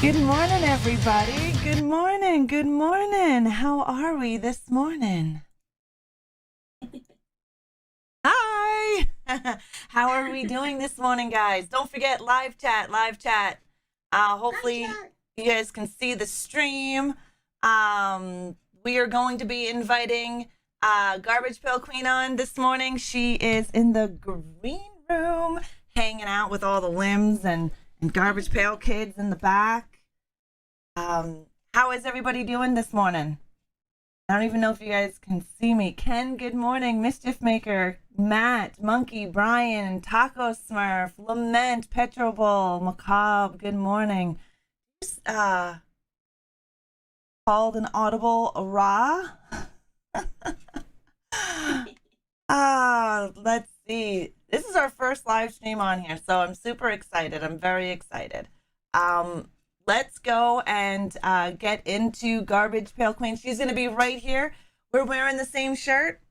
Good morning, everybody. Good morning. Good morning. How are we this morning? Hi. How are we doing this morning, guys? Don't forget live chat, live chat. Hopefully you guys can see the stream. We are going to be inviting Garbage Pail Queen on this morning. She is in the green room hanging out with all the limbs and Garbage Pail kids in the back. How is everybody doing this morning? I don't even know if you guys can see me. Ken, good morning. Mischief Maker, Matt, Monkey, Brian, Taco Smurf, Lament, Petrobol, Macabre, good morning. Just called an audible Ra. Let's see. This is our first live stream on here, so I'm super excited. I'm very excited. Let's go and get into Garbage Pail Queen. She's going to be right here. We're wearing the same shirt.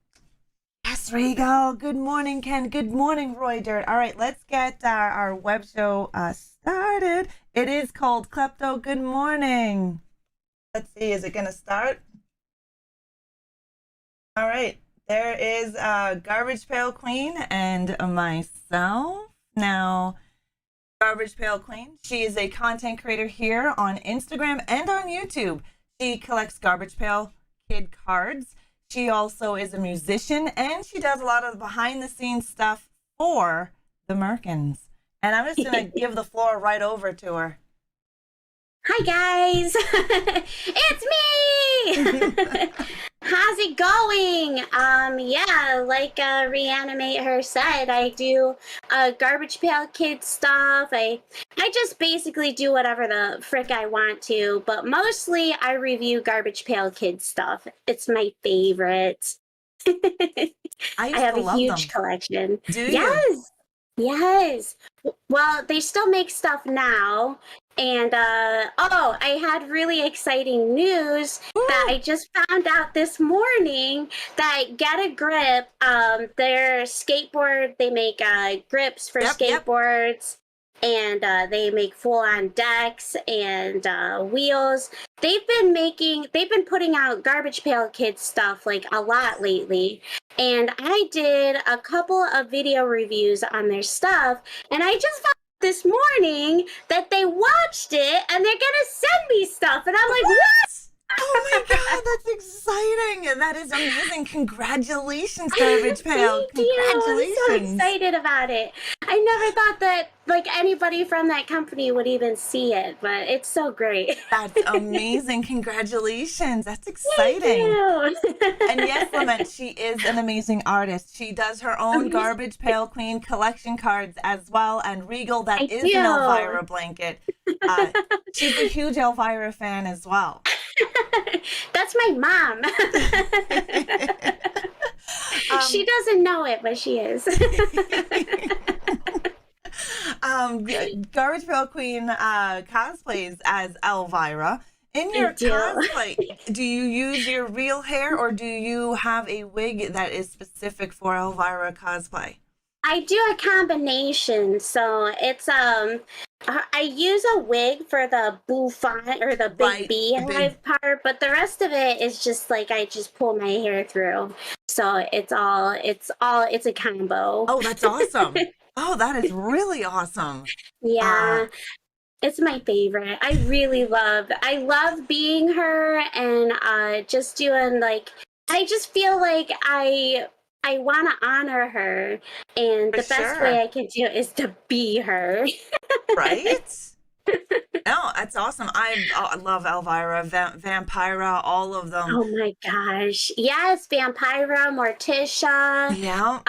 Yes, Regal. Good morning, Ken. Good morning, Roy Dirt. All right, let's get our web show started. It is called Klepto. Good morning. Let's see. Is it going to start? All right. There is Garbage Pail Queen and myself. Now, Garbage Pail Queen. She is a content creator here on Instagram and on YouTube. She collects Garbage Pail Kid cards. She also is a musician and she does a lot of the behind the scenes stuff for the Merkins. And I'm just going to give the floor right over to her. Hi guys, it's me. How's it going? Yeah, like ReAnimateHer said, I do Garbage Pail Kid stuff. I just basically do whatever the frick I want to, but mostly I review Garbage Pail Kid stuff. It's my favorite. I have a huge collection. Do you? Yes. Well, they still make stuff now. And I had really exciting news that I just found out this morning that Get a Grip, their skateboard, they make grips for skateboards. And they make full-on decks and wheels. They've been putting out Garbage Pail Kids stuff like a lot lately. And I did a couple of video reviews on their stuff, and I just found this morning that they watched it and they're gonna send me stuff, and I'm like, what? Oh my god, that's exciting! That is amazing. Congratulations, Garbage Pail. Congratulations. I'm so excited about it. I never thought that like anybody from that company would even see it, but it's so great. That's amazing. Congratulations. That's exciting. Thank you. And yes, Lament, she is an amazing artist. She does her own Garbage Pail Queen collection cards as well. And Regal, that is an Elvira blanket. She's a huge Elvira fan as well. That's my mom. She doesn't know it, but she is. Garbage Pail Queen cosplays as Elvira. In your cosplay, do you use your real hair or do you have a wig that is specific for Elvira cosplay? I do a combination. So it's I use a wig for the bouffant or the big beehive part, but the rest of it is just like I just pull my hair through. So it's a combo. Oh, that's awesome. Oh, that is really awesome. Yeah. It's my favorite. I love being her and just doing like I just feel like I want to honor her, and the best way I can do it is to be her. Right? No, that's awesome. I love Elvira, Vampira, all of them. Oh my gosh. Yes, Vampira, Morticia. Yeah.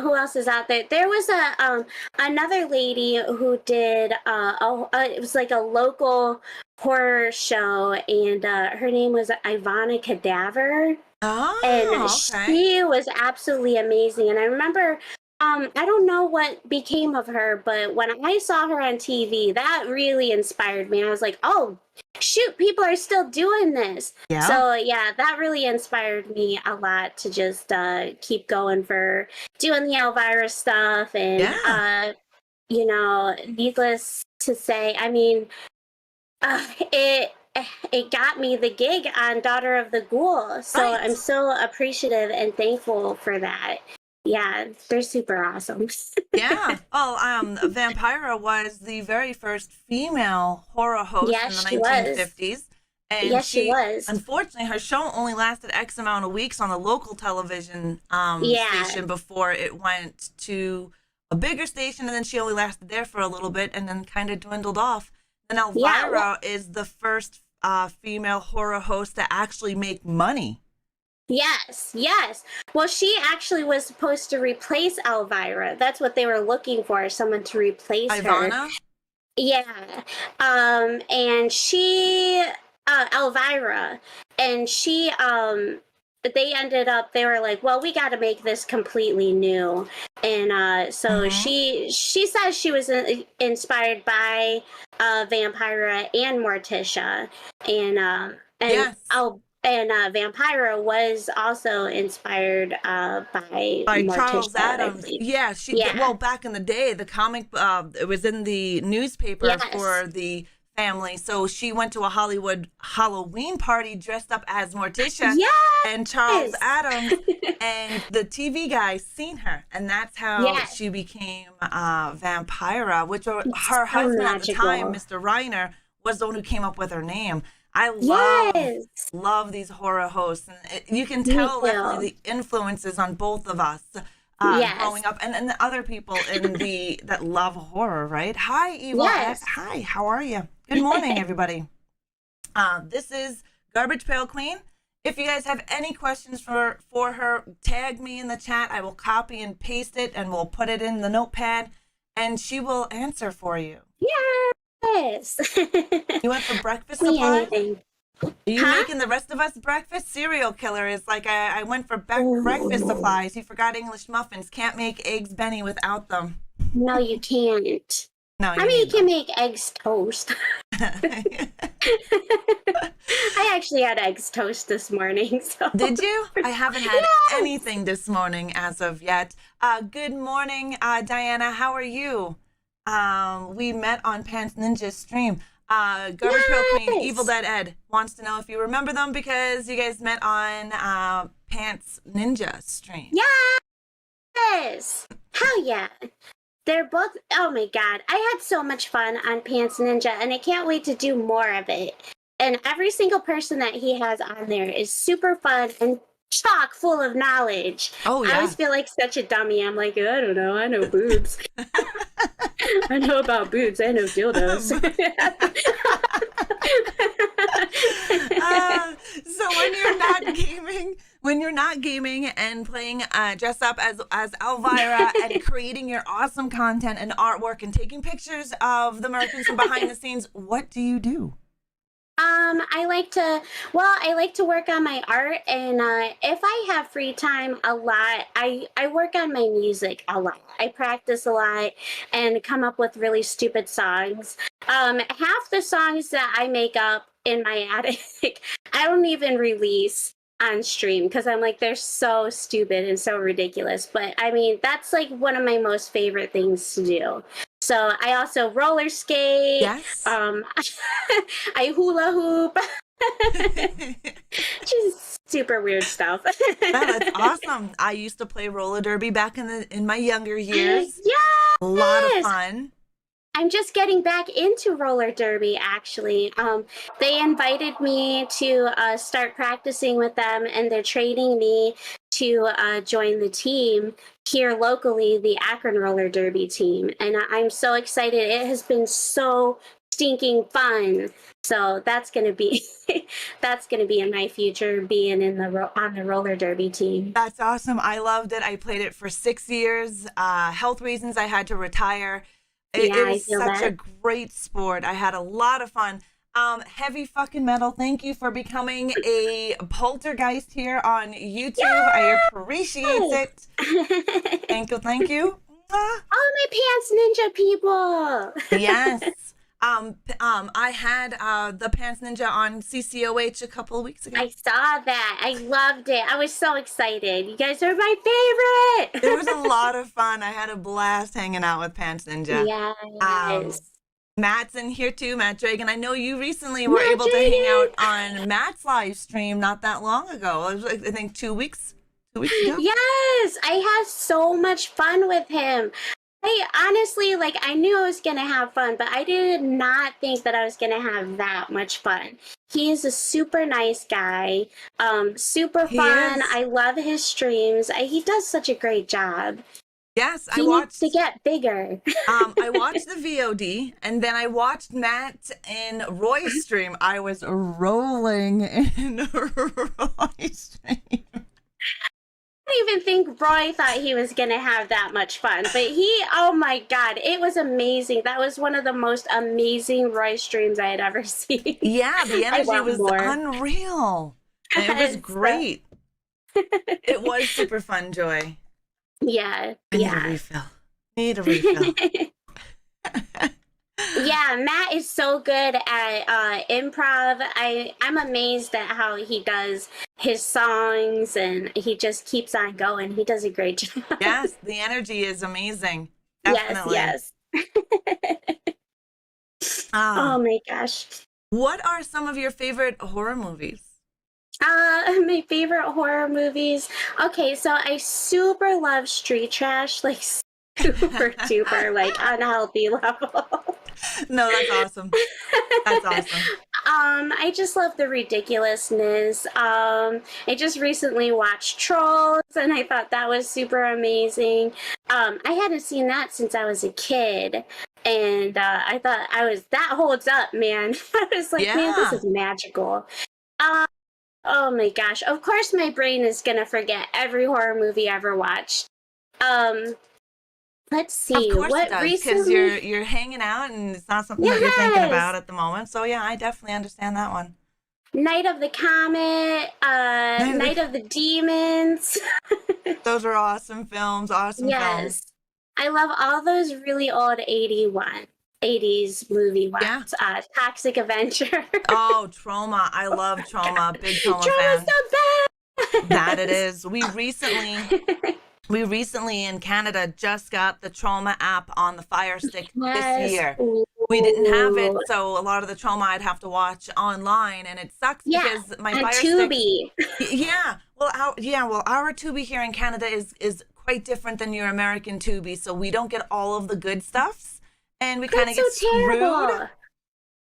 Who else is out there? There was another lady who did it was like a local horror show, and her name was Ivana Cadaver. Oh, and she was absolutely amazing. And I remember, I don't know what became of her, but when I saw her on TV, that really inspired me. I was like, oh, shoot, people are still doing this. Yeah. So, yeah, that really inspired me a lot to just keep going for doing the Elvira stuff. And, you know, needless to say, I mean, it it got me the gig on Daughter of the Ghoul. So I'm Right. so appreciative and thankful for that. Yeah, they're super awesome. Yeah. Well, Vampira was the very first female horror host in the Yes, she was. 1950s. And Yes, she she, was. unfortunately, her show only lasted X amount of weeks on the local television Yeah. station before it went to a bigger station. And then she only lasted there for a little bit and then kind of dwindled off. And Yeah. Elvira is the first female horror host to actually make money. Yes, yes. Well, she actually was supposed to replace Elvira. That's what they were looking for, someone to replace her. Ivana? Yeah. And she Elvira, and she they ended up, they were like, well, we got to make this completely new. And so Mm-hmm. she says she was inspired by Vampira and Morticia, and Yes. Vampira was also inspired by Charles Morticia, I Adams. think. Yeah, Yeah. well, back in the day, the comic it was in the newspaper Yes. for the family. So she went to a Hollywood Halloween party dressed up as Morticia and Charles Yes. Adams, and the TV guy seen her, and that's how Yes. she became Vampira, which her It's husband at the time, magical. Mr. Reiner, was the one who came up with her name. I Yes. love these horror hosts, and you can Me tell too. definitely the influences on both of us Yes. growing up, and the other people in the that love horror, right? Hi, Evil Ed. Yes. Hi, how are you? Good morning, everybody. This is Garbage Pail Queen. If you guys have any questions for her, tag me in the chat. I will copy and paste it, and we'll put it in the notepad, and she will answer for you. Yes. You want the breakfast Me supplies? anything. Are you Huh? making the rest of us breakfast? Serial killer is like, I went for Ooh. breakfast supplies. He forgot English muffins. Can't make eggs Benny without them. No, you can't. No, I mean, you can make eggs toast. them. I actually had eggs toast this morning. So. Did you? I haven't had Yes. anything this morning as of yet. Good morning, Diana. How are you? We met on Pants Ninja's stream. Garbage Pail Queen, Yes. Evil Dead Ed wants to know if you remember them because you guys met on Pants Ninja stream. Yes. Hell yeah. They're both, oh my God. I had so much fun on Pants Ninja, and I can't wait to do more of it. And every single person that he has on there is super fun and chock full of knowledge. Oh, I yeah. always feel like such a dummy. I'm like, I don't know. I know boobs. I know about boobs. I know dildos. So when you're not gaming and playing dress up as Elvira and creating your awesome content and artwork and taking pictures of the Americans from behind the scenes, what do you do? I like to work on my art, and if I have free time a lot, I work on my music a lot. I practice a lot and come up with really stupid songs. Half the songs that I make up in my attic, I don't even release on stream because I'm like, they're so stupid and so ridiculous. But I mean, that's like one of my most favorite things to do. So I also roller skate. Yes. I hula hoop. Just super weird stuff. That's awesome. I used to play roller derby back in my younger years. Yeah. A lot of fun. I'm just getting back into roller derby, actually. They invited me to start practicing with them, and they're training me to join the team here locally, the Akron Roller Derby team. And I'm so excited. It has been so stinking fun. So that's gonna be in my future, being on the roller derby team. That's awesome. I loved it. I played it for 6 years. Health reasons, I had to retire. It was such a great sport. I had a lot of fun. Heavy fucking metal, thank you for becoming a poltergeist here on YouTube. I appreciate it. Thank you. All my Pants Ninja people. Yes. I had the Pants Ninja on CCOH a couple of weeks ago. I saw that. I loved it. I was so excited. You guys are my favorite. It was a lot of fun. I had a blast hanging out with Pants Ninja. Yes. Matt's in here too, Matt Dragon. I know you recently were Matt able to hang out Dragon! on Matt's live stream not that long ago. It was like, I think 2 weeks ago. Yes, I had so much fun with him. I honestly, like, I knew I was going to have fun, but I did not think that I was going to have that much fun. He is a super nice guy, super He fun. is. I love his streams. He does such a great job. Yes, He needs to get bigger. I watched the VOD, and then I watched Matt and Roy's stream. I was rolling in Roy's stream. I don't even think Roy thought he was going to have that much fun, but oh my God, it was amazing. That was one of the most amazing Roy streams I had ever seen. Yeah, the energy was unreal. And it was great. It was super fun, Joy. Yeah. I need a refill. Yeah, Matt is so good at improv. I'm amazed at how he does his songs, and he just keeps on going. He does a great job. Yes, the energy is amazing. Definitely. Yes. Oh my gosh. What are some of your favorite horror movies? My favorite horror movies. Okay, so I super love street trash, like super duper, like unhealthy level. No, that's awesome. That's awesome. I just love the ridiculousness. I just recently watched Trolls, and I thought that was super amazing. I hadn't seen that since I was a kid, and I thought that holds up, man. I was like, man, this is magical. Oh my gosh. Of course my brain is gonna forget every horror movie I ever watched. Let's see. Of course what it does, recently? because you're hanging out and it's not something that you're thinking about at the moment. So yeah, I definitely understand that one. Night of the Comet, Night of the Demons. Those are awesome films, films. Yes. I love all those really old 80s movie ones. Yeah. Toxic Avenger. Oh, Trauma. I love Trauma. Big Trauma fan. Trauma's the best! That it is. We recently in Canada just got the Trauma app on the Fire Stick this year. Ooh. We didn't have it, so a lot of the Trauma I'd have to watch online, and it sucks because my Fire Tubi. Stick. Yeah. Well, our Tubi here in Canada is quite different than your American Tubi, so we don't get all of the good stuffs, and we kind of get screwed.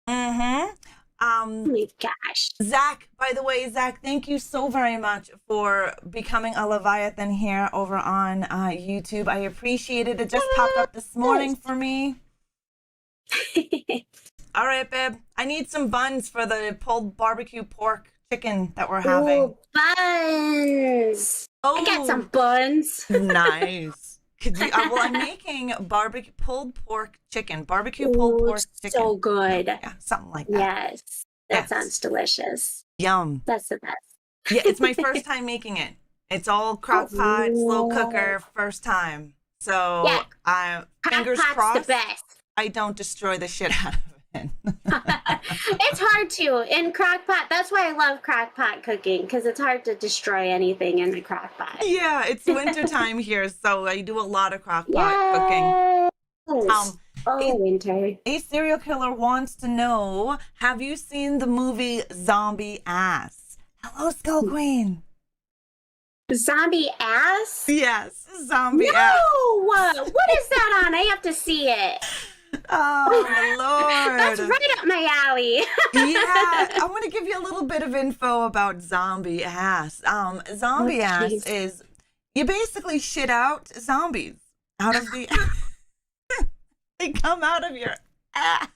Mm-hmm. Oh my gosh. Zach, by the way, thank you so very much for becoming a Leviathan here over on YouTube. I appreciate it. It just popped up this morning for me. All right, babe. I need some buns for the pulled barbecue pork chicken that we're having. Ooh, buns. Oh, I got some buns. Nice. Well, I'm making pulled pork chicken. Barbecue pulled pork chicken. So good. Yeah, something like that. Yes. That sounds delicious. Yum. That's the best. Yeah, it's my first time making it. It's all crock pot, slow cooker, first time. So fingers crossed. The best. I don't destroy the shit out of it. It's hard to in crock pot. That's why I love crock pot cooking, because it's hard to destroy anything in the crock pot. Yeah, it's winter time here, so I do a lot of crock pot cooking. Winter. A serial killer wants to know, have you seen the movie Zombie Ass? Hello, Skull Queen. Zombie Ass? Yes, Zombie Ass. No! What is that on? I have to see it. Oh, Lord. That's right up my alley. Yeah, I'm going to give you a little bit of info about Zombie Ass. Zombie Ass is, you basically shit out zombies out of the... They come out of your ass.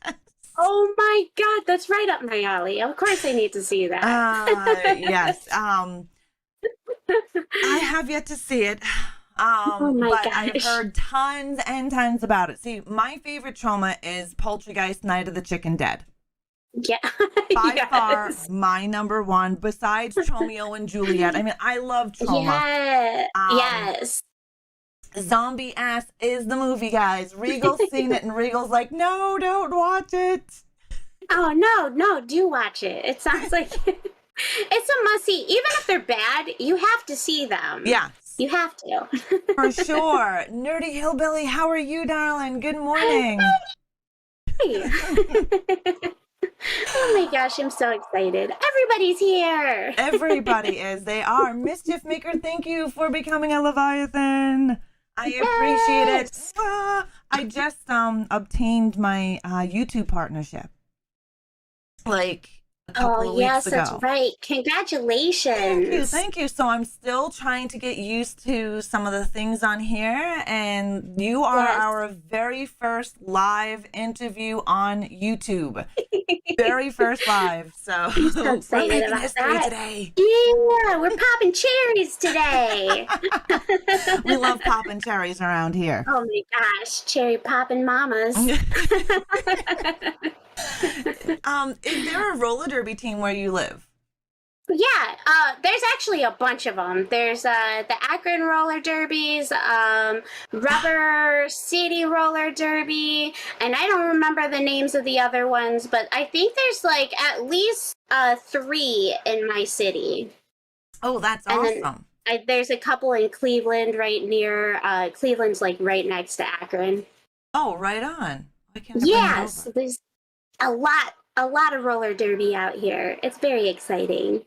Oh my God, that's right up my alley. Of course I need to see that. Yes. I have yet to see it. Oh my but gosh. I've heard tons and tons about it. See, my favorite trauma is Poltergeist Night of the Chicken Dead. Yeah. By far my number one, besides Romeo and Juliet. I mean, I love trauma. Yeah. Yes. Zombie Ass is the movie, guys. Regal's seen it, and Regal's like, no, don't watch it. Oh, no, do watch it. It sounds like it's a must-see. Even if they're bad, you have to see them. Yeah. You have to. For sure. Nerdy Hillbilly, how are you, darling? Good morning. Oh my gosh, I'm so excited. Everybody's here. Everybody is. They are. Mischief Maker, thank you for becoming a Leviathan. I appreciate it. Yes. I just obtained my YouTube partnership like a couple Oh, of weeks yes, that's ago. right. Thank you, Congratulations. thank you. So I'm still trying to get used to some of the things on here, and you are Yes. our very first live interview on YouTube. Very first live. So I'm so we're excited making about history that. today. Yeah, we're popping cherries today. We love popping cherries around here. Oh my gosh, cherry popping mamas. Is there a roller derby team where you live? Yeah, there's actually a bunch of them. There's the Akron Roller Derbies, Rubber City Roller Derby, and I don't remember the names of the other ones, but I think there's like at least 3 in my city. Oh, that's And awesome. then there's a couple in Cleveland, right near Cleveland's like right next to Akron. Oh, right on. Why can't I bring it Yes, over? there's a lot of roller derby out here. It's very exciting.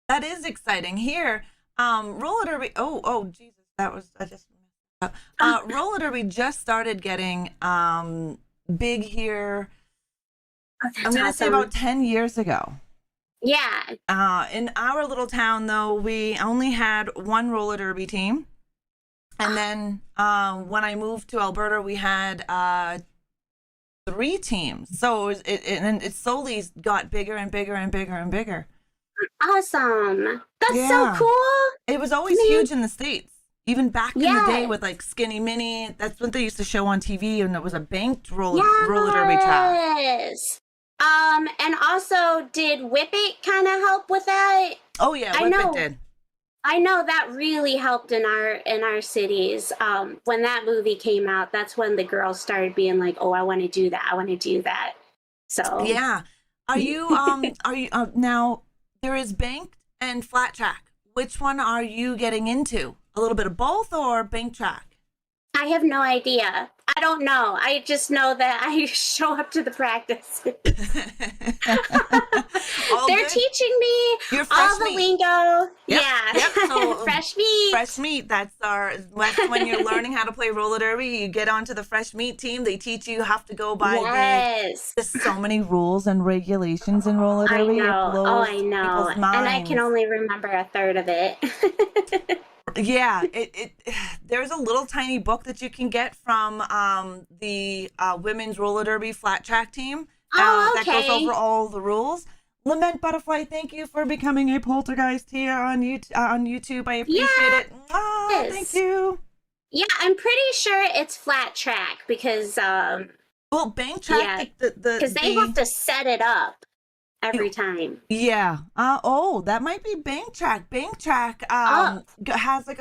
That is exciting. Here, roller derby. Oh, Jesus, that was I just. Roller derby just started getting big here. Oh, I'm that's gonna say awesome. about 10 years ago. Yeah. In our little town, though, we only had one roller derby team. And then when I moved to Alberta, we had 3 teams. So and it slowly got bigger and bigger and bigger and bigger. Awesome. That's so Yeah. cool. It was always Man. huge in the States. Even back in the day Yes. with like Skinny Mini, that's what they used to show on TV, and it was a banked roller derby track. Yes. And also did Whip It kind of help with that? Oh yeah, I Whip know. It did. I know that really helped in our cities. When that movie came out, that's when the girls started being like, "Oh, I want to do that. I want to do that." So Yeah. Are you now there is banked and flat track. Which one are you getting into? A little bit of both or bank track? I have no idea. I don't know. I just know that I show up to the practice. All They're good. teaching me You're fresh all the meat. lingo. Yep, Yeah. yep. So Fresh meat. fresh meat. That's when you're learning how to play roller derby. You get onto the fresh meat team. They teach you have to go by Yes. there's so many rules and regulations in roller I derby. It know. Oh, blows I know. people's And I can minds. only remember a third of it. Yeah, it there's a little tiny book that you can get from the women's roller derby flat track team Oh, that goes okay. over all the rules. Lament Butterfly, thank you for becoming a poltergeist here on YouTube. I appreciate it. Ah, thank you. Yeah, I'm pretty sure it's flat track because Well, bank track, yeah, the because they have to set it up every time. yeah. Oh, that might be bank track. Bank track Oh. has like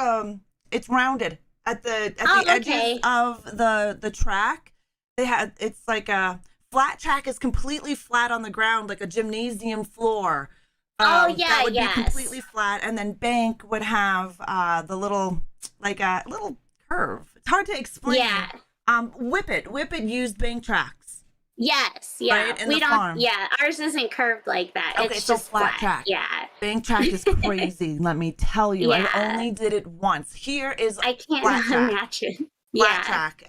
it's rounded at the Oh, edges okay. of the track. It's like a flat track is completely flat on the ground like a gymnasium floor. Oh, yeah, That would yes. be completely flat, and then bank would have the little like a little curve. It's hard to explain. Yeah. Whip It used bank tracks. Yes, yeah. Right, in We the don't. farm. Yeah, ours isn't curved like that. Okay, It's so just flat track. Yeah. Bank track is crazy. Let me tell you, Yeah. I only did it once. Here is I can't flat track. imagine. Flat Yeah. track.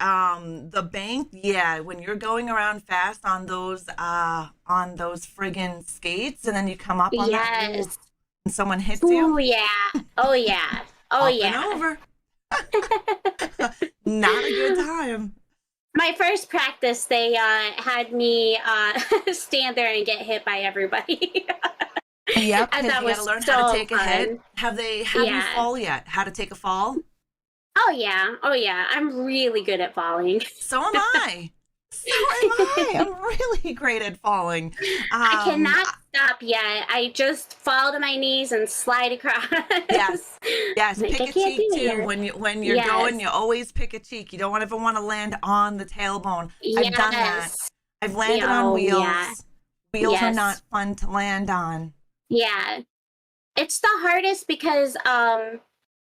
The bank, yeah, when you're going around fast on those friggin' skates, and then you come up on that Yes. and someone hits you. Oh yeah. Oh yeah. Oh Up yeah. and over. Not a good time. My first practice, they had me stand there and get hit by everybody. Yep, And because that you was gotta learn how so to take a hit. fun. Have you Yeah. fall yet? How to take a fall? Oh yeah. Oh yeah. I'm really good at falling. So am I. So am I. I'm really great at falling. I cannot stop yet. I just fall to my knees and slide across. Yes. Yes. Like, Pick I a can't cheek do too. it. When you're going, Yes. you always pick a cheek. You don't ever want to land on the tailbone. I've done that. Yes. I've landed on Oh, wheels. yeah. Wheels are Yes. not fun to land on. Yeah. It's the hardest because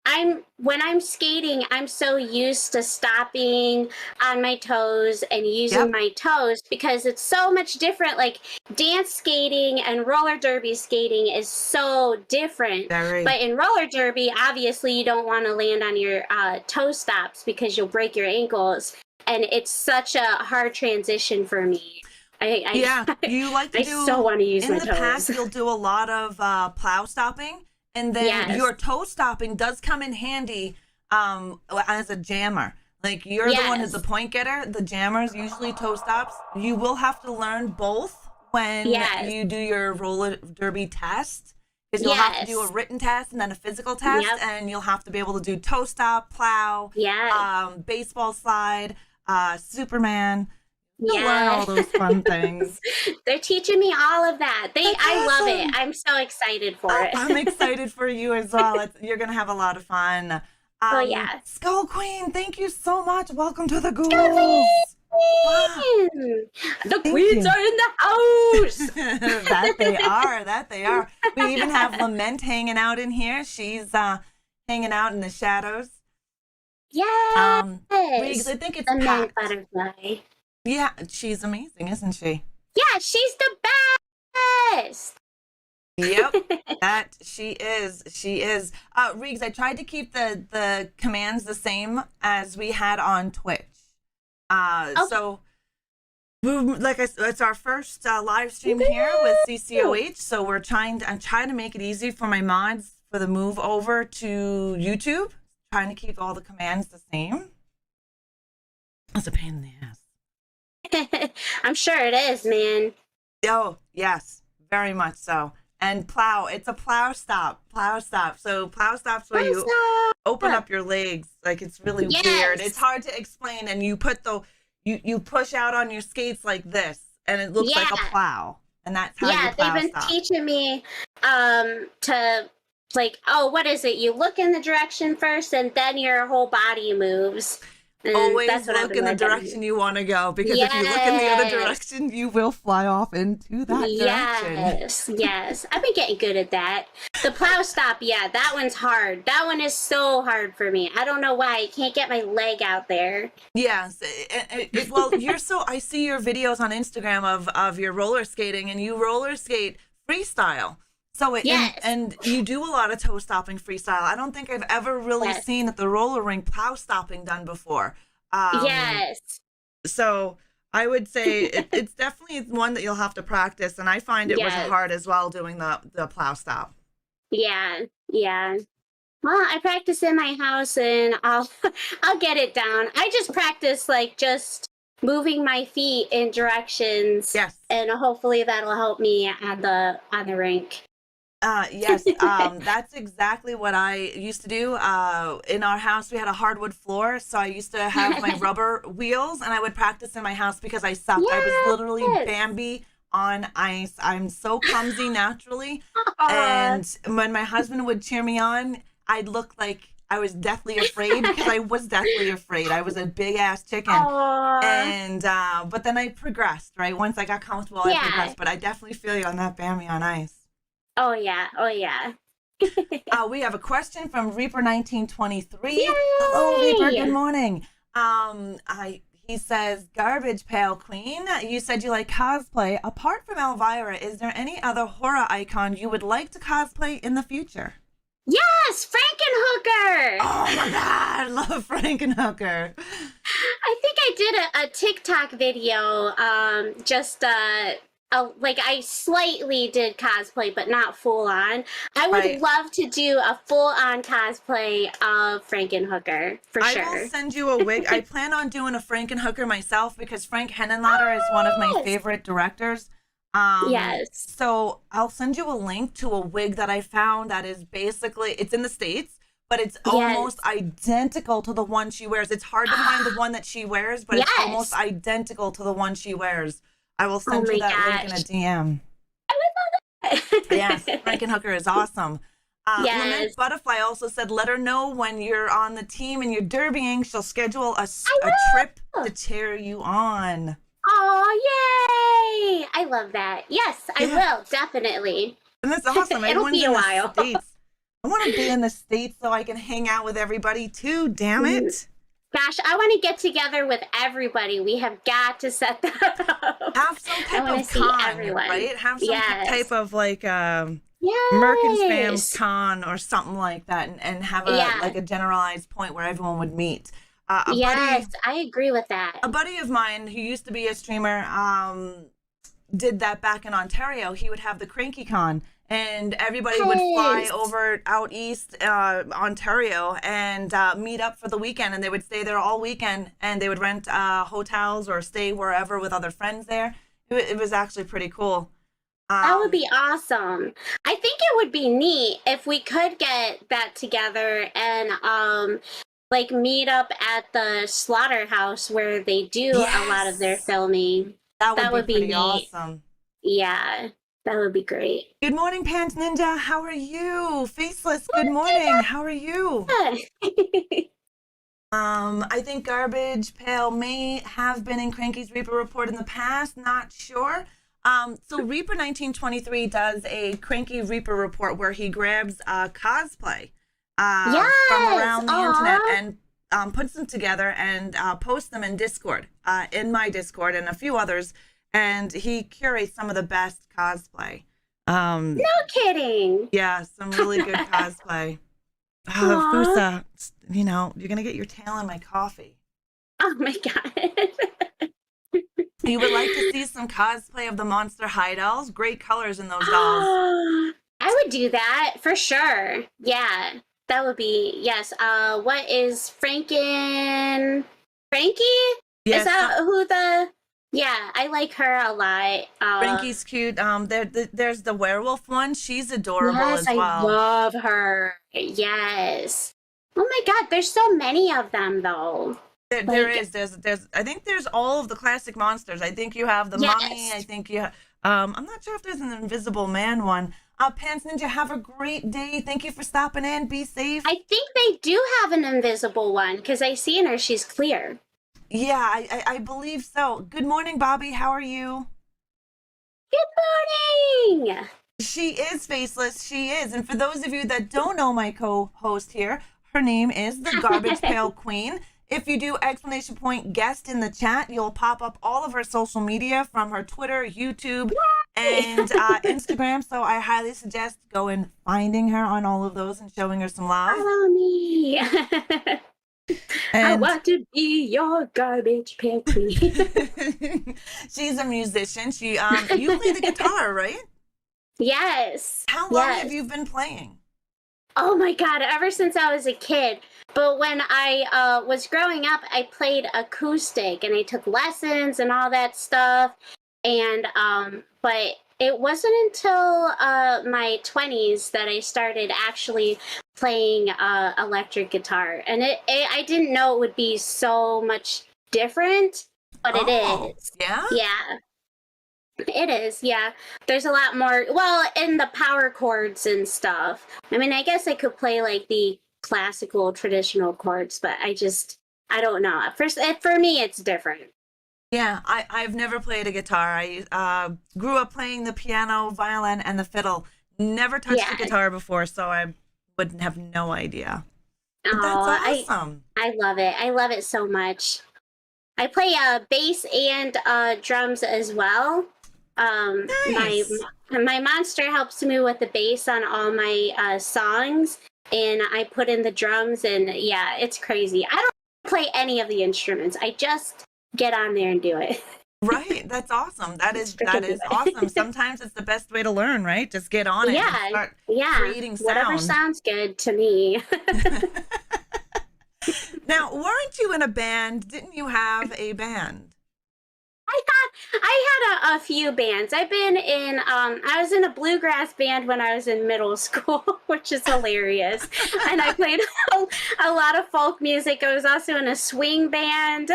when I'm skating, I'm so used to stopping on my toes and using Yep. my toes because it's so much different. Like dance skating and roller derby skating is so different. Very. But in roller derby, obviously you don't want to land on your toe stops because you'll break your ankles. And it's such a hard transition for me. Yeah, I, you like to I so do, want to use in my the past, toes. you'll do a lot of plow stopping, and then Yes. your toe stopping does come in handy as a jammer. Like you're the one who's the Yes. point getter, the jammers usually toe stops. You will have to learn both when Yes. you do your roller derby test, because you'll have to do a Yes. written test and then a physical test, Yep. and you'll have to be able to do toe stop, plow, Yes. baseball slide, Superman. You'll learn all Yes. those fun things. They're teaching me all of that. That's I love it. awesome. I'm so excited for Oh, it. I'm excited for you as well. You're gonna have a lot of fun. Oh yeah. Skull Queen, thank you so much. Welcome to the Queen! ghouls. Wow, The thank queens you. are in the house. That they are. That they are. We even have Lament hanging out in here. She's hanging out in the shadows. Yes. Riggs, I think it's The mint packed. butterfly. Yeah, she's amazing, isn't she? Yeah, she's the best. Yep, that she is. She is. Riggs, I tried to keep the commands the same as we had on Twitch. Okay. So like it's our first live stream here with CCOH. So I'm trying to make it easy for my mods for the move over to YouTube. Trying to keep all the commands the same. That's a pain in the ass. I'm sure it is, man. Oh yes, very much so. And plow, it's a plow stop. Plow stop. So plow stops where you open up your legs. Like it's really weird. It's hard to explain. And you put you push out on your skates like this, and it looks like a plow. And that's how you plow they've been stop. teaching me to like, oh, what is it? You look in the direction first, and then your whole body moves. And Always look in the direction you want to go, because if you look in the other direction, you will fly off into that direction. Yes. I've been getting good at that. The plow stop, yeah, that one's hard. That one is so hard for me. I don't know why. I can't get my leg out there. Yes. Well, I see your videos on Instagram of your roller skating, and you roller skate freestyle. So and you do a lot of toe stopping freestyle. I don't think I've ever really seen at the roller rink plow stopping done before. Yes. So I would say it's definitely one that you'll have to practice, and I find it was hard as well doing the plow stop. Yeah. Well, I practice in my house, and I'll get it down. I just practice just moving my feet in directions. Yes. And hopefully that'll help me on the rink. Yes, that's exactly what I used to do. In our house, we had a hardwood floor, so I used to have my rubber wheels, and I would practice in my house because I sucked. I was literally Bambi on ice. I'm so clumsy naturally, and when my husband would cheer me on, I'd look like I was deathly afraid, because I was deathly afraid. I was a big ass chicken. And but then I progressed, right? Once I got comfortable, I progressed. But I definitely feel you on that Bambi on ice. Oh yeah. We have a question from Reaper1923. Hello, Reaper. Good morning. He says, Garbage Pail Queen, you said you like cosplay. Apart from Elvira, is there any other horror icon you would like to cosplay in the future? Yes, Frankenhooker. Oh my God, I love Frankenhooker. I think I did a TikTok video, I slightly did cosplay, but not full on. I would love to do a full on cosplay of Frankenhooker, for sure. I will send you a wig. I plan on doing a Frankenhooker myself, because Frank Henenlotter is one of my favorite directors. Yes. So I'll send you a link to a wig that I found that is basically, it's in the States, but it's almost identical to the one she wears. It's hard to find the one that she wears, but it's almost identical to the one she wears. I will send you that link in a DM. I would love that. Yes, Frankenhooker is awesome. Lament Butterfly also said, let her know when you're on the team and you're derbying. She'll schedule a trip to cheer you on. Oh, yay! I love that. Yes, I will, definitely. And that's awesome. It'll be a while. States. I want to be in the States so I can hang out with everybody too, damn it. Gosh, I want to get together with everybody. We have got to set that up. Have some I type want to of see con, everyone. right? Have some Yes. type of like Merkin's Fams Yes. con or something like that, and have a Yeah. like a generalized point where everyone would meet. A Yes, buddy, I agree with that. a buddy of mine who used to be a streamer, did that back in Ontario. He would have the Cranky Con, and everybody would fly Yes. over out east, Ontario, and meet up for the weekend. And they would stay there all weekend, and they would rent hotels or stay wherever with other friends there. It was actually pretty cool. That would be awesome. I think it would be neat if we could get that together and like meet up at the slaughterhouse where they do a lot of their Yes, filming. that would That be would be pretty neat. awesome. Yeah, that would be great. Good morning, Pants Ninja. How are you? Faceless. Good morning. How are you? I think Garbage Pail may have been in Cranky's Reaper Report in the past, not sure. So Reaper 1923 does a Cranky Reaper Report where he grabs cosplay from around the internet and puts them together and posts them in Discord, in my Discord and a few others, and he curates some of the best cosplay. No kidding. Yeah, some really good cosplay. Fusa, you know, you're gonna get your tail in my coffee. Oh my god. You would like to see some cosplay of the Monster High dolls? Great colors in those dolls. I would do that for sure. Yeah, that would be, yes. What is Frankie? Yes, Is that who the? Yeah, I like her a lot. Frankie's cute. There's the werewolf one. She's adorable Yes, as well. I love her. Yes. Oh my god, there's so many of them though. There is. There's. I think there's all of the classic monsters. I think you have the mummy. I think you. I'm not sure if there's an Invisible Man one. Pants Ninja, have a great day. Thank you for stopping in. Be safe. I think they do have an invisible one because I seen her. She's clear. Yeah, I believe so. Good morning, Bobby. How are you? Good morning. She is faceless. She is. And for those of you that don't know my co-host here, her name is the Garbage Pail Queen. If you do exclamation point guest in the chat, you'll pop up all of her social media from her Twitter, YouTube, and Instagram. So I highly suggest going finding her on all of those and showing her some love. Follow me. I And want to be your Garbage Pail Queen. she's a musician. You play the guitar, right? Yes. How long Yes. have you been playing? Oh my god, ever since I was a kid. But when I was growing up, I played acoustic and I took lessons and all that stuff. And but it wasn't until my 20s that I started actually playing electric guitar. And I didn't know it would be so much different, but it is. Yeah? Yeah. It is, yeah. There's a lot more, well, in the power chords and stuff. I mean, I guess I could play like the classical traditional chords, but I don't know. For me, it's different. Yeah, I've never played a guitar. I grew up playing the piano, violin, and the fiddle. Never touched a guitar before, so I would have no idea. But that's awesome. I love it. I love it so much. I play bass and drums as well. Nice. My monster helps me with the bass on all my songs, and I put in the drums, and yeah, it's crazy. I don't play any of the instruments. I just get on there and do it. Right, that's awesome. That is freaking awesome. Sometimes it's the best way to learn, right? Just get on it and start creating sound. Whatever sounds good to me. Now, weren't you in a band? Didn't you have a band? I had a few bands. I've been in I was in a bluegrass band when I was in middle school, which is hilarious. And I played a lot of folk music. I was also in a swing band.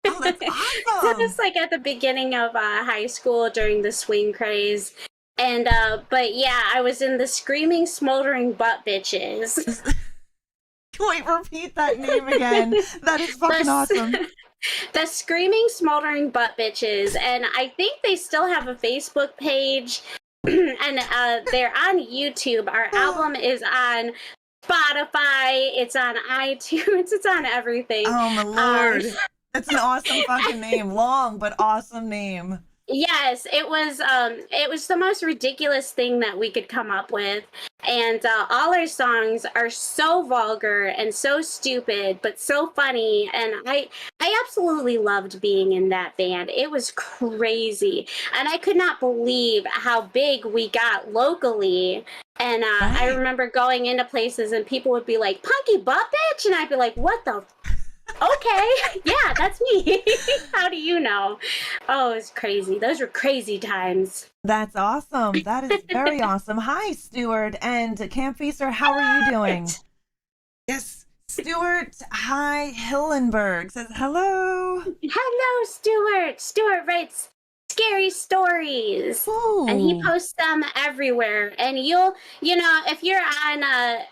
Oh, that's awesome. That was like at the beginning of high school during the swing craze. And but yeah, I was in the Screaming Smoldering Butt Bitches. Wait, repeat that name again. That is fucking awesome. The Screaming Smoldering Butt Bitches, and I think they still have a Facebook page. and they're on YouTube. Our album is on Spotify. It's on iTunes. It's on everything. Oh my lord. That's an awesome fucking name. Long but awesome name. Yes, it was the most ridiculous thing that we could come up with. And all our songs are so vulgar and so stupid, but so funny. And I absolutely loved being in that band. It was crazy. And I could not believe how big we got locally. And I Right. remember going into places and people would be like, "Punky butt bitch," and I'd be like, "What the okay, yeah, that's me." How do you know? Oh, it's crazy. Those were crazy times. That's awesome. That is very awesome. Hi, Stuart and Camp Feaster. How are you doing? Yes, Stuart. Hi, Hillenberg says hello. Hello, Stuart. Stuart writes scary stories. Ooh. And he posts them everywhere. And you know, if you're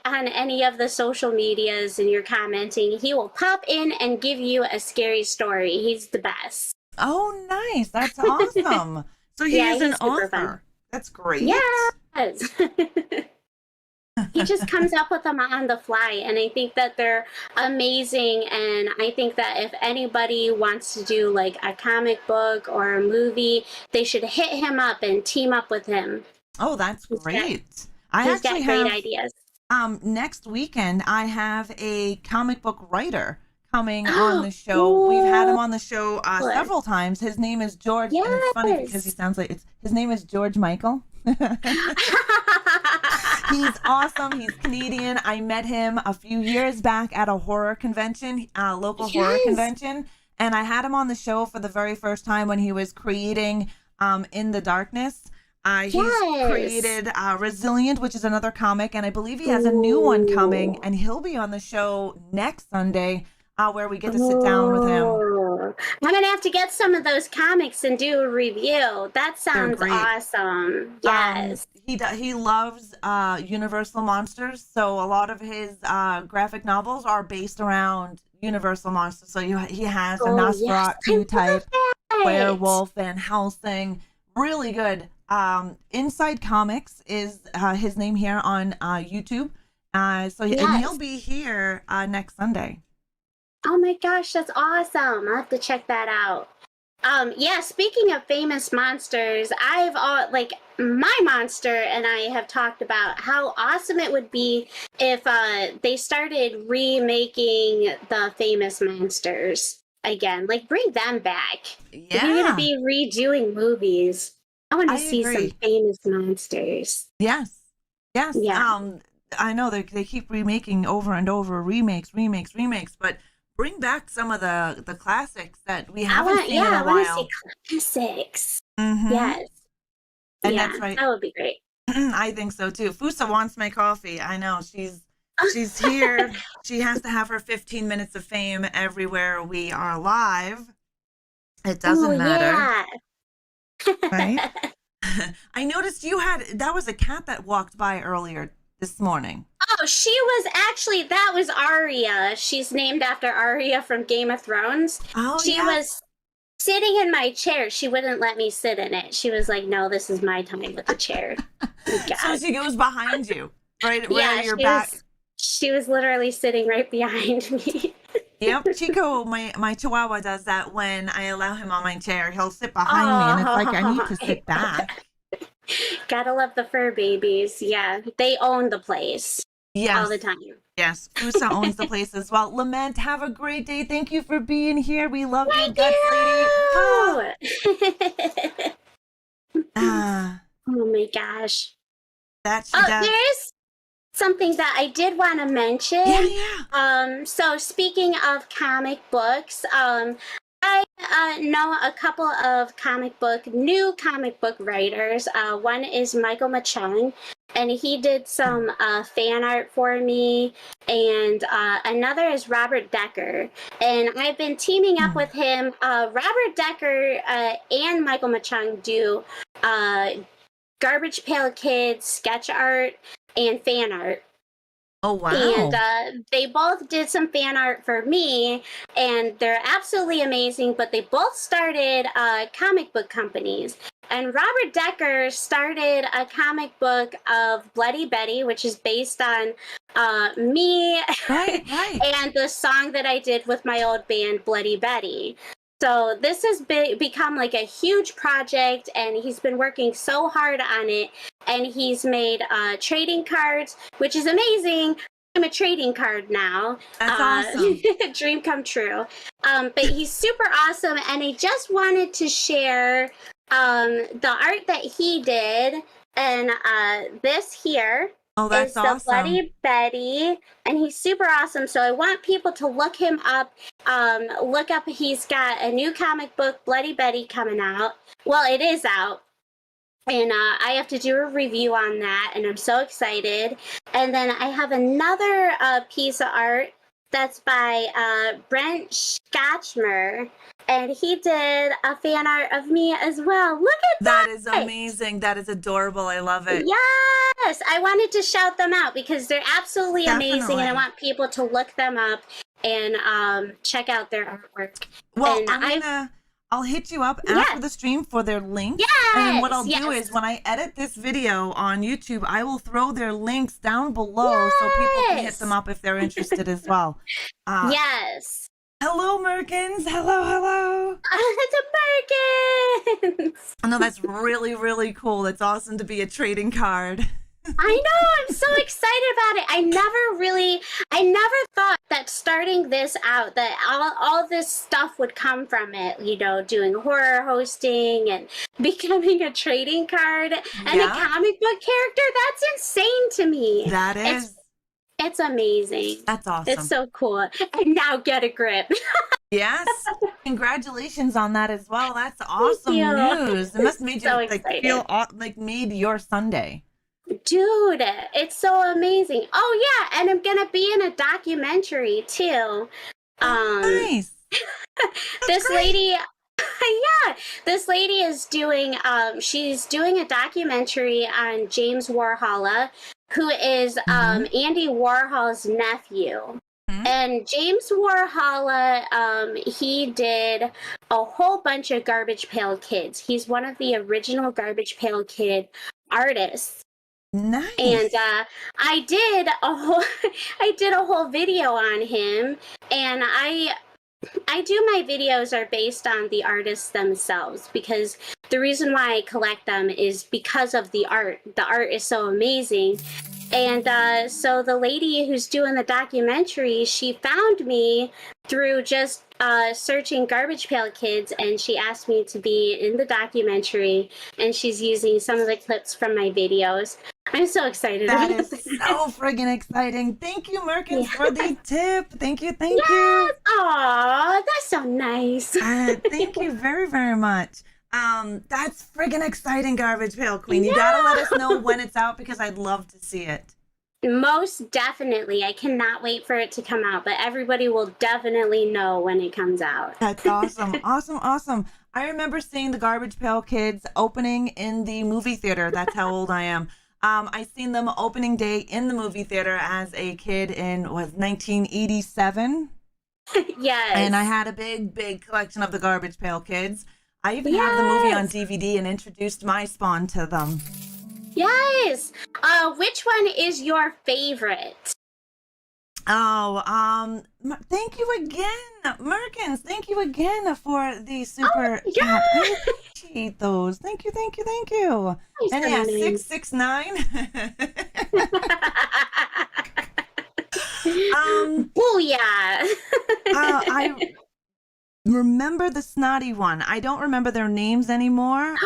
on any of the social medias and you're commenting, he will pop in and give you a scary story. He's the best. Oh, nice. That's awesome. So he Yeah, is an he's super author. fun. That's great. Yes. He just comes up with them on the fly, and I think that they're amazing. And I think that if anybody wants to do like a comic book or a movie, they should hit him up and team up with him. Oh, that's great. He's got great ideas. Next weekend I have a comic book writer coming on the show. We've had him on the show several times. His name is George, and it's funny because he sounds like his name is George Michael. He's awesome. He's Canadian. I met him a few years back at a horror convention, local horror convention, and I had him on the show for the very first time when he was creating In the Darkness. He's created Resilient, which is another comic, and I believe he has a new one coming, and he'll be on the show next Sunday where we get to sit down with him. I'm going to have to get some of those comics and do a review. That sounds awesome. Yes. He loves Universal monsters, so a lot of his graphic novels are based around Universal monsters. So he has a Nosferatu type, werewolf, Van Helsing. Really good. Inside Comics is his name here on YouTube. And he'll be here next Sunday. Oh my gosh, that's awesome. I'll have to check that out. Yeah, speaking of famous monsters, my monster and I have talked about how awesome it would be if they started remaking the famous monsters again. Like, bring them back. Yeah. If you're going to be redoing movies, I want to see some famous monsters. Yes. Yeah. I know they keep remaking over and over, remakes, but bring back some of the classics that we haven't seen in a while. I want to see classics. Mm-hmm. Yes. And that's right. That would be great. I think so too. Fusa wants my coffee. I know. She's here. She has to have her 15 minutes of fame everywhere we are live. It doesn't matter. Yeah. Right? I noticed that was a cat that walked by earlier this morning. Oh, that was Arya. She's named after Arya from Game of Thrones. Oh, she was sitting in my chair. She wouldn't let me sit in it. She was like, "No, this is my time with the chair." So she goes behind you, right at your back. She was literally sitting right behind me. Yep, Chico, my Chihuahua does that when I allow him on my chair. He'll sit behind me, and it's like I need to sit back. Gotta love the fur babies. Yeah, they own the place. Yes. All the time. Yes, Fusa owns the place as well. Lament, have a great day. Thank you for being here. We love you, Guts Lady. Oh my gosh. There's something that I did want to mention. Yeah. So speaking of comic books, I know a couple of new comic book writers. One is Michael Machung, and he did some fan art for me. And another is Robert Decker. And I've been teaming up with him. Robert Decker and Michael Machung do Garbage Pail Kids sketch art and fan art. Oh, wow. And they both did some fan art for me, and they're absolutely amazing, but they both started comic book companies. And Robert Decker started a comic book of Bloody Betty, which is based on me Right, right. and the song that I did with my old band, Bloody Betty. So this has become like a huge project, and he's been working so hard on it. And he's made trading cards, which is amazing. I'm a trading card now. That's awesome. Dream come true. But he's super awesome, and I just wanted to share the art that he did, and this here Oh, that's is the awesome. Bloody Betty, and he's super awesome. So I want people to look him up. He's got a new comic book, Bloody Betty, coming out. Well, it is out. And I have to do a review on that, and I'm so excited. And then I have another piece of art that's by Brent Scotchmer, and he did a fan art of me as well. Look at that! That is amazing. That is adorable. I love it. Yes! I wanted to shout them out because they're absolutely amazing, Definitely. and I want people to look them up and check out their artwork. Well, And I'll hit you up after the stream for their links. Yes, And then what I'll do is when I edit this video on YouTube, I will throw their links down below so people can hit them up if they're interested as well. Yes. Hello, Merkins. Hello, hello. It's a Merkins. I know that's really, really cool. It's awesome to be a trading card. I know, I'm so excited about it. I never thought that starting this out, that all this stuff would come from it, you know, doing horror hosting and becoming a trading card and a comic book character. That's insane to me. That is. It's amazing. That's awesome. It's so cool. And now get a grip. Yes. Congratulations on that as well. That's awesome news. It must made you feel like made your Sunday. Dude, it's so amazing. Oh yeah, and I'm gonna be in a documentary too. Nice. This lady is doing she's doing a documentary on James Warhol, who is Andy Warhol's nephew. And James Warhol, he did a whole bunch of Garbage Pail Kids. He's one of the original Garbage Pail Kid artists. Nice. And I did a whole video on him, and I do my videos are based on the artists themselves, because the reason why I collect them is because of the art. The art is so amazing. And so the lady who's doing the documentary, she found me through just searching Garbage Pail Kids, and she asked me to be in the documentary, and she's using some of the clips from my videos. I'm so excited. That is so friggin' exciting. Thank you, Merkins, for the tip. Thank you, thank you. Aw, that's so nice. Thank you very, very much. That's friggin' exciting, Garbage Pail Queen. You gotta let us know when it's out because I'd love to see it. Most definitely. I cannot wait for it to come out, but everybody will definitely know when it comes out. That's awesome. Awesome. I remember seeing the Garbage Pail Kids opening in the movie theater. That's how old I am. I seen them opening day in the movie theater as a kid in 1987. Yes. And I had a big collection of the Garbage Pail Kids. I even have the movie on DVD and introduced my spawn to them. Yes. Which one is your favorite? Oh, thank you again, Merkins. Thank you again for the super chat. I appreciate those. Thank you. And yeah, 669. Oh yeah. I remember the snotty one. I don't remember their names anymore.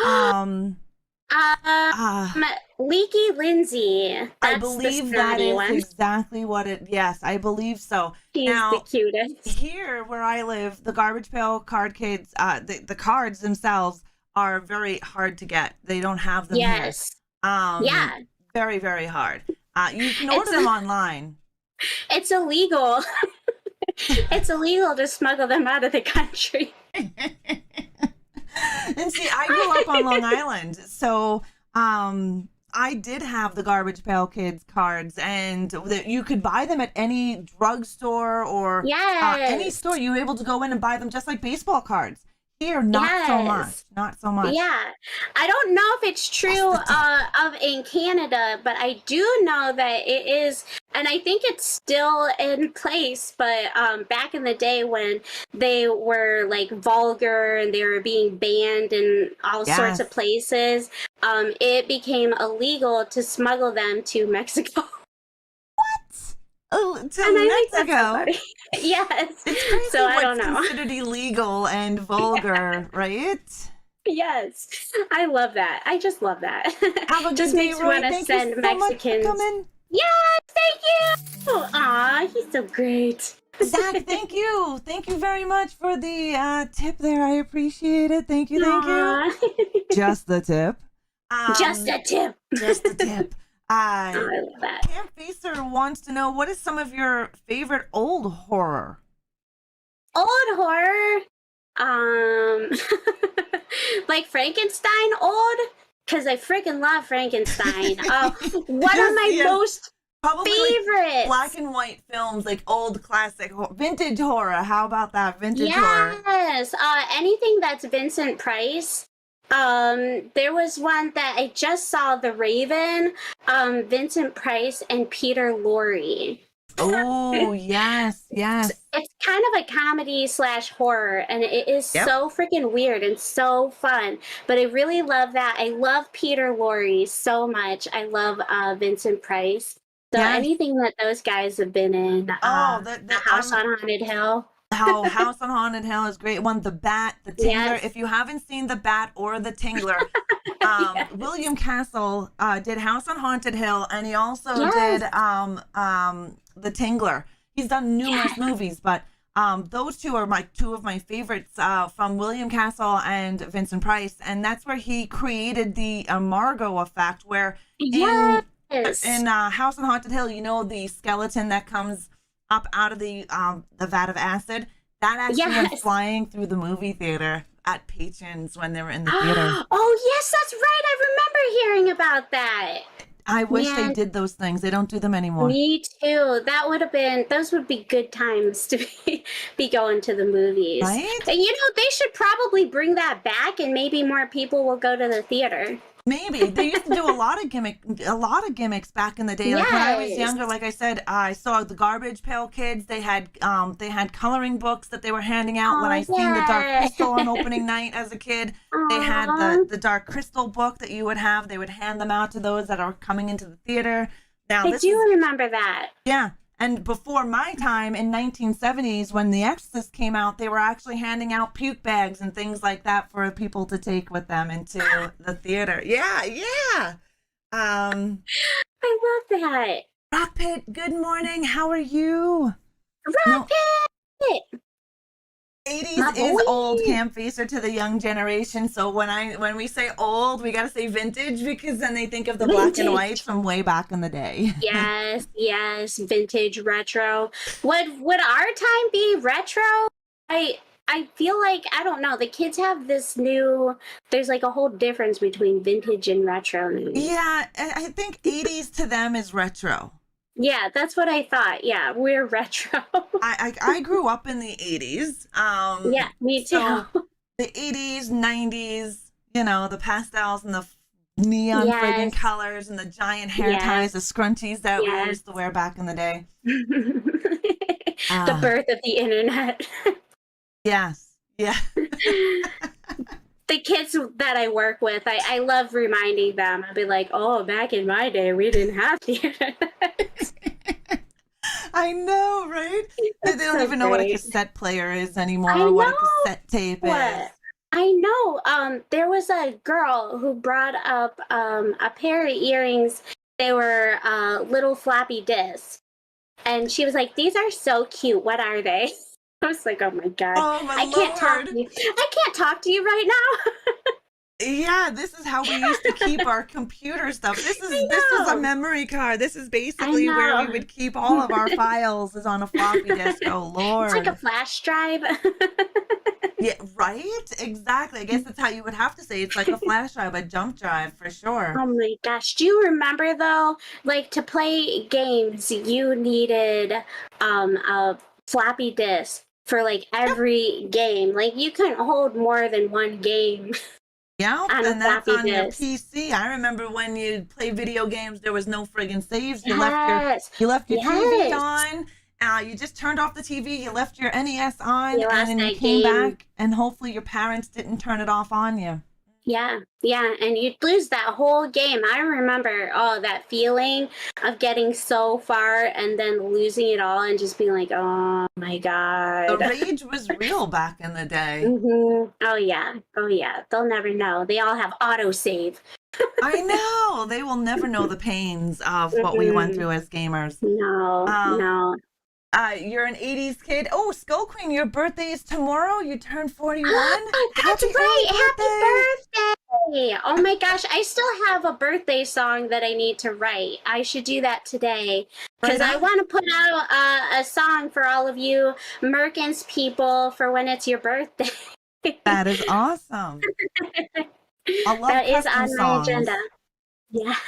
Leaky Lindsay. That's I believe the that is one. exactly what it. Yes, I believe so. She's now, the cutest. Here where I live, the Garbage Pail Card Kids, the cards themselves are very hard to get. They don't have them here. Yeah. Very, very hard. You can order them online. It's illegal. It's illegal to smuggle them out of the country. And see, I grew up on Long Island, so I did have the Garbage Pail Kids cards, and you could buy them at any drugstore or any store. You were able to go in and buy them just like baseball cards. Here, not so much. Yes. Not so much. Yeah. I don't know if it's true That's the tip. of in Canada, but I do know that it is, and I think it's still in place, but back in the day when they were like vulgar and they were being banned in all sorts of Yes. places, it became illegal to smuggle them to Mexico. Oh, to And I think that's so Mexico. funny. Yes. It's crazy So I what's don't know. considered illegal and vulgar, right? Yes. I love that. I just love that. Have a good Just day, makes me Roy. want to Thank you send so much for Mexicans. coming. Yes, thank you. Aw, he's so great. Zach, thank you. Thank you very much for the tip there. I appreciate it. Thank you. Thank you. Aw. Just the tip. Just a tip. Just the tip. Oh, I love that. Camp Facer wants to know, what is some of your favorite old horror? Old horror. Um, like Frankenstein old, because I freaking love Frankenstein. One of my Yes. most Probably favorites. like black and white films, like old classic, vintage horror. How about that? Vintage horror. Yes, anything that's Vincent Price. There was one that I just saw, The Raven, Vincent Price and Peter Lorre. Oh, yes, yes. It's kind of a comedy slash horror, and it is Yep. so freaking weird and so fun. But I really love that. I love Peter Lorre so much. I love Vincent Price. So Yes. anything that those guys have been in, the House on Haunted Hill. House on Haunted Hill is great one. The Bat, the Tingler. Yes. If you haven't seen The Bat or the Tingler, Yes. William Castle did House on Haunted Hill, and he also Yes. did the Tingler. He's done numerous movies, but those two are two of my favorites from William Castle and Vincent Price, and that's where he created the Margot effect, where Yes. in House on Haunted Hill, you know, the skeleton that comes up out of the vat of acid, that actually went Yes. flying through the movie theater at patrons when they were in the theater. Oh, yes, that's right. I remember hearing about that. I wish they Man. did those things. They don't do them anymore. Me too. Those would be good times to be going to the movies. Right? And they should probably bring that back and maybe more people will go to the theater. Maybe they used to do a lot of gimmicks back in the day. Like when I was Yes. younger, like I said, I saw the Garbage Pail Kids. They had coloring books that they were handing out. When Oh, I seen the Dark yeah. Crystal on opening night as a kid, they had Aw. the Dark Crystal book that you would have. They would hand them out to those that are coming into the theater. Now I do remember that. yeah. And before my time in 1970s, when The Exorcist came out, they were actually handing out puke bags and things like that for people to take with them into the theater. Yeah, yeah. I love that. Rock Pit, good morning. How are you? Rock Pit! 80s My is boy. old, Camp Facer, to the young generation. So when we say old, we gotta say vintage, because then they think of the black and Vintage. whites from way back in the day. Yes, yes, vintage retro. Would our time be retro? I feel like, I don't know, the kids have there's like a whole difference between vintage and retro now. Yeah, I think 80s to them is retro. Yeah, that's what I thought. Yeah, we're retro. I grew up in the 80s. Yeah, me too. So the 80s, 90s, the pastels and the neon Yes. friggin' colors and the giant hair Yes. ties, the scrunchies that we Yes. used to wear back in the day. The birth of the internet. Yes. Yeah. The kids that I work with, I love reminding them. I'll be like, oh, back in my day, we didn't have the internet. I know, right? They don't so even know what a great. cassette player is anymore, I or what a know. cassette tape is. What? I know. There was a girl who brought up a pair of earrings. They were little floppy disks. And she was like, these are so cute. What are they? I was like, oh my God. Oh my I can't talk Lord. to you. I can't talk to you right now. Yeah, this is how we used to keep our computer stuff. This is a memory card. This is basically where we know. would keep all of our files, is on a floppy disk. Oh Lord. It's like a flash drive. Yeah, right? Exactly. I guess that's how you would have to say it's like a flash drive, a jump drive for sure. Oh my gosh. Do you remember though, like to play games, you needed a floppy disk for like every game. Like you couldn't hold more than one game Yeah, on a and that's floppy on your disk. PC. I remember when you play video games, there was no friggin' saves. Yes. You left your TV Yes. on. You just turned off the TV. You left your NES on, You and lost then you that came game. back, and hopefully your parents didn't turn it off on you. Yeah, yeah, and you'd lose that whole game. I remember, oh, that feeling of getting so far and then losing it all and just being like, oh my The God. rage was real back in the day. Oh yeah, oh yeah. They'll never know. They all have autosave. I know. They will never know the pains of what we went through as gamers. No, Um, no. you're an 80s kid. Oh, Skull Queen, your birthday is tomorrow. You turn 41. That's Happy early right. birthday. Happy birthday. Oh my gosh, I still have a birthday song that I need to write. I should do that today because Right I on. want to put out a song for all of you Merkins people for when it's your birthday. That is awesome. I love That is custom on my agenda. songs. Yes.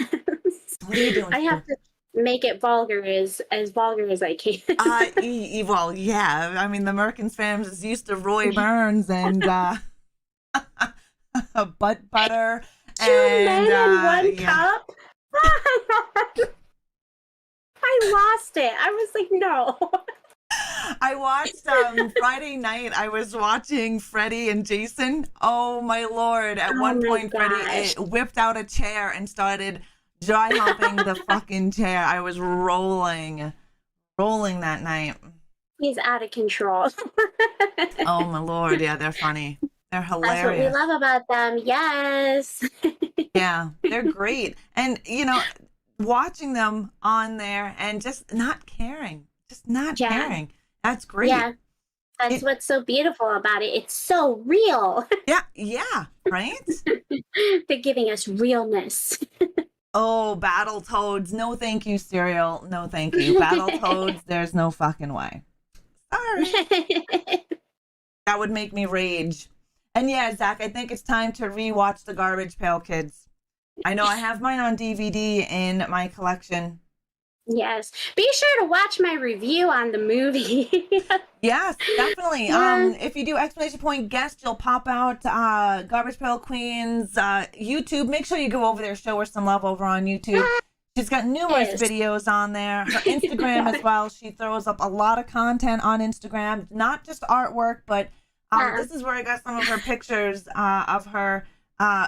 What are you doing, I have Stu? to make it vulgar as vulgar as I can. Well, yeah. I mean, the Merkins fans is used to Roy Burns and butt butter Two men and in one yeah. cup. I lost it. I was like, no. I watched Friday night. I was watching Freddie and Jason. Oh my Lord! At Oh one my point, Freddie gosh. whipped out a chair and started dry humping the fucking chair. I was rolling that night. He's out of control. Oh my Lord! Yeah, they're funny. They're That's what we hilarious. love about them. Yes. Yeah, they're great. And watching them on there and just not caring, Yeah. caring. That's great. Yeah. That's what's so beautiful about it. It's so real. Yeah, right? They're giving us realness. Oh, Battletoads. No, thank you, cereal. No, thank you. Battletoads, there's no fucking way. Sorry. That would make me rage. And yeah, Zach, I think it's time to rewatch the Garbage Pail Kids. I know I have mine on DVD in my collection. Yes. Be sure to watch my review on the movie. Yes, definitely. Yeah. If you do exclamation point guest, you'll pop out Garbage Pail Queen's YouTube. Make sure you go over there, show her some love over on YouTube. She's got numerous Yes. videos on there. Her Instagram as well. She throws up a lot of content on Instagram, not just artwork, but this is where I got some of her pictures of her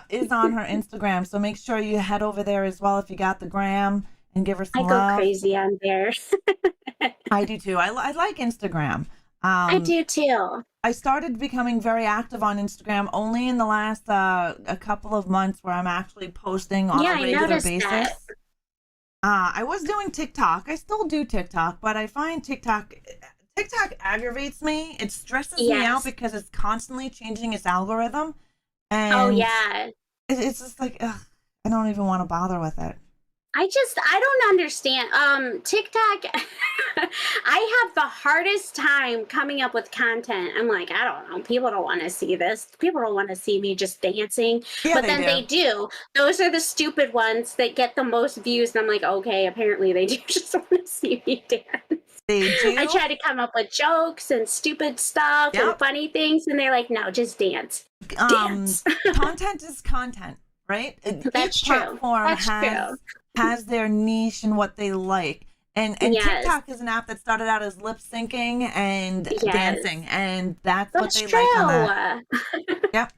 is on her Instagram. So make sure you head over there as well if you got the gram and give her some I go love. crazy on there. I do too. I like Instagram. I do too. I started becoming very active on Instagram only in the last a couple of months where I'm actually posting on a I regular noticed basis. that. I was doing TikTok. I still do TikTok, but I find TikTok aggravates me. It stresses me out Yes. because it's constantly changing its algorithm. And Oh yeah. it's just like, ugh, I don't even want to bother with it. I don't understand. TikTok, I have the hardest time coming up with content. I'm like, I don't know. People don't want to see this. People don't want to see me just dancing. Yeah, But then they do. Those are the stupid ones that get the most views. And I'm like, okay, apparently they do just want to see me dance. They do. I try to come up with jokes and stupid stuff and funny things. And they're like, no, just dance. Dance. Content is content, right? That's Each true. platform That's true. has their niche and what they like. And Yes. TikTok is an app that started out as lip syncing and Yes. dancing, and that's what That's they true. like on that. Yep.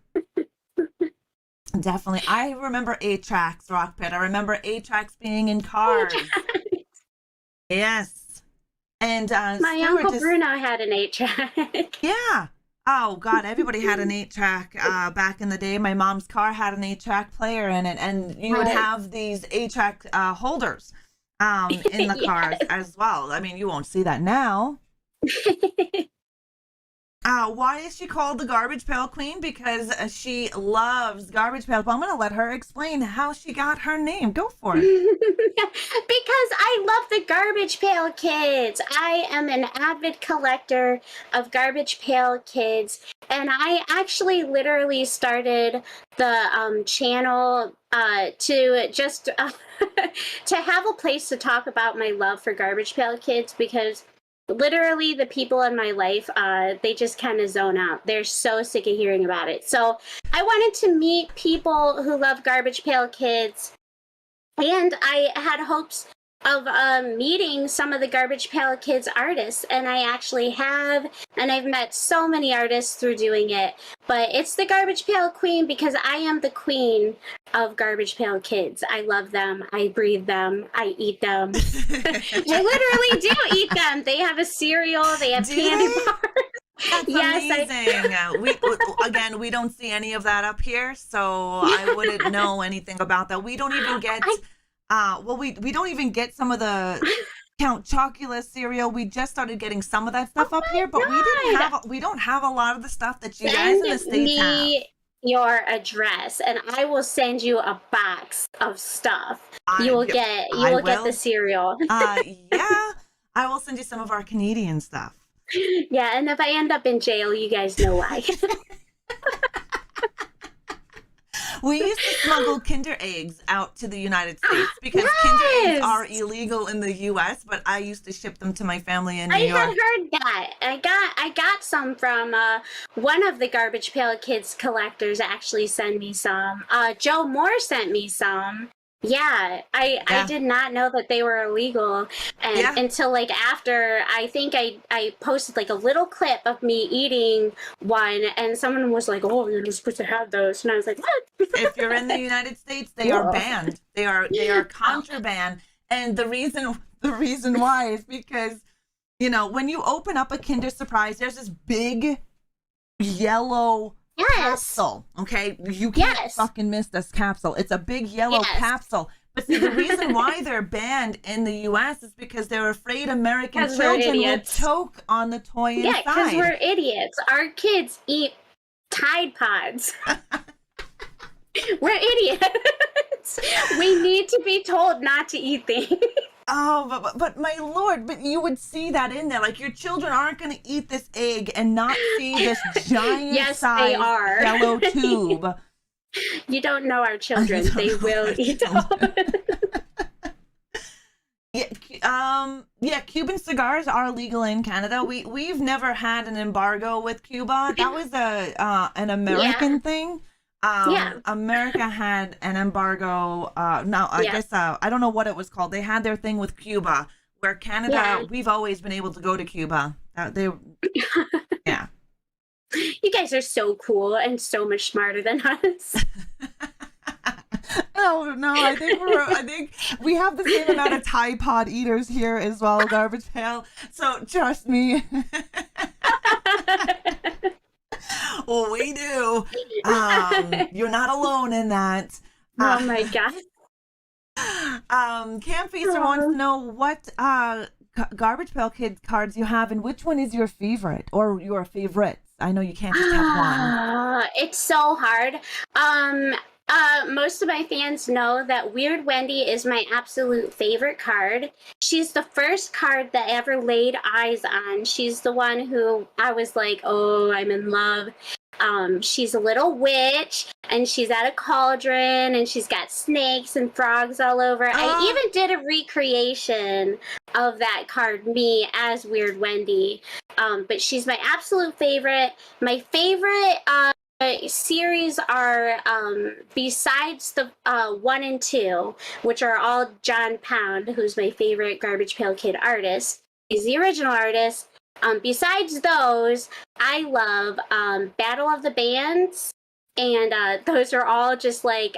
Definitely. I remember 8-Tracks, Rock Pit. I remember 8-Tracks being in cars. Yes. And My Stuart Uncle Bruno had an 8-track. Yeah. Oh God, everybody had an 8-track back in the day. My mom's car had an 8-track player in it, and you would have these 8-track holders in the cars as well. I mean, you won't see that now. Why is she called the Garbage Pail Queen? Because she loves garbage pails. But I'm going to let her explain how she got her name. Go for it. Because I love the Garbage Pail Kids. I am an avid collector of Garbage Pail Kids, and I actually literally started the channel to just to have a place to talk about my love for Garbage Pail Kids, because literally the people in my life, they just kind of zone out. They're so sick of hearing about it. So I wanted to meet people who love Garbage Pail Kids, and I had hopes of meeting some of the Garbage Pail Kids artists, and I actually have, and I've met so many artists through doing it. But it's the Garbage Pail Queen because I am the queen of Garbage Pail Kids. I love them. I breathe them. I eat them. I literally do eat them. They have a cereal. They have candy bars. That's amazing. We don't see any of that up here, so I wouldn't know anything about that. We don't even get we don't even get some of the Count Chocula cereal. We just started getting some of that stuff up here, but we don't have a lot of the stuff that you guys in the States have. Your address and I will send you a box of stuff. You will get the cereal. Yeah, I will send you some of our Canadian stuff. Yeah, and if I end up in jail, you guys know why. We used to smuggle Kinder eggs out to the United States because Kinder eggs are illegal in the U.S., but I used to ship them to my family in New York. I had heard that. I got some from one of the Garbage Pail Kids collectors actually sent me some. Joe Moore sent me some. Yeah, I did not know that they were illegal, and until like after I think I posted like a little clip of me eating one, and someone was like, "Oh, you're not supposed to have those," and I was like, "What?" If you're in the United States, they are banned. They are contraband, and the reason why is because when you open up a Kinder Surprise, there's this big yellow capsule. Okay, you can't fucking miss this capsule. It's a big yellow capsule. But see, the reason why they're banned in the U.S. is because they're afraid American children will choke on the toy inside. Yeah, because we're idiots. Our kids eat Tide Pods. We're idiots. We need to be told not to eat things. Oh, but my Lord, but you would see that in there. Like, your children aren't going to eat this egg and not see this giant size yellow tube. You don't know our children. They will eat them. Cuban cigars are legal in Canada. We've never had an embargo with Cuba. That was an American thing. America had an embargo. I guess I don't know what it was called. They had their thing with Cuba, where Canada, we've always been able to go to Cuba. You guys are so cool and so much smarter than us. No, I think we have the same amount of Tide Pod eaters here as well, Garbage Pail. So trust me. Well, we do. You're not alone in that. Oh my God. Cam Feaster wants to know what Garbage Pail Kids cards you have and which one is your favorite or your favorites. I know you can't just have one. It's so hard. Most of my fans know that Weird Wendy is my absolute favorite card. She's the first card that I ever laid eyes on. She's the one who I was like, oh, I'm in love. She's a little witch, and she's at a cauldron, and she's got snakes and frogs all over. I even did a recreation of that card, me as Weird Wendy. But she's my absolute favorite. My favorite series are besides the 1 and 2, which are all John Pound, who's my favorite Garbage Pail Kid artist. He's the original artist. Besides those, I love Battle of the Bands, and those are all just like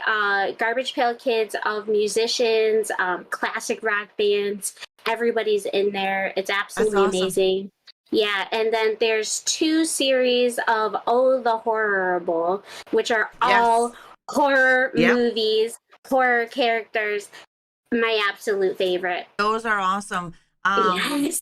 Garbage Pail Kids of musicians, classic rock bands. Everybody's in there. It's absolutely amazing. Yeah, and then there's 2 series of Oh the Horrible, which are all horror movies, horror characters. My absolute favorite. Those are awesome. Yes.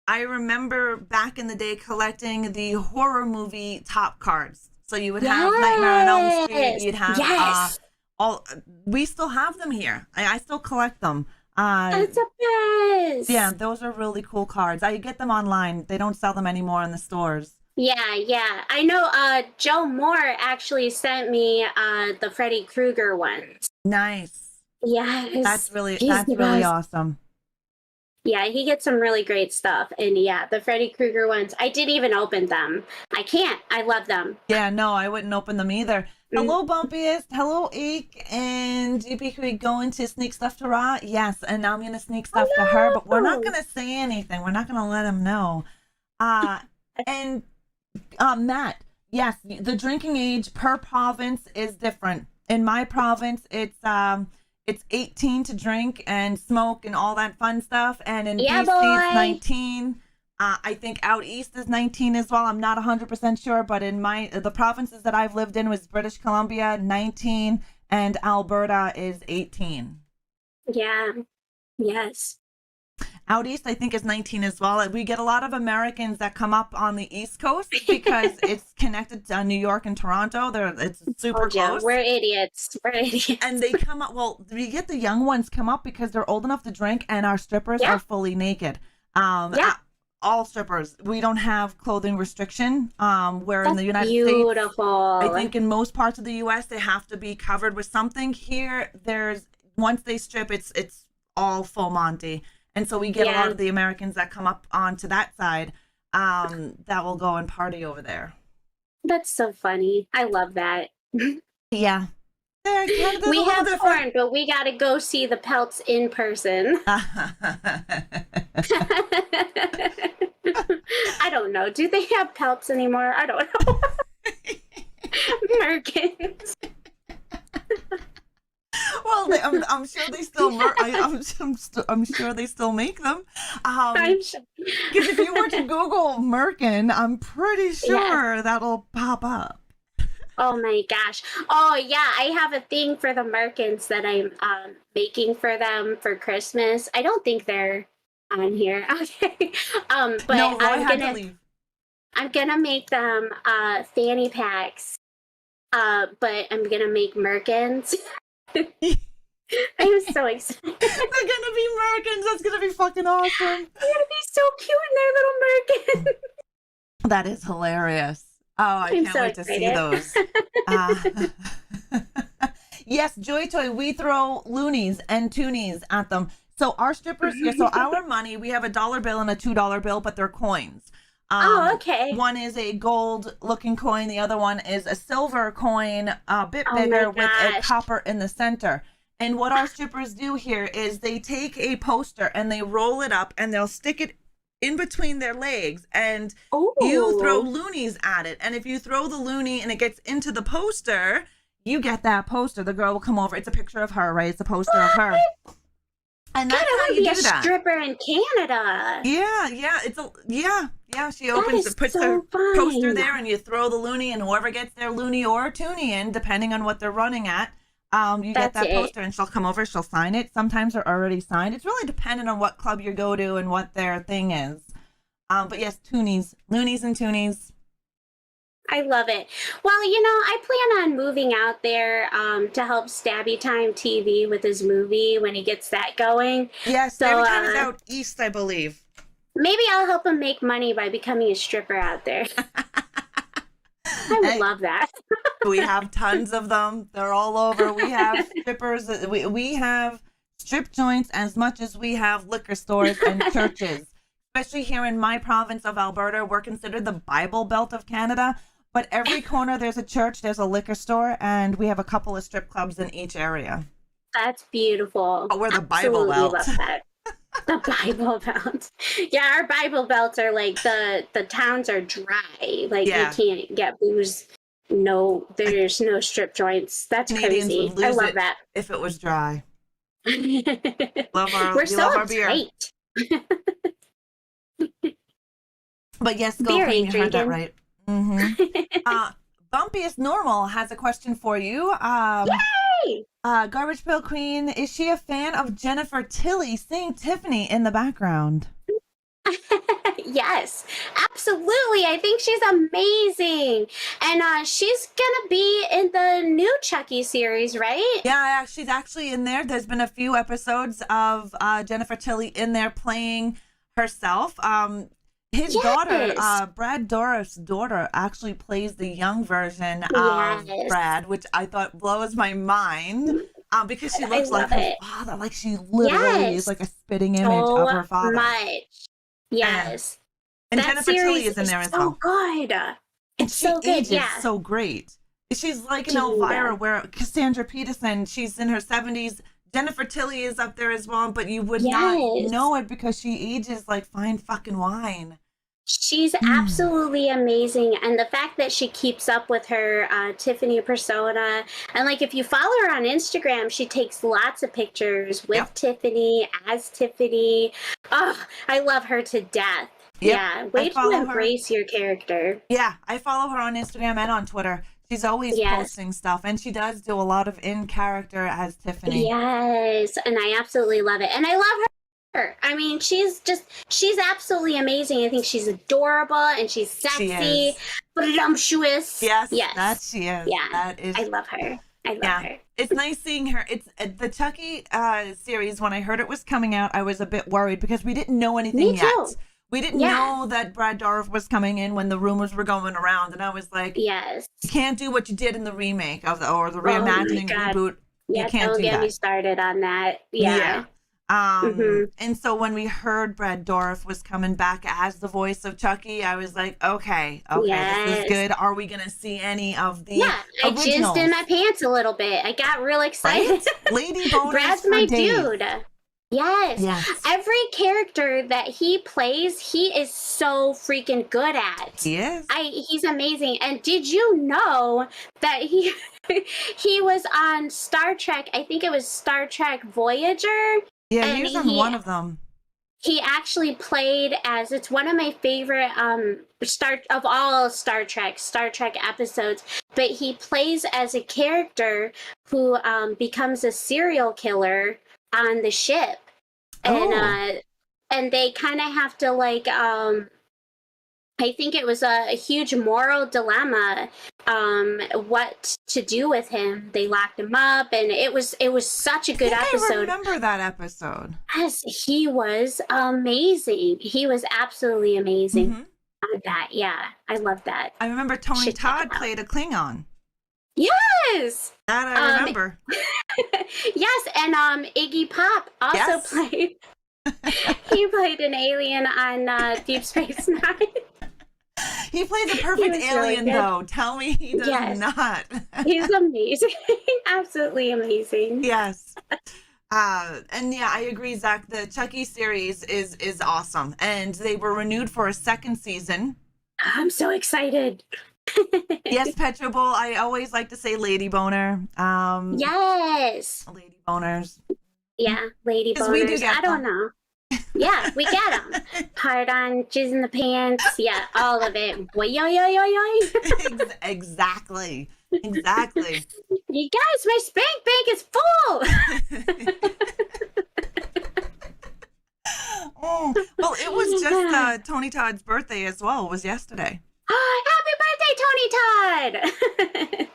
I remember back in the day collecting the horror movie top cards. So you would have Nightmare on Elm Street. You'd have all. We still have them here. I still collect them. That's the best. Yeah, those are really cool cards. I get them online. They don't sell them anymore in the stores. Yeah. I know Joe Moore actually sent me the Freddy Krueger ones. Nice. Yes. That's really awesome. Yeah, he gets some really great stuff. And yeah, the Freddy Krueger ones, I didn't even open them. I can't. I love them. Yeah, no, I wouldn't open them either. Mm. Hello, Bumpiest. Hello, Eek. And GP, could we go into sneak stuff to Ra? Yes, and now I'm going to sneak stuff to her, but we're not Hello. going to say anything. We're not going to let him know. Uh, and Matt, yes, the drinking age per province is different. In my province, it's 18 to drink and smoke and all that fun stuff, and in Yeah, BC it's boy. 19. I think out east is 19 as well. I'm not 100% sure, but in the provinces that I've lived in was British Columbia 19 and Alberta is 18. Yeah. Yes. Out east, I think, is 19 as well. We get a lot of Americans that come up on the East Coast because it's connected to New York and Toronto. It's super close. We're idiots. We're idiots. And they come up. Well, we get the young ones come up because they're old enough to drink, and our strippers are fully naked. Yeah. All strippers. We don't have clothing restriction. Where in the United beautiful. States, I think in most parts of the U.S. they have to be covered with something. Here, once they strip, it's all full Monty. And so we get a lot of the Americans that come up onto that side that will go and party over there. That's so funny. I love that. Yeah. We have porn, but we got to go see the pelts in person. I don't know. Do they have pelts anymore? I don't know. Merkins. Well, I'm sure they still. I'm sure they still make them. I'm sure. Because if you were to Google Merkin, I'm pretty sure that'll pop up. Oh my gosh! Oh yeah, I have a thing for the Merkins that I'm making for them for Christmas. I don't think they're on here. Okay. But no, I'm gonna make them fanny packs. But I'm gonna make Merkins. I'm so excited. They're gonna be Merkins. That's gonna be fucking awesome. They're gonna be so cute in their little Merkins. That is hilarious. Oh, I can't wait to see those. Yes, Joy Toy, we throw loonies and toonies at them. So our strippers, so our money, we have a $1 bill and a $2 bill, but they're coins. Okay. One is a gold looking coin. The other one is a silver coin, a bit bigger with a copper in the center. And what our strippers do here is they take a poster and they roll it up and they'll stick it in between their legs and you throw loonies at it. And if you throw the loony and it gets into the poster, you get that poster. The girl will come over. It's a picture of her, right? It's a poster of her. And that's how you do that. Stripper in Canada. Yeah. She puts her poster there, and you throw the loony, and whoever gets their loony or toonie in, depending on what they're running at, you get that poster, and she'll come over, she'll sign it. Sometimes they're already signed. It's really dependent on what club you go to and what their thing is. But yes, toonies, loonies, and toonies. I love it. Well, I plan on moving out there to help Stabby Time TV with his movie when he gets that going. Yes, Stabby Time is out east, I believe. Maybe I'll help him make money by becoming a stripper out there. I would love that. We have tons of them. They're all over. We have strippers. We have strip joints as much as we have liquor stores and churches. Especially here in my province of Alberta, we're considered the Bible Belt of Canada. But every corner there's a church, there's a liquor store, and we have a couple of strip clubs in each area. That's beautiful. Oh, we're the Bible Belt. Love that. The Bible Belt. Yeah, our Bible belts are like the towns are dry. Like you can't get booze. No, there's no strip joints. That's Canadians crazy. I love that. If it was dry. We're so love our beer. But yes, go Queen, you heard that right. Mm-hmm. Bumpiest Normal has a question for you. Yay! Garbage Pail Queen, is she a fan of Jennifer Tilly singing Tiffany in the background? Yes, absolutely. I think she's amazing. And she's going to be in the new Chucky series, right? Yeah, she's actually in there. There's been a few episodes of Jennifer Tilly in there playing herself. His daughter, Brad Dourif's daughter, actually plays the young version of Brad, which I thought blows my mind. Because she I looks like love her it. father. Like she literally is Yes, like a spitting image of so her father. much. And, Yes, and that Jennifer Tilly series is in is there as so well. good. And It's she so good. ages Yeah, so great. She's like an dude. Elvira, where Cassandra Peterson, she's in her 70s. Jennifer Tilly is up there as well, but you would not Yes. know it because she ages like fine fucking wine. She's Mm. absolutely amazing. And the fact that she keeps up with her Tiffany persona. And like, if you follow her on Instagram, she takes lots of pictures with Yep. Tiffany, as Tiffany. Oh, I love her to death. Yep. Yeah, I way to follow her. embrace your character. Yeah, I follow her on Instagram and on Twitter. She's always Yes. posting stuff, and she does do a lot of in character as Tiffany. Yes. And I absolutely love it. And I love her. I mean, she's absolutely amazing. I think she's adorable and she's She sexy, is. voluptuous. Yes, that Yes. she is. Yeah. That I is. love her. I love Yeah, her. it's nice seeing her. It's the Chucky series. When I heard it was coming out, I was a bit worried because we didn't know anything Me yet. too. We didn't Yeah. know that Brad Dourif was coming in when the rumors were going around, and I was like, Yes. "You can't do what you did in the remake of the or the Oh my reimagining God. reboot. You Yeah, can't don't do get me that." started on that. Yeah. Yeah. Mm-hmm. And so when we heard Brad Dourif was coming back as the voice of Chucky, I was like, okay, this is Yes. good. Are we gonna see any of the Yeah. I jizzed in originals? my pants a little bit. I got real excited. Right? Lady boners Brad's for my days. dude. Yes. Yes, Every character that he plays, he is so freaking good at. he is. He's amazing. And did you know that he he was on Star Trek, I think it was Star Trek Voyager, Yeah, he and was on one of them. he actually played as, it's one of my favorite of all Star Trek episodes, but he plays as a character who becomes a serial killer on the ship. Oh, And they kind of have to like I think it was a huge moral dilemma, what to do with him. They locked him up, and it was such a I good think I episode. remember that episode. Yes, he was amazing. He was absolutely amazing Hmm. on that. Yeah, I love that. I remember Tony Should check Todd it out. played a Klingon. Yes, That I remember. yes, and Iggy Pop also Yes. played. He played an alien on Deep Space Nine. He plays a perfect was really alien, good. though. Tell me he does Yes. not. He's amazing, absolutely amazing. Yes. And yeah, I agree, Zach. The Chucky series is awesome, and they were renewed for a second season. I'm so excited. Yes, Petra Bull. I always like to say Lady Boner. Yes. Lady Boners. Yeah, lady 'Cause we do boners. get I don't them. know. Yeah, we get them. Hard on, jizz in the pants. Yeah, all of it. Boy, yo, yo, yo, yo. Exactly. Exactly. You guys, my spank bank is full. Oh, well, it was just Tony Todd's birthday as well. It was yesterday. Happy birthday, Tony Todd.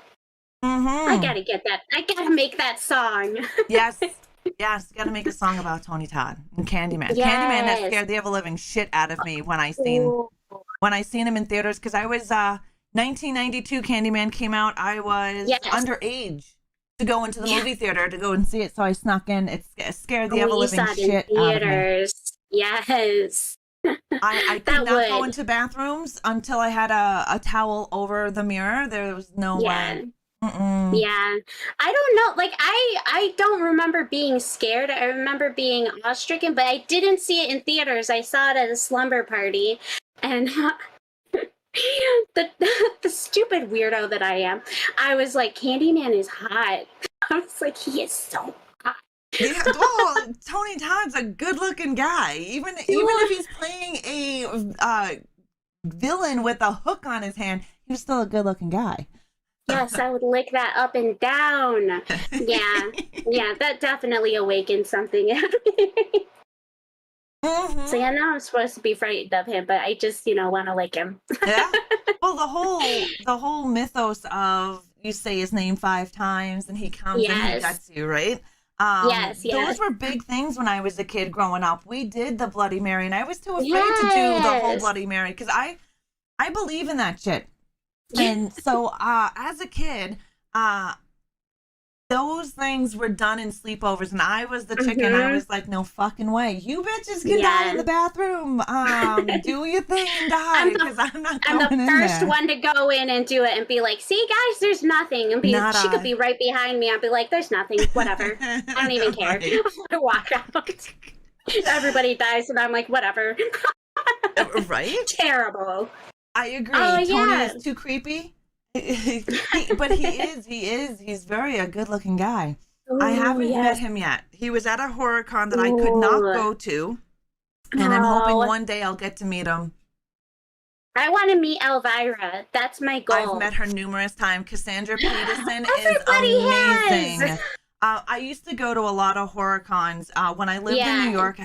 Mm-hmm. I gotta get that. I gotta make that song. Yes. Yes. Got to make a song about Tony Todd and Candyman. Yes. Candyman that scared the ever living shit out of me when I seen him in theaters, because I was 1992 Candyman came out. I was Yes. underage to go into the Yeah. movie theater to go and see it, so I snuck in. It scared the ever We living saw it in shit out of me. theaters. Yes. I could That not go would. into bathrooms until I had a towel over the mirror. There was no Yeah. way. Mm-mm. Yeah. I don't know. Like I don't remember being scared. I remember being awestricken, but I didn't see it in theaters. I saw it at a slumber party. And the the stupid weirdo that I am, I was like, Candyman is hot. I was like, he is so hot. Yeah, well, Tony Todd's a good-looking guy. Even if he's playing a villain with a hook on his hand, he was still a good-looking guy. Yes, I would lick that up and down. Yeah. Yeah, that definitely awakened something in me. Mhm. So yeah, now I'm supposed to be frightened of him, but I just, want to lick him. Yeah. Well, the whole mythos of you say his name 5 times and he comes and he Yes. gets you, right? Yes. Those were big things when I was a kid growing up. We did the Bloody Mary, and I was too afraid to do the whole Yes. Bloody Mary because I believe in that shit. And so as a kid, those things were done in sleepovers, and I was the chicken. I was like, no fucking way. You bitches can die in the bathroom. Do your thing and die, because I'm not going in there. I'm the first one to go in and do it and be like, see, guys, there's nothing. And she could be right behind me. I'd be like, there's nothing. Whatever. I don't even care. I walk out. Everybody dies, and I'm like, whatever. Right? Terrible. I agree. Tony is too creepy. But he's very a good looking guy. Ooh, I haven't met him yet. He was at a horror con that I could not go to, and I'm hoping one day I'll get to meet him. I want to meet Elvira. That's my goal. I've met her numerous times. Cassandra Peterson is amazing. I used to go to a lot of horror cons when I lived in New York.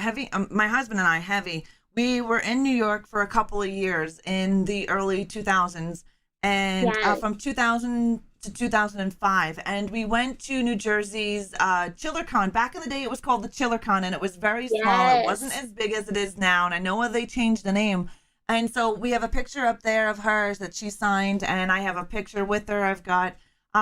My husband and I, we were in New York for a couple of years in the early 2000s. And from 2000 to 2005, and we went to New Jersey's ChillerCon. Back in the day, it was called the ChillerCon, and it was very small. It wasn't as big as it is now, and I know they changed the name. And so we have a picture up there of hers that she signed, and I have a picture with her. I've got,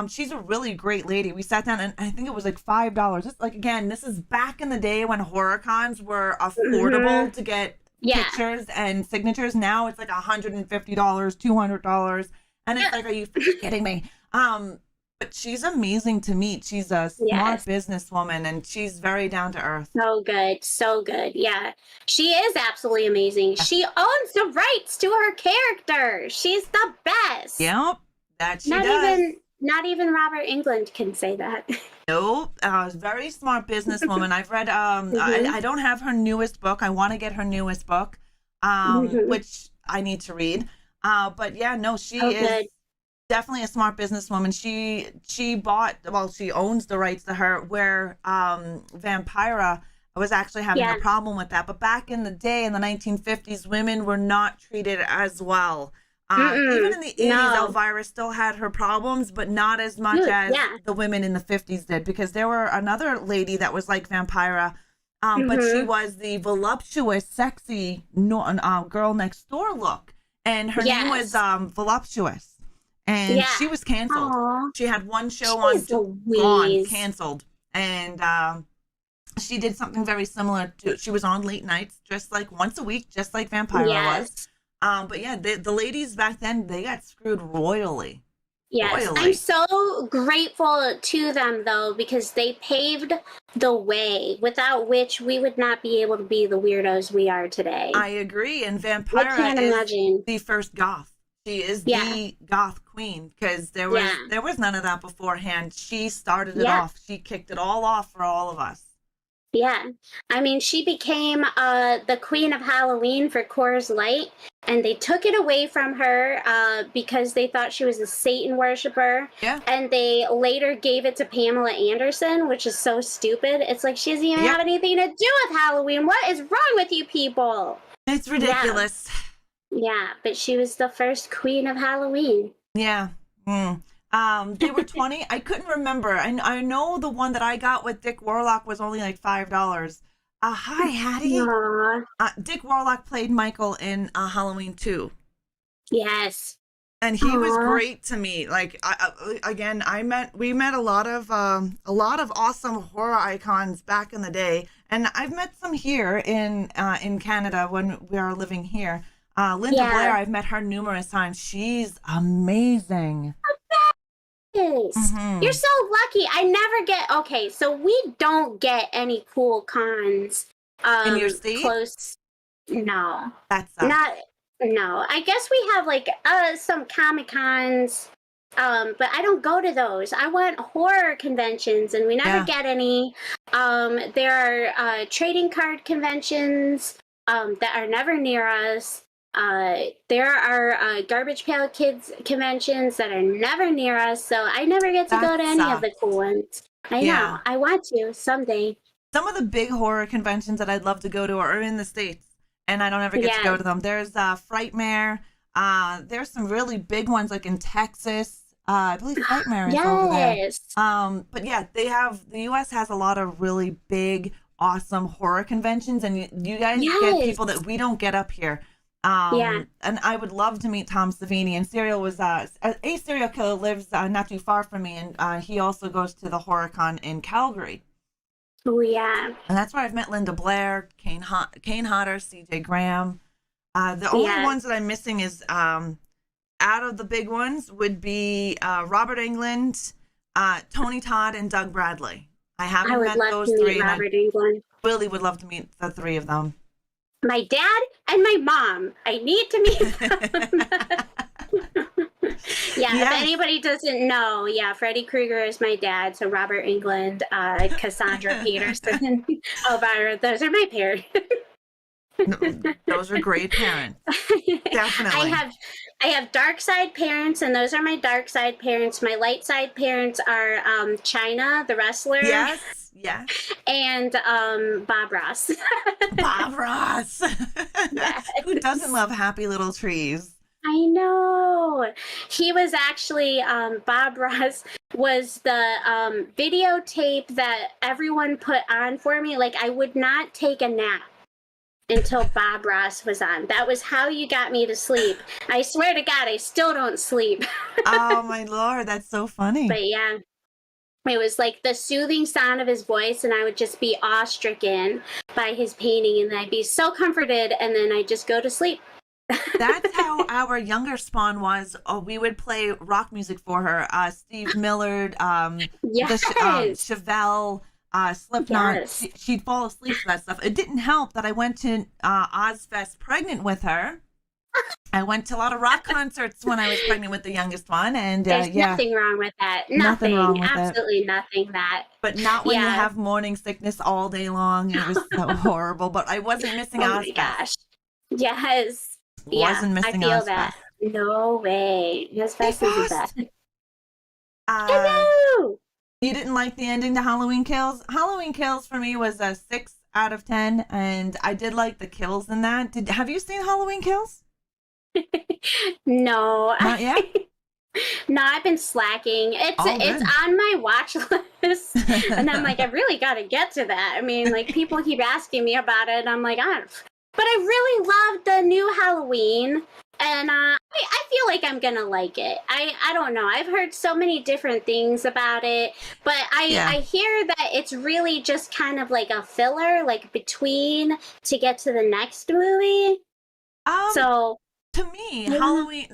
she's a really great lady. We sat down, and I think it was like $5. It's like, again, this is back in the day when horror cons were affordable to get pictures and signatures. Now it's like $150, $200. And it's like, are you kidding me? But she's amazing to meet. She's a smart businesswoman, and she's very down to earth. So good. So good. Yeah. She is absolutely amazing. She owns the rights to her character. She's the best. Yep. That she does. Not even Robert Englund can say that. Nope. Very smart businesswoman. I've read, I don't have her newest book. I want to get her newest book, which I need to read. But yeah, no, she is definitely a smart businesswoman. She owns the rights to her, where Vampira was actually having a problem with that. But back in the day, in the 1950s, women were not treated as well. Even in the 80s, Elvira still had her problems, but not as much as the women in the 50s did, because there were another lady that was like Vampira, but she was the voluptuous, sexy girl next door look. And her name was Voluptuous, and she was canceled. Aww. She had one show on canceled, and she did something very similar to. She was on late nights, just like once a week, just like Vampira was. But yeah, the ladies back then, they got screwed royally. Yes, royally. I'm so grateful to them, though, because they paved the way, without which we would not be able to be the weirdos we are today. I agree, and Vampira is the first goth. She is the goth queen, because there was none of that beforehand. She started it off. She kicked it all off for all of us. Yeah. I mean, she became the queen of Halloween for Coors Light, and they took it away from her because they thought she was a Satan worshiper. Yeah. And they later gave it to Pamela Anderson, which is so stupid. It's like, she doesn't even have anything to do with Halloween. What is wrong with you people? It's ridiculous. Yeah, but she was the first queen of Halloween. Yeah. They were 20. I couldn't remember. I know the one that I got with Dick Warlock was only like $5. Hi, Hattie. Dick Warlock played Michael in Halloween 2. Yes. And he was great to me. Like, we met a lot of awesome horror icons back in the day, and I've met some here in Canada when we are living here. Linda Blair, I've met her numerous times. She's amazing. You're so lucky. I never get so we don't get any cool cons in your state? Close. No. That's not I guess we have like some Comic Cons, but I don't go to those. I want horror conventions, and we never get any. There are trading card conventions that are never near us. There are Garbage Pail Kids conventions that are never near us, so I never get to go to any of the cool ones. I know. I want to someday. Some of the big horror conventions that I'd love to go to are in the States, and I don't ever get to go to them. There's Frightmare. There's some really big ones like in Texas. I believe Frightmare is over there. But yeah, the U.S. has a lot of really big, awesome horror conventions, and you guys get people that we don't get up here. Yeah. And I would love to meet Tom Savini. And Serial was a serial killer lives not too far from me, and he also goes to the HorrorCon in Calgary. Oh, yeah. And that's where I've met Linda Blair, Kane Hodder, C.J. Graham. The only Yeah. ones that I'm missing is out of the big ones would be Robert Englund, Tony Todd, and Doug Bradley. I I haven't would met love those to meet three, and I Robert Englund. really would love to meet the three of them. My dad and my mom. I need to meet them. Yeah, Yes. if anybody doesn't know, yeah, Freddy Krueger is my dad. So Robert Englund, Cassandra Peterson, Elvira, those are my parents. Those are great parents. Definitely. I have dark side parents, and those are my dark side parents. My light side parents are China, the wrestler. Yes. Yes. And Bob Ross. Bob Ross. Yes. Who doesn't love happy little trees? I know. He was actually, Bob Ross was the videotape that everyone put on for me. Like, I would not take a nap until Bob Ross was on. That was how you got me to sleep. I swear to God, I still don't sleep. Oh, my Lord. That's so funny. But yeah, it was like the soothing sound of his voice, and I would just be awestricken by his painting, and I'd be so comforted, and then I'd just go to sleep. That's how our younger spawn was. Oh, we would play rock music for her. Steve Millard, Yes. Chevelle, Slipknot. Yes. She'd fall asleep to that stuff. It didn't help that I went to Ozfest pregnant with her. I went to a lot of rock concerts when I was pregnant with the youngest one, and There's yeah, nothing wrong with that. Nothing wrong with it. Absolutely nothing. That. but not when you Yeah. have morning sickness all day long. It was so horrible. But I wasn't missing Oh my Ozfest. gosh. Yes. Yeah, Wasn't I missing feel Ozfest. that. No way. Ozfest is the Frost. best. Uh, Hello. You didn't like the ending to Halloween Kills? Halloween Kills for me was a 6 out of 10, and I did like the kills in that. Have you seen Halloween Kills? No. Not yet? No, I've been slacking. It's good. on my watch list, and I'm like, I really got to get to that. I mean, like, people keep asking me about it, and I'm like, but I really loved the new Halloween, and I feel like I'm gonna like it. I don't know. I've heard so many different things about it, but I hear that it's really just kind of like a filler, like between to get to the next movie. So. To me, Yeah.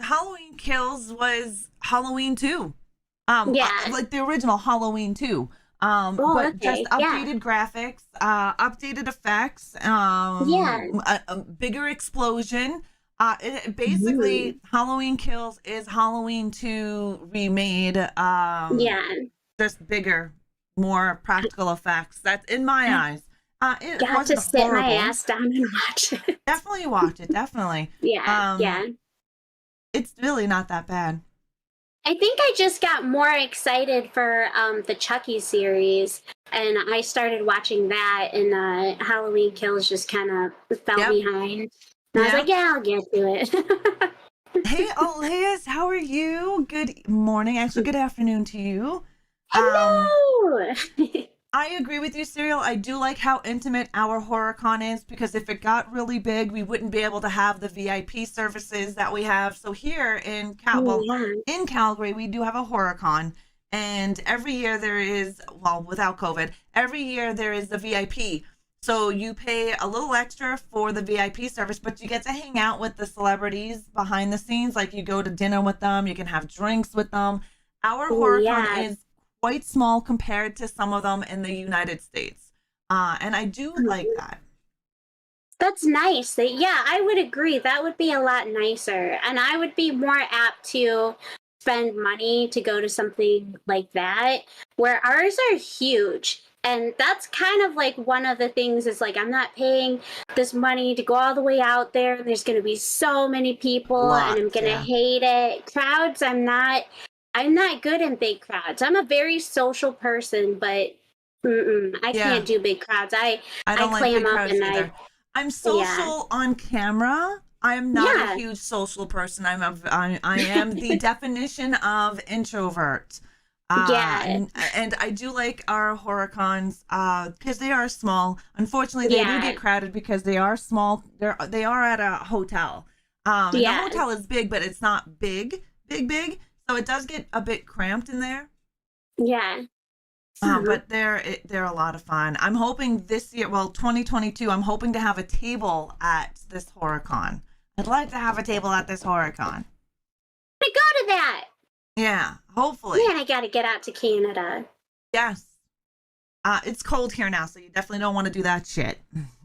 Halloween Kills was Halloween 2. Yeah. Like the original Halloween 2. But okay. just updated graphics, updated effects, a bigger explosion. Basically, Halloween Kills is Halloween 2 remade. Just bigger, more practical effects. That's in my eyes. It Got wasn't to sit horrible. my ass down and watch it. Definitely watch it. Definitely. Yeah. It's really not that bad. I think I just got more excited for the Chucky series, and I started watching that, and Halloween Kills just kind of fell behind. And I was like, yeah, I'll get to it. Hey, Elias, how are you? Good morning. Actually, good afternoon to you. Hello! I agree with you, Serial. I do like how intimate our HorrorCon is, because if it got really big, we wouldn't be able to have the VIP services that we have. So here in Calgary, we do have a HorrorCon, and every year there is, well, without COVID, every year there is the VIP. So you pay a little extra for the VIP service, but you get to hang out with the celebrities behind the scenes. Like, you go to dinner with them, you can have drinks with them. Our HorrorCon is quite small compared to some of them in the United States. And I do like that. That's nice. I would agree. That would be a lot nicer. And I would be more apt to spend money to go to something like that, where ours are huge. And that's kind of like one of the things is like, I'm not paying this money to go all the way out there. And there's going to be so many people and I'm going to hate it. Crowds, I'm not good in big crowds. I'm a very social person, but I can't do big crowds. I don't like clam big up crowds and either. I'm social on camera. I am not a huge social person. I am the definition of introvert. And I do like our HorrorCons because they are small. Unfortunately, they do get crowded because they are small. They are at a hotel. And the Yeah. hotel is big, but it's not big. So it does get a bit cramped in there. Yeah. But they're a lot of fun. I'm hoping this year, well, 2022, I'm hoping to have a table at this HorrorCon. I'd like to have a table at this HorrorCon. To go to that. Yeah, hopefully. Man, I gotta get out to Canada. Yes. It's cold here now, so you definitely don't want to do that shit.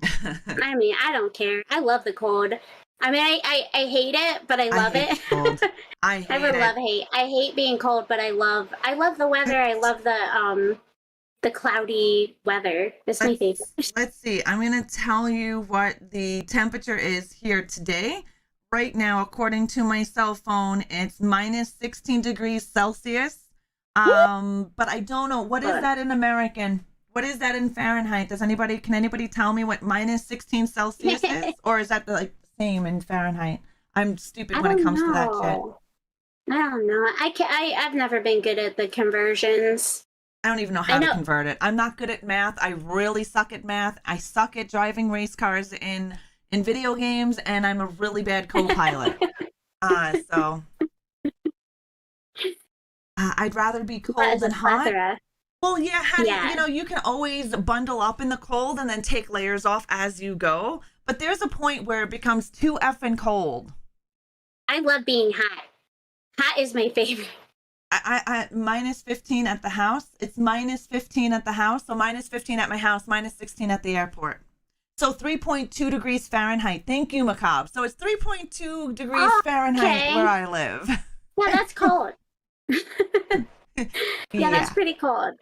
I mean, I don't care. I love the cold. I mean, I hate it, but I love hate it. cold. I hate would love hate. I hate being cold, but I love the weather. I love the cloudy weather. It's my favorite. Let's see. I'm going to tell you what the temperature is here today. Right now, according to my cell phone, it's minus 16 degrees Celsius. But I don't know. What is that in American? What is that in Fahrenheit? Can anybody tell me what minus 16 Celsius is? Or is that the same in Fahrenheit? I'm stupid when it comes to that shit. I don't know. I've never been good at the conversions. I don't even know how to convert it. I'm not good at math. I really suck at math. I suck at driving race cars in video games, and I'm a really bad co-pilot. So I'd rather be cold than hot. Well, yeah, you can always bundle up in the cold and then take layers off as you go. But there's a point where it becomes too effing cold. I love being hot. Hot is my favorite. I minus 15 at the house. It's minus 15 at the house. So minus 15 at my house, minus 16 at the airport. So 3.2 degrees Fahrenheit. Thank you, Macabre. So it's 3.2 degrees Fahrenheit where I live. Yeah, that's cold. Yeah, that's pretty cold.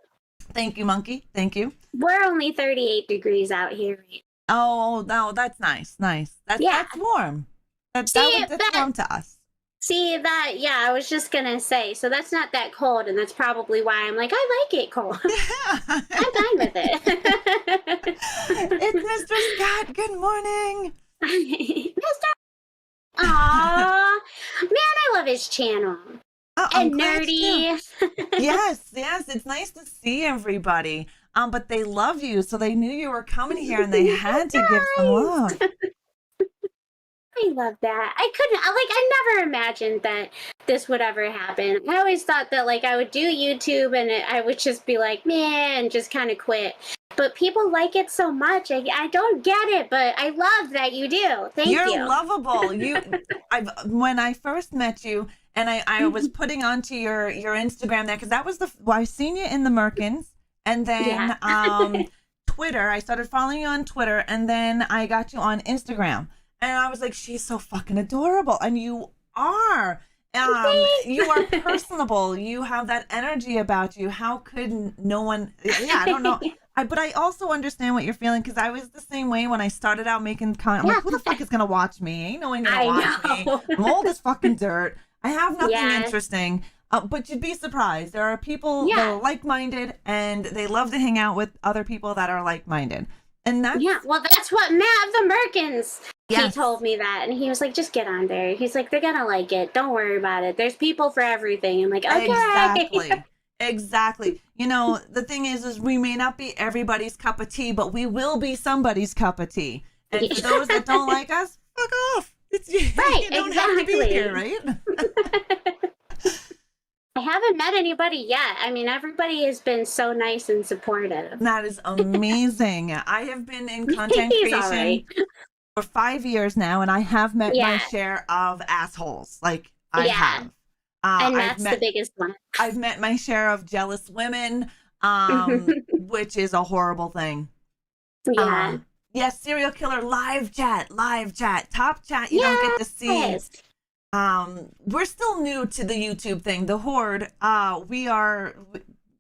Thank you, Monkey. Thank you. We're only 38 degrees out here. Oh, no, that's nice. That's warm. That's warm to us. See that? Yeah, I was just gonna say. So that's not that cold, and that's probably why I'm like, I like it cold. Yeah. I'm fine with it. It's Mr. Scott. Good morning, Mr. Aww, man, I love his channel. And nerdy. Yes, it's nice to see everybody. But they love you, so they knew you were coming here, and they had to give some love. I love that. I never imagined that this would ever happen. I always thought that I would do YouTube and I would just be like, man, and just kind of quit. But people like it so much. I don't get it, but I love that you do. Thank you. You're lovable. When I first met you, and I was putting onto your Instagram there, because that was I seen you in the Merkins, and then Twitter. I started following you on Twitter, and then I got you on Instagram. And I was like, she's so fucking adorable. And you are. You are personable. You have that energy about you. How could no one? Yeah, I don't know. But I also understand what you're feeling, because I was the same way when I started out making content. I'm like, who the fuck is going to watch me? Ain't no one going to watch me. I'm old as fucking dirt. I have nothing interesting. But you'd be surprised. There are people that are like-minded, and they love to hang out with other people that are like-minded. And that's that's what Matt of the Merkins, he told me that, and he was like, just get on there. He's like, they're gonna like it, don't worry about it, there's people for everything. I'm like, okay. Exactly. The thing is we may not be everybody's cup of tea, but we will be somebody's cup of tea. And for those that don't like us, fuck off. Right, you don't have to be here, right? I haven't met anybody yet. I mean, everybody has been so nice and supportive. That is amazing. I have been in content creation for 5 years now, and I have met my share of assholes. I have. And that's the biggest one. I've met my share of jealous women, which is a horrible thing. Yeah. Yes, serial killer live chat, top chat. You don't get to see. We're still new to the YouTube thing. The Horde,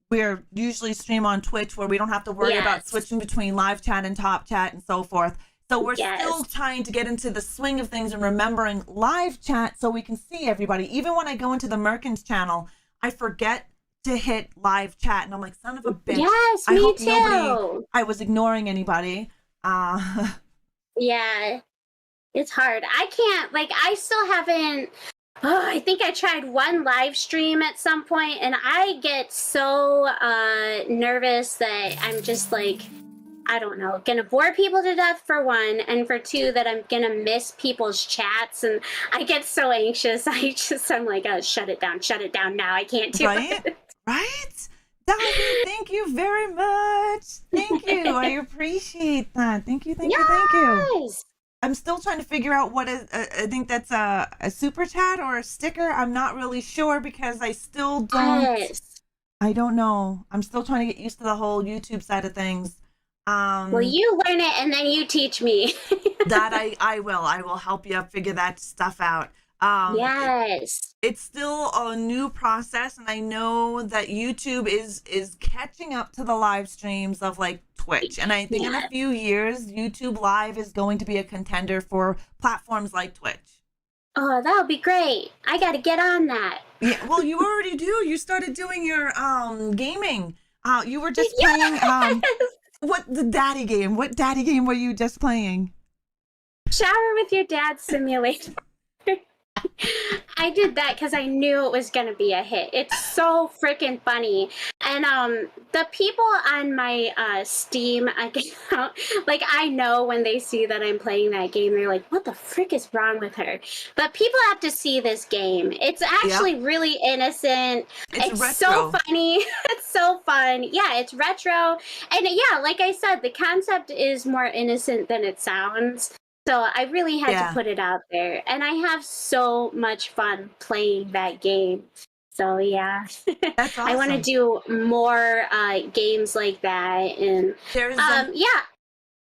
we're usually stream on Twitch, where we don't have to worry about switching between live chat and top chat and so forth. So we're still trying to get into the swing of things and remembering live chat so we can see everybody. Even when I go into the Merkins channel, I forget to hit live chat, and I'm like, son of a bitch. Yes, me too. I was ignoring anybody. Yeah. It's hard. I can't, I still haven't, I think I tried one live stream at some point, and I get so nervous that I'm just I don't know, gonna bore people to death for one, and for two, that I'm gonna miss people's chats, and I get so anxious. I'm like, oh, shut it down now. I can't do Right? it. Right? Dahi, thank you very much. Thank you. I appreciate that. Thank you, thank you, thank you. Yes. I'm still trying to figure out what is, I think that's a super chat or a sticker. I'm not really sure because I still don't, Yes. I don't know. I'm still trying to get used to the whole YouTube side of things. Well, you learn it and then you teach me. That I will help you figure that stuff out. Yes. It's still a new process, and I know that YouTube is catching up to the live streams of like Twitch, and I think in a Yes. few years YouTube Live is going to be a contender for platforms like Twitch. Oh, that would be great. I got to get on that. Yeah, well, you already do. You started doing your gaming. You were just Yes! playing what daddy game? What daddy game were you just playing? Shower with your dad simulator. I did that because I knew it was gonna be a hit. It's so freaking funny, and the people on my Steam account, like, I know when they see that I'm playing that game, they're like, "What the frick is wrong with her?" But people have to see this game. It's actually really innocent. It's retro. so funny. It's so fun. Yeah, it's retro, and yeah, like I said, the concept is more innocent than it sounds. So I really had to put it out there. And I have so much fun playing that game. So yeah. That's awesome. I want to do more games like that. And There's I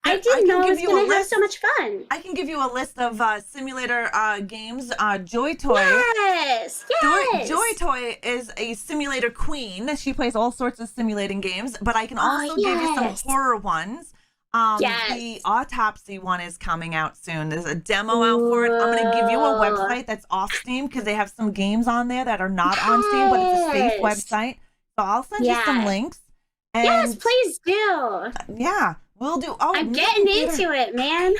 didn't know I was going to have so much fun. I can give you a list of simulator games. Joy Toy. Yes, yes. Joy Toy is a simulator queen. She plays all sorts of simulating games, but I can also give you some horror ones. The autopsy one is coming out soon. There's a demo out for it. I'm going to give you a website that's off Steam because they have some games on there that are not on Steam, but it's a safe website. So I'll send you some links. And yes, please do. Yeah, we'll do. Oh, I'm getting into it, man.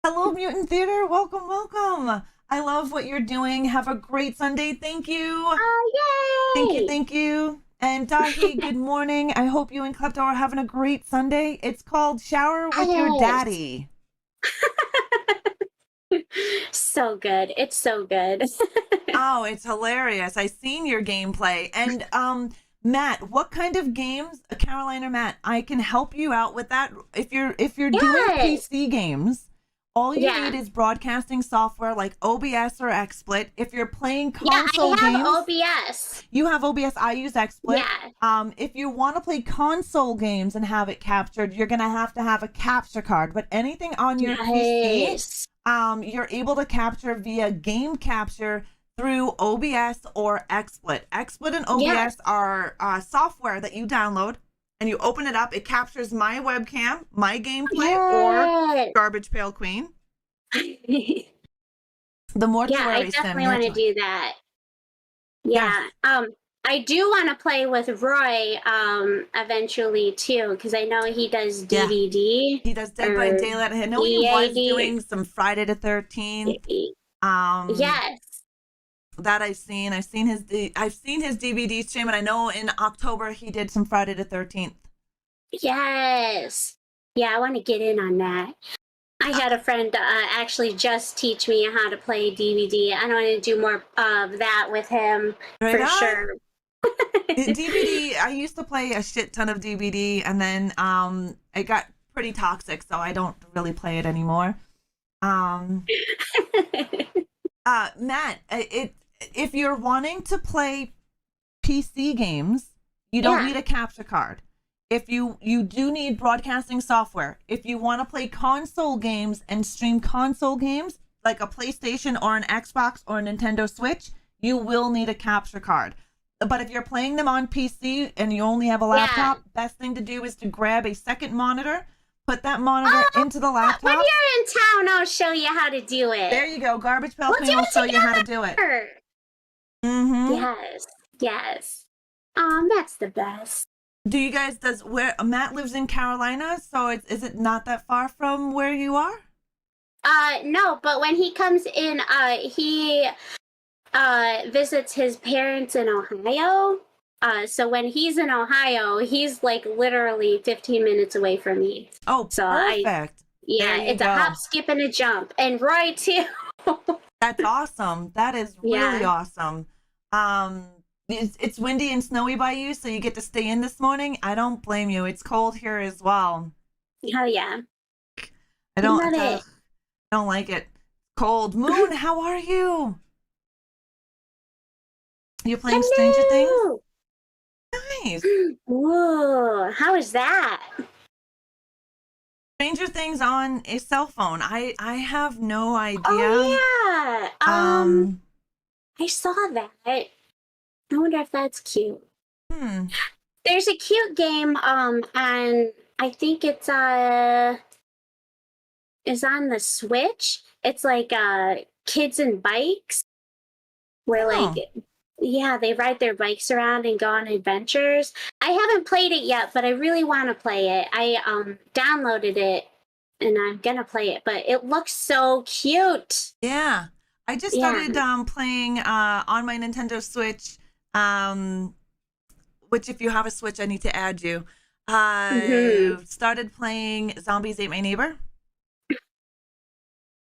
Hello, Mutant Theater. Welcome, welcome. I love what you're doing. Have a great Sunday. Thank you. Oh, yay. Thank you, thank you. And Dahi, good morning. I hope you and Klepto are having a great Sunday. It's called Shower with Your Daddy. So good. It's so good. Oh, it's hilarious. I seen your gameplay. And Matt, what kind of games, Carolina Matt, I can help you out with that. If you're doing PC games, all you need is broadcasting software like OBS or XSplit. If you're playing console games, I have OBS. You have OBS. I use XSplit. Yeah. If you want to play console games and have it captured, you're gonna have to have a capture card. But anything on your PC, you're able to capture via game capture through OBS or XSplit. XSplit and OBS are software that you download. And you open it up, it captures my webcam, my gameplay, or Garbage Pail Queen. The mortuary I definitely want to do that. Yeah. I do want to play with Roy eventually too, because I know he does DVD. He does Dead by Daylight. I know he was doing some Friday the 13th. Yes. That I've seen his DVD stream, and I know in October he did some Friday the 13th. Yes. Yeah, I want to get in on that. I had a friend actually just teach me how to play DVD. I want to do more of that with him for sure. DVD, I used to play a shit ton of DVD, and then it got pretty toxic, so I don't really play it anymore. Matt, if you're wanting to play PC games, you don't need a capture card. If you do need broadcasting software. If you want to play console games and stream console games like a PlayStation or an Xbox or a Nintendo Switch, you will need a capture card. But if you're playing them on PC and you only have a laptop, best thing to do is to grab a second monitor, put that monitor into the laptop. When you're in town, I'll show you how to do it. There you go. Garbage Pail Queen will show you how to do it. Mm-hmm. Yes. That's the best. Do you guys, Matt lives in Carolina, so is it not that far from where you are? No, but when he comes in, he visits his parents in Ohio. So when he's in Ohio, he's like literally 15 minutes away from me. Oh, So perfect. There you it's a go. hop, skip, and a jump. And Roy too. That's awesome. That is really Yeah. awesome. It's windy and snowy by you, so you get to stay in this morning. I don't blame you. It's cold here as well. Hell yeah. I Love don't, it. don't like it. Cold. Moon, how are you? You're playing Stranger Things? Hello. Nice. Whoa, how is that? Stranger Things on a cell phone. I have no idea. Oh yeah. Um, I saw that. I wonder if that's cute. hmm. There's a cute game, and I think it's is on the Switch. It's like kids and bikes, where Oh. like yeah, they ride their bikes around and go on adventures. I haven't played it yet, but I really want to play it. I downloaded it and I'm gonna play it, but it looks so cute. Yeah. I just Yeah. started playing on my Nintendo Switch, which if you have a Switch, I need to add you. I started playing Zombies Ate My Neighbor.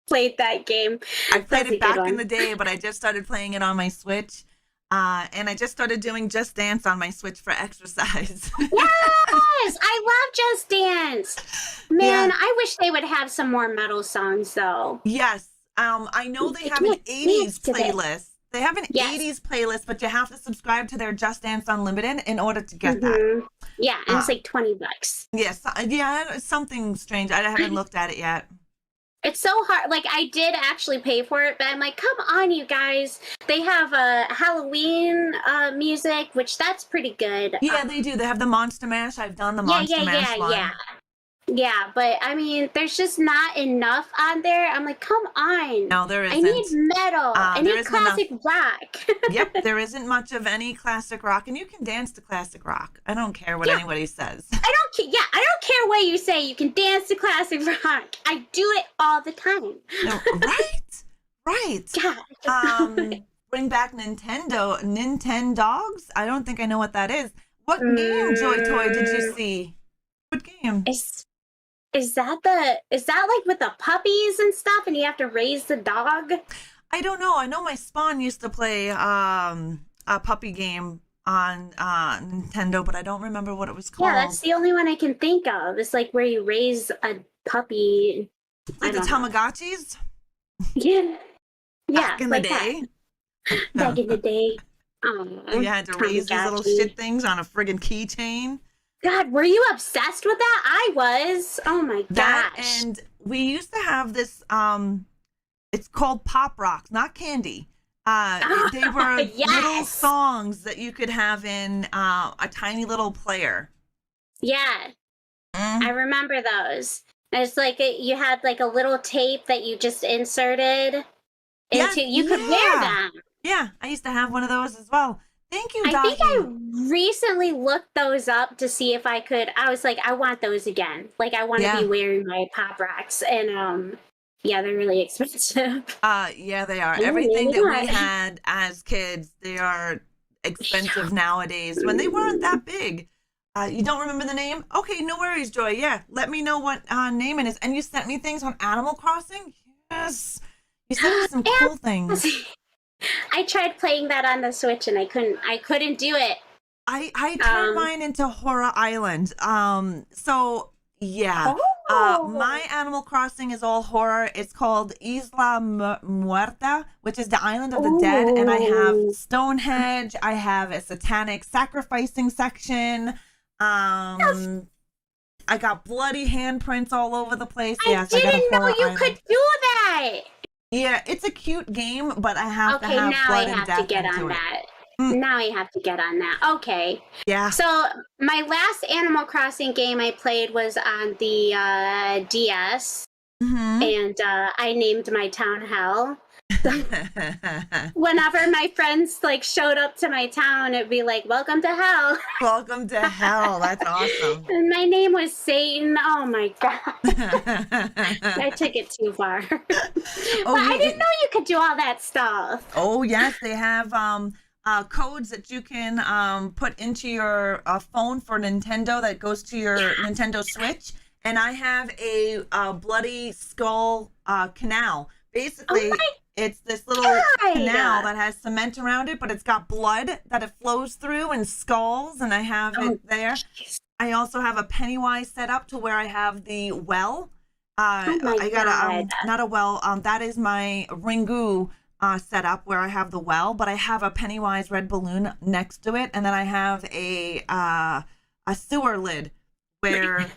Played that game. I played That's a it good back in one. the day, but I just started playing it on my Switch. And I just started doing Just Dance on my Switch for exercise. Yes, I love Just Dance. Man, Yeah. I wish they would have some more metal songs though. Yes. I know they I have an can't 80s dance to this. playlist. They have an Yes. 80s playlist, but you have to subscribe to their Just Dance Unlimited in order to get that. Mhm. Yeah, and it's Uh, like $20. Yes. Yeah, it's something strange. I haven't looked at it yet. It's so hard. Like I did actually pay for it, but I'm like, come on, you guys. They have Halloween music, which that's pretty good. Yeah, they do. They have the Monster Mash. I've done the Yeah, Monster Mash one. yeah. But I mean, there's just not enough on there. I'm like, come on. No, there I isn't. need metal. I there need isn't classic rock. Yep, there isn't much of any classic rock, and you can dance to classic rock. I don't care what Yeah. anybody says. I don't care. Yeah, I don't care what you say. You can dance to classic rock. I do it all the time. No, right, right. God. Bring back Nintendogs. I don't think I know what that is. What game, Joy Toy, did you see? What game? Is that like with the puppies and stuff, and you have to raise the dog? I don't know. I know my spawn used to play a puppy game on Nintendo, but I don't remember what it was called. Yeah, that's the only one I can think of. It's like where you raise a puppy. Like the Tamagotchis? Yeah. Back in the like day. that. Back in the day. You had to raise these little shit things on a friggin' keychain. God, were you obsessed with that? I was. Oh my That, gosh. and we used to have this it's called Pop Rocks, not candy. They were little Yes. songs that you could have in a tiny little player. Yeah, I remember those. It's like you had like a little tape that you just inserted into. You could wear them. Yeah, I used to have one of those as well. Thank you, Dahi. I think I recently looked those up to see if I could. I was like, I want those again. Like, I want to be wearing my Pop Rocks, and yeah, they're really expensive. Yeah, they are. Everything that we had as kids, they are expensive nowadays. When they weren't that big. You don't remember the name? Okay, no worries, Joy. Yeah, let me know what name it is. And you sent me things on Animal Crossing? Yes. You sent me some cool things. I tried playing that on the Switch and I couldn't do it. I turned mine into Horror Island. So yeah. My Animal Crossing is all horror. It's called Isla Muerta, which is the island of the dead, and I have Stonehenge. I have a satanic sacrificing section. I got bloody handprints all over the place. I didn't know you could do that. Yeah, it's a cute game, but I have to have now blood I and have death to get into on it. that. Now I have to get on that. Okay. Yeah. So my last Animal Crossing game I played was on the DS, and I named my town Hell. Whenever my friends like showed up to my town, it'd be like, "Welcome to Hell." Welcome to Hell. That's awesome. And my name was Satan. Oh my god. I took it too far. But I didn't know you could do all that stuff. Oh yes, they have codes that you can put into your phone for Nintendo that goes to your Nintendo Switch. And I have a bloody skull canal. Basically, it's this little canal that has cement around it, but it's got blood that it flows through and skulls, and I have it there. I also have a Pennywise set up to where I have the well. I got a not a well. That is my Ringu set up where I have the well, but I have a Pennywise red balloon next to it, and then I have a sewer lid where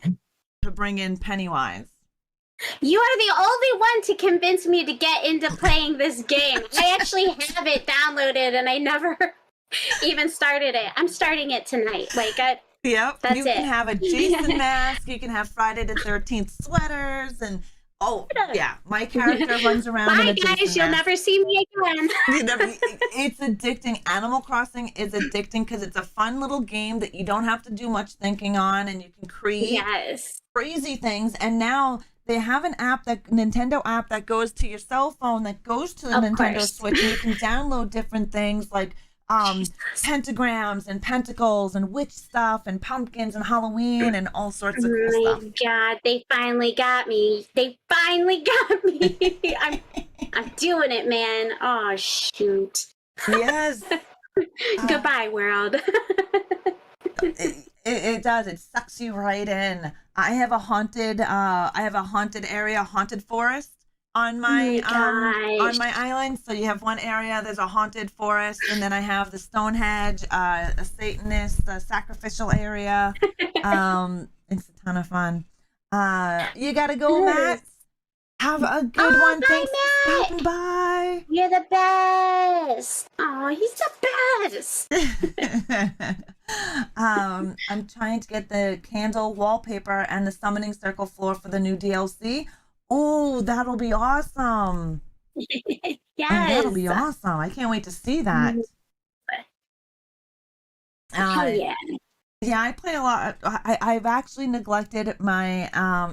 to bring in Pennywise. You are the only one to convince me to get into playing this game. I actually have it downloaded, and I never even started it. I'm starting it tonight. Yep. That's you can have a Jason mask. You can have Friday the 13th sweaters, and my character runs around. Bye, guys. You'll never see me again. It's addicting. Animal Crossing is addicting because it's a fun little game that you don't have to do much thinking on, and you can create crazy things. And now they have an app, that Nintendo app, that goes to your cell phone, that goes to the Nintendo Switch, and you can download different things like pentagrams and pentacles and witch stuff and pumpkins and Halloween and all sorts of cool stuff. Oh my God, they finally got me. I'm doing it, man. Oh shoot. Yes. Goodbye, world. It does. It sucks you right in. I have a haunted area, haunted forest on my island. So you have one area, there's a haunted forest, and then I have the Stonehenge, a Satanist, a sacrificial area. It's a ton of fun. You gotta go, Matt. Have a good one. Bye, Thanks for stopping by. You're the best. Oh, he's the best. I'm trying to get the candle wallpaper and the summoning circle floor for the new DLC. Oh, that'll be awesome. Yes. Oh, that'll be awesome. I can't wait to see that. Oh, yeah. Yeah, I play a lot. I've actually neglected my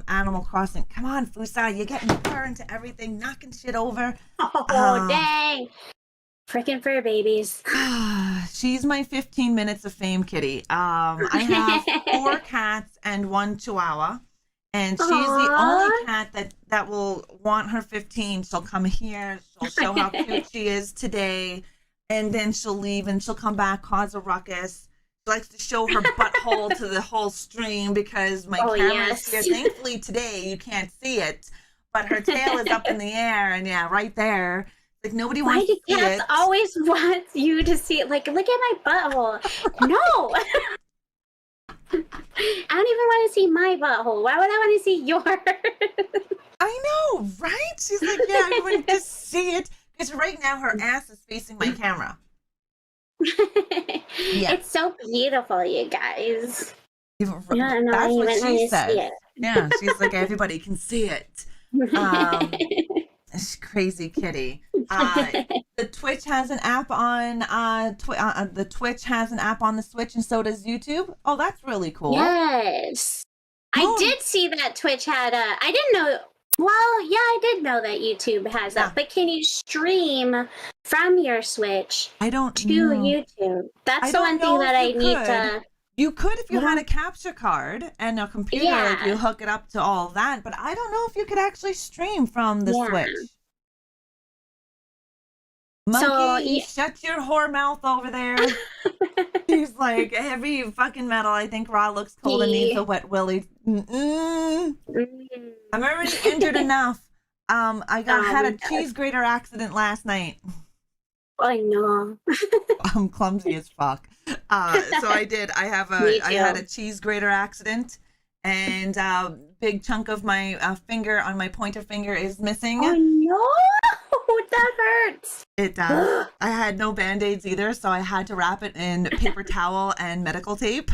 Animal Crossing. Come on, Fusa, you're getting fur into everything, knocking shit over. Oh, dang. Freaking fur babies. She's my 15 minutes of fame kitty. I have 4 cats and 1 chihuahua. And she's the only cat that will want her 15. She'll come here. She'll show how cute she is today. And then she'll leave and she'll come back, cause a ruckus. She likes to show her butthole to the whole stream because my camera is here. Thankfully today you can't see it. But her tail is up in the air. And yeah, right there. Like nobody wants to see it. Why do cats always want you to see it? Like, look at my butthole. No! I don't even want to see my butthole. Why would I want to see yours? I know, right? She's like, yeah, I want to see it. Because right now her ass is facing my camera. Yeah. It's so beautiful, you guys. That's what she said. Yeah, she's like, everybody can see it. Crazy kitty. The Twitch has an app on the Twitch has an app on the Switch, and so does YouTube. Oh, that's really cool. Yes. I did see that Twitch had a I didn't know. Well, yeah, I did know that YouTube has that. But can you stream from your Switch to YouTube? That's the one thing that I need to. You could if you had a capture card and a computer, like you hook it up to all that, but I don't know if you could actually stream from the Switch. Monkey, shut your whore mouth over there. He's like, heavy fucking metal. I think Raw looks cold and needs a wet willy. I'm already injured enough. I had a cheese grater accident last night. I know. I'm clumsy as fuck. So I did. I had a cheese grater accident, and big chunk of my finger on my pointer finger is missing. Oh no, that hurts. It does. I had no band-aids either, so I had to wrap it in paper towel and medical tape.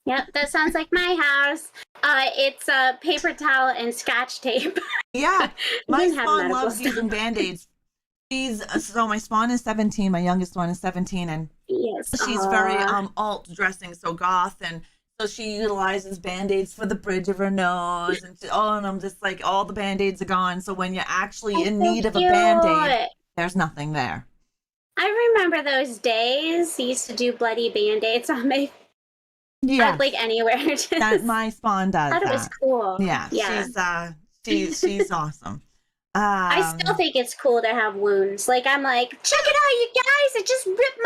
Yep, that sounds like my house. It's paper towel and Scotch tape. Yeah, my spawn loves using band-aids. So my spawn is 17, my youngest one is 17, and she's very alt dressing, so goth, and so she utilizes band-aids for the bridge of her nose, and and I'm just like, all the band-aids are gone, so when you're actually in need of a band-aid, there's nothing there. I remember those days. He used to do bloody band-aids on my Yes, like anywhere. Just that my spawn does thought it was that. cool. Yeah, Yeah. she's awesome. I still think it's cool to have wounds. Like I'm like, check it out, you guys! It just ripped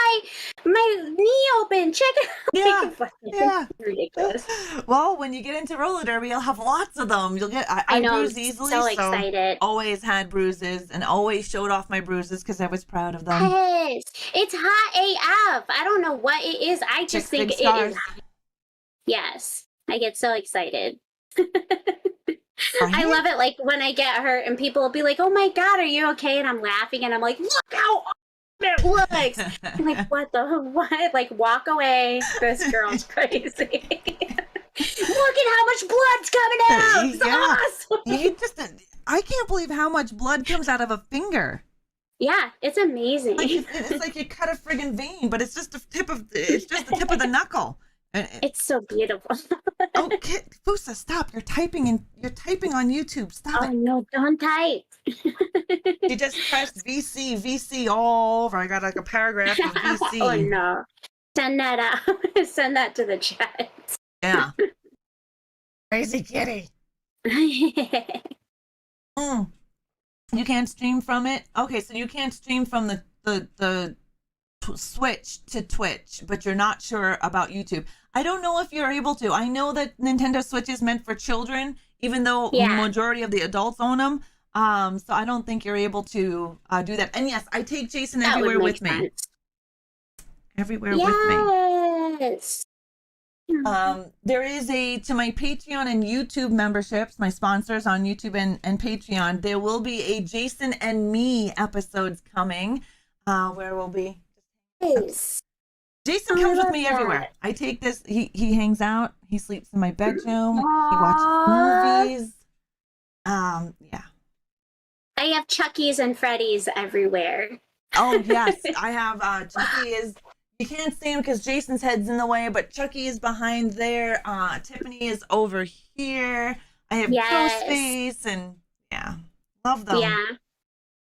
my knee open. Check it out. yeah, Like, yeah. ridiculous. Well, when you get into roller derby, you'll have lots of them. You'll get. I I know. I'm bruise easily, so so excited. always had bruises and always showed off my bruises because I was proud of them. Yes, it's hot AF. I don't know what it is. I just Six think big it is. stars, Yes, I get so excited. I right? love it. Like when I get hurt and people will be like, "Oh my god, are you okay?" And I'm laughing and I'm like, "Look how awesome it looks!" I'm like, "What the what?" Like, walk away. This girl's crazy. Look at how much blood's coming out. It's Yeah, awesome. you just. I can't believe how much blood comes out of a finger. Yeah, it's amazing. Like it's like you cut a friggin' vein, but it's just the tip of the knuckle. It's so beautiful. Oh, Fusa, stop! You're typing on YouTube. Stop Oh it. no, don't type. You just pressed VC all over. I got like a paragraph of VC. Oh no. Send that out. Send that to the chat. Yeah. Crazy kitty. Mm. You can't stream from it? Okay, so you can't stream from the Switch to Twitch, but you're not sure about YouTube. I don't know if you're able to. I know that Nintendo Switch is meant for children, even though majority of the adults own them. So I don't think you're able to do that. And yes, I take Jason That everywhere would make with me. sense. Everywhere with me. Yes. There is to my Patreon and YouTube memberships, my sponsors on YouTube and Patreon, there will be a Jason and me episodes coming, where we'll be. Yes. Jason comes with me everywhere. I take this. He hangs out. He sleeps in my bedroom. He watches movies. Yeah. I have Chucky's and Freddy's everywhere. Oh yes, I have. Chucky is. You can't see him because Jason's head's in the way, but Chucky is behind there. Tiffany is over here. I have Ghostface, and yeah, love them. Yeah.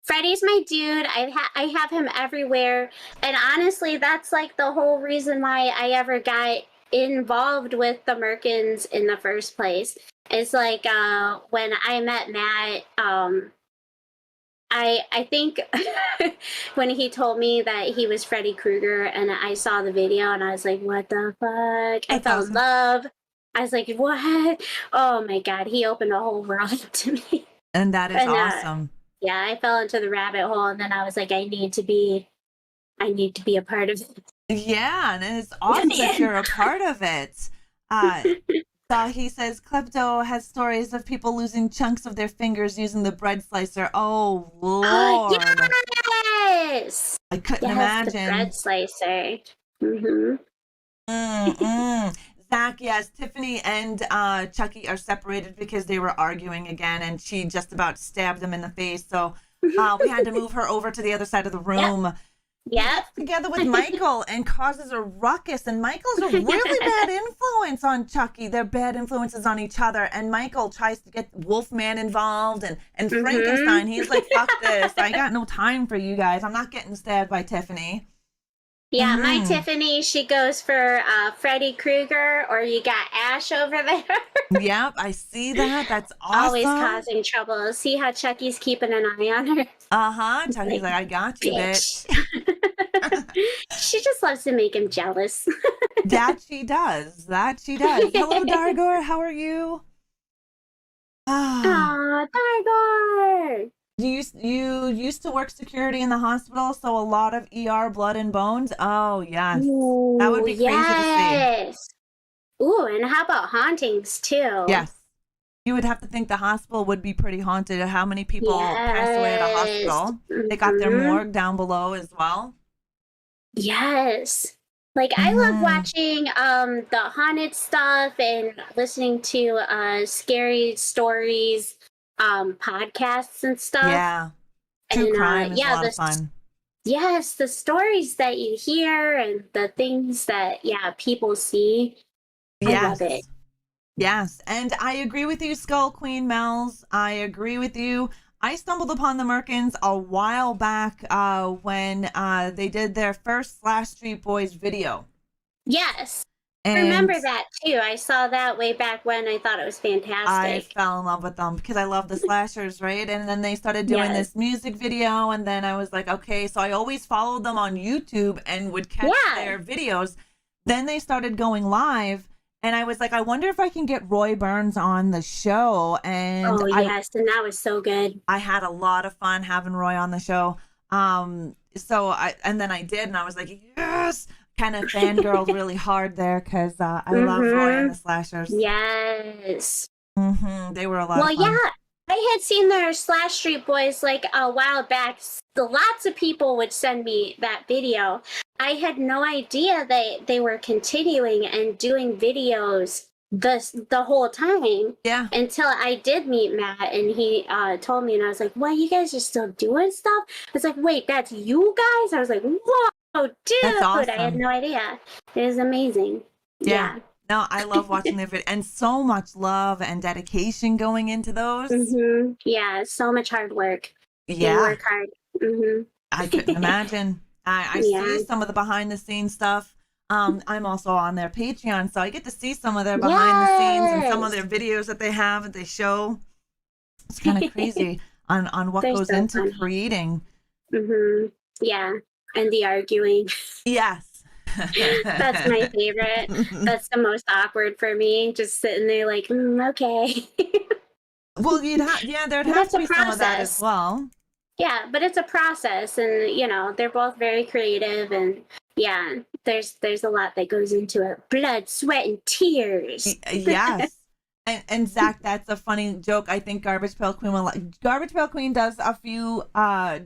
Freddy's my dude. I have him everywhere. And honestly, that's like the whole reason why I ever got involved with the Merkins in the first place. It's like when I met Matt, I think when he told me that he was Freddy Krueger and I saw the video and I was like, what the fuck? I fell in love. I was like, what? Oh my God. He opened a whole world up to me. And that is awesome. Yeah, I fell into the rabbit hole and then I was like, I need to be a part of it. Yeah, and it's awesome that you're a part of it. So he says Klepto has stories of people losing chunks of their fingers using the bread slicer. Oh Lord. Yes. I couldn't imagine. The bread slicer. Mm-hmm. Zach, yes, Tiffany and Chucky are separated because they were arguing again, and she just about stabbed him in the face. So we had to move her over to the other side of the room. Yeah. Together with Michael and causes a ruckus. And Michael's a really bad influence on Chucky. They're bad influences on each other. And Michael tries to get Wolfman involved and Frankenstein. He's like, fuck this. I got no time for you guys. I'm not getting stabbed by Tiffany. Yeah, my Tiffany, she goes for Freddy Krueger, or you got Ash over there. Yep, I see that. That's awesome. Always causing trouble. See how Chucky's keeping an eye on her? Uh-huh. Chucky's like, I got you, bitch. She just loves to make him jealous. That she does. Hello, Dargor. How are you? Aw, Dargor. You used to work security in the hospital, so a lot of ER blood and bones. Oh, yes. Ooh, that would be crazy to see. Ooh, and how about hauntings, too? Yes. You would have to think the hospital would be pretty haunted. How many people pass away at a hospital? They got their morgue down below as well. Yes. Like, I love watching the haunted stuff and listening to scary stories, podcasts and stuff. Yeah. True crime is a lot of fun. Yes, the stories that you hear and the things that, people see. I love it. Yes, and I agree with you, Skull Queen Mel's. I agree with you. I stumbled upon the Merkins a while back when they did their first Slash Street Boys video. Yes. I And remember that too. I saw that way back when. I thought it was I fantastic. fell in love with them because I love the slashers, right? And then they started doing Yes. this music video, and then I was like, okay, so I always followed them on YouTube and would catch Yeah. their videos. Then they started going live, and I was like, I wonder if I can get Roy Burns on the show. And Oh, yes. And that was so good. I had a lot of fun having Roy on the show. And then I did, and I was like, yes, kind of fangirled really hard there because I love Roy and the Slashers. Yes. They were a lot of fun. Yeah, I had seen their Slash Street Boys like a while back. Lots of people would send me that video. I had no idea they were continuing and doing videos the whole time. Yeah. Until I did meet Matt and he told me, and I was like, "What? You guys are still doing stuff?" It's like, "Wait, that's you guys?" I was like, "Whoa, dude!" That's awesome. I had no idea. It is amazing. Yeah. No, I love watching their video, and so much love and dedication going into those. Yeah, so much hard work. Yeah. They work hard. I couldn't imagine. I see some of the behind the scenes stuff. I'm also on their Patreon, so I get to see some of their behind the scenes and some of their videos that they have that they show. It's kind of crazy on what goes into creating. Yeah, and the arguing. Yes. That's my favorite. That's the most awkward for me. Just sitting there like, okay. Well, there'd have to be some of that as well. Yeah, but it's a process, and they're both very creative, and yeah, there's a lot that goes into it. Blood, sweat, and tears. Yes. And Zach, that's a funny joke. I think Garbage Pail Queen Garbage Pail Queen does a few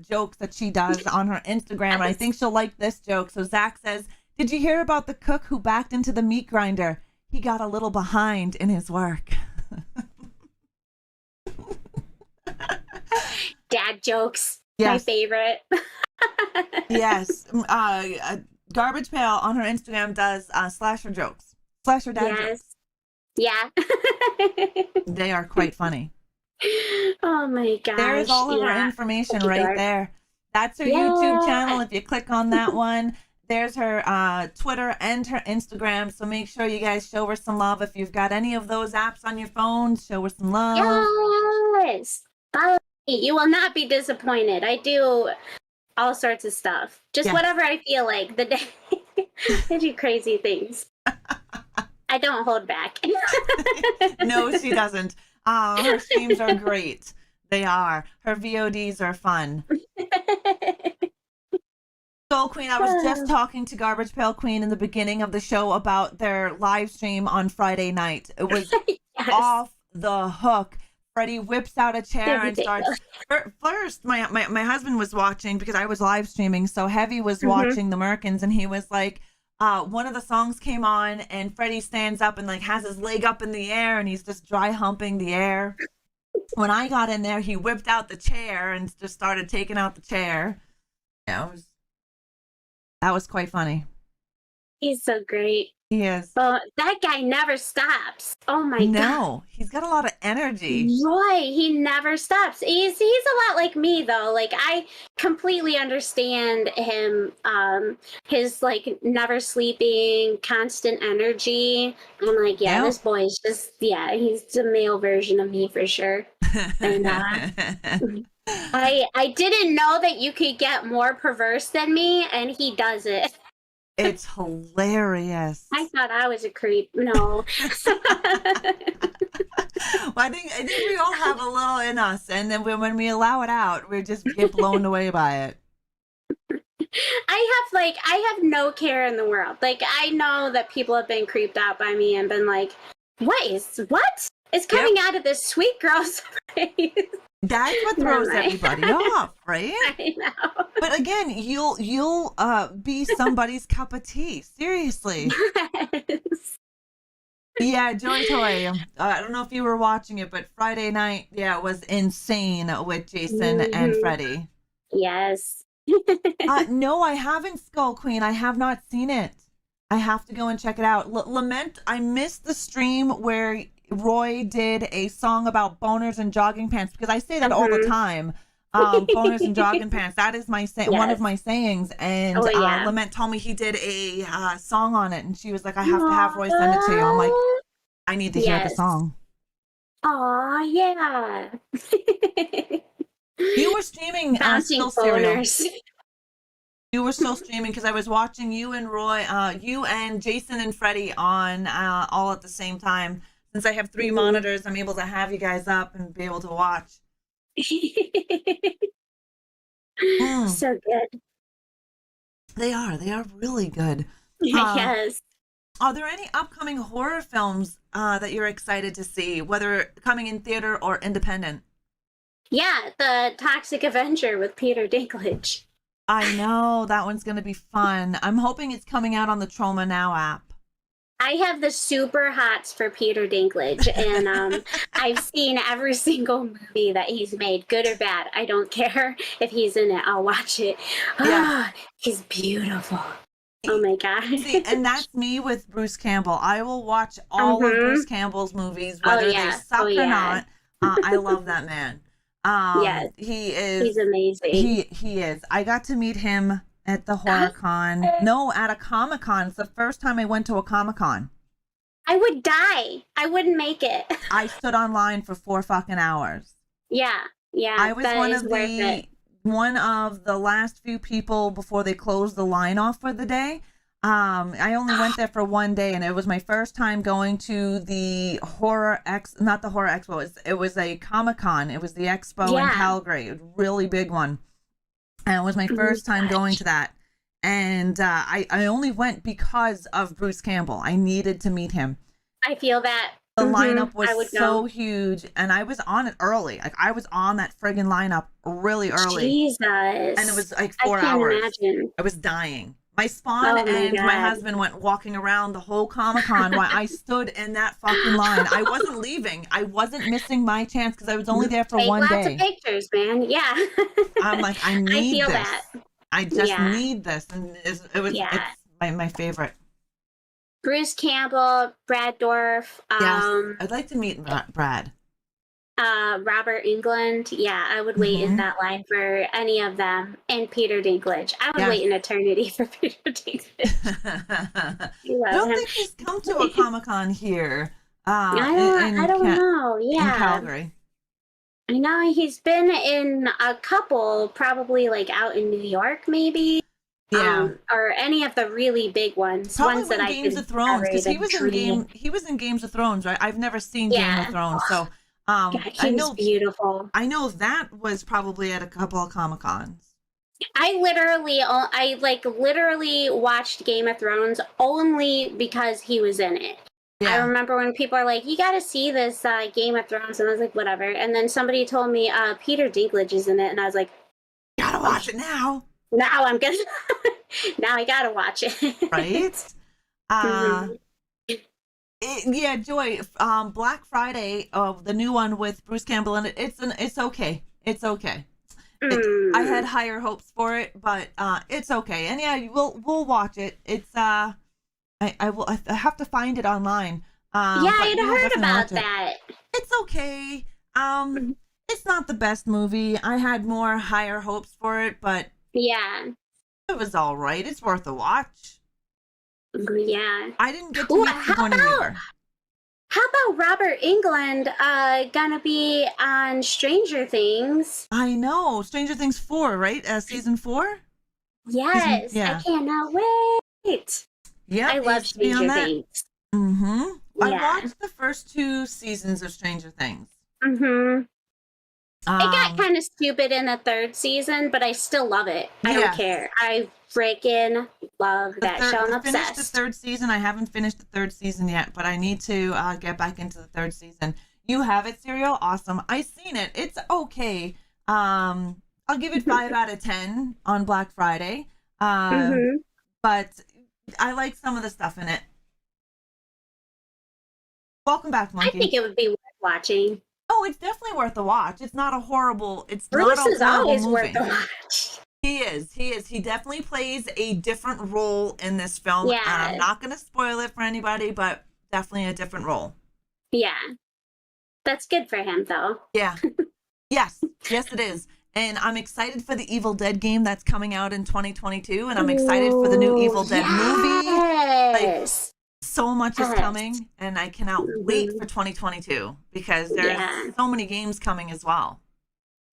jokes that she does on her Instagram, and I think she'll like this joke. So Zach says, "Did you hear about the cook who backed into the meat grinder? He got a little behind in his work." Dad jokes. Yes. My favorite. Yes. Garbage Pail on her Instagram does slasher jokes. Slasher dad jokes. Yeah. They are quite funny. Oh my gosh. There's all of her information right there. That's her YouTube channel. If you click on that one, there's her Twitter and her Instagram. So make sure you guys show her some love. If you've got any of those apps on your phone, show her some love. Yes. You will not be disappointed. I do all sorts of stuff. Just whatever I feel like the day. I do crazy things. I don't hold back. No, she doesn't. Her streams are great. They are. Her VODs are fun. Soul Queen, I was just talking to Garbage Pail Queen in the beginning of the show about their live stream on Friday night. It was off the hook. Freddie whips out a chair and starts. First, my husband was watching because I was live streaming. So Heavy was watching the Merkins, and he was like, one of the songs came on, and Freddie stands up and like has his leg up in the air, and he's just dry humping the air. When I got in there, he whipped out the chair and just started taking out the chair. Yeah, that was quite funny. He's so great. He is. Well, that guy never stops. Oh my God. No, he's got a lot of energy. Right. He never stops. He's a lot like me though. Like I completely understand him. His like never sleeping, constant energy. I'm like, this boy is just he's the male version of me for sure. And I didn't know that you could get more perverse than me, and he does it. It's hilarious. I thought I was a creep. No. Well, I think we all have a little in us, and then when we allow it out, we just get blown away by it. I have no care in the world. Like I know that people have been creeped out by me and been like, what is coming out of this sweet girl's face? That's what throws everybody off, right? I know. But again, you'll be somebody's cup of tea. Seriously. Yes. Yeah, Joy Toy. I don't know if you were watching it, but Friday night, it was insane with Jason and Freddie. Yes. No, I haven't, Skull Queen. I have not seen it. I have to go and check it out. Lament, I missed the stream where Roy did a song about boners and jogging pants, because I say that all the time. Boners and jogging pants. That is my one of my sayings. And Lament told me he did a song on it, and she was like, I have to have Roy send it to you. I'm like, I need to hear the song. Aw, yeah. You were streaming still Serial. You were still streaming, because I was watching you and Roy, you and Jason and Freddie on all at the same time. Since I have 3 monitors, I'm able to have you guys up and be able to watch. So good. They are really good. Yes. Are there any upcoming horror films that you're excited to see, whether coming in theater or independent? Yeah, the Toxic Avenger with Peter Dinklage. I know, that one's going to be fun. I'm hoping it's coming out on the Trauma Now app. I have the super hots for Peter Dinklage, and I've seen every single movie that he's made, good or bad. I don't care if he's in it. I'll watch it. Yeah. He's beautiful. Oh my God. See, and that's me with Bruce Campbell. I will watch all of Bruce Campbell's movies, whether they suck or not. I love that man. Yes. He's amazing. He is. I got to meet him at the HorrorCon. No, at a Comic-Con. It's the first time I went to a Comic-Con. I would die. I wouldn't make it. I stood online for 4 fucking hours. Yeah. I was one of the last few people before they closed the line off for the day. I only went there for 1 day, and it was my first time going to the not the Horror Expo. It was a Comic-Con. It was the expo in Calgary. It was a really big one. And it was my first time going to that. And I only went because of Bruce Campbell. I needed to meet him. I feel that. The lineup was so huge. And I was on it early. Like, I was on that friggin' lineup really early. Jesus. And it was like 4 hours. Imagine. I was dying. My spawn and my husband went walking around the whole Comic-Con while I stood in that fucking line. I wasn't leaving. I wasn't missing my chance because I was only there for 1 day. Lots of pictures, man. Yeah. I'm like, I need feel this. That. I just need this. And it's my favorite. Bruce Campbell, Brad Dourif. Yes, I'd like to meet Brad. Robert Englund. Yeah, I would wait in that line for any of them. And Peter Dinklage. I would wait an eternity for Peter Dinklage. I don't think he's come to a Comic-Con here. I don't know. Yeah. In Calgary. I know he's been in a couple, probably like out in New York, maybe. Yeah. Or any of the really big ones. Probably ones that Games of Thrones, because he was in Games of Thrones, right? I've never seen Game of Thrones, so I know beautiful. I know that was probably at a couple of Comic-Cons. I literally watched Game of Thrones only because he was in it. Yeah. I remember when people are like, you got to see this Game of Thrones, and I was like, whatever. And then somebody told me Peter Dinklage is in it, and I was like, gotta watch it now. Now I'm gonna. Now I gotta watch it. Right. Joy. Black Friday, the new one with Bruce Campbell in it. It's okay. It's okay. I had higher hopes for it, but it's okay. And yeah, we'll watch it. It's I have to find it online. I'd heard about that. It's okay. It's not the best movie. I had more higher hopes for it, but yeah, it was all right. It's worth a watch. Yeah. I didn't get to meet Sigourney Weaver. How about Robert Englund gonna be on Stranger Things? I know. Stranger Things 4, right? Season 4? Yes. I cannot wait. Yeah, I love Stranger Things. I watched the first 2 seasons of Stranger Things. It got kind of stupid in the 3rd season, but I still love it. I don't care. I freaking love that show. I'm obsessed. Finished the 3rd season. I haven't finished the 3rd season yet, but I need to get back into the 3rd season. You have it, Serial? Awesome. I've seen it. It's okay. I'll give it 5 out of 10 on Black Friday. But I like some of the stuff in it. Welcome back, Monkey. I think it would be worth watching. Oh, it's definitely worth a watch. It's not a horrible. Bruce not a is always movie. worth a watch. He is. He definitely plays a different role in this film. Yeah. And I'm not going to spoil it for anybody, but definitely a different role. Yeah. That's good for him, though. Yeah. Yes. Yes, it is. And I'm excited for the Evil Dead game that's coming out in 2022. And I'm excited for the new Ooh, Evil Dead movie. Like, yes. so much is Yes. coming. And I cannot wait for 2022 because there's Yeah. so many games coming as well.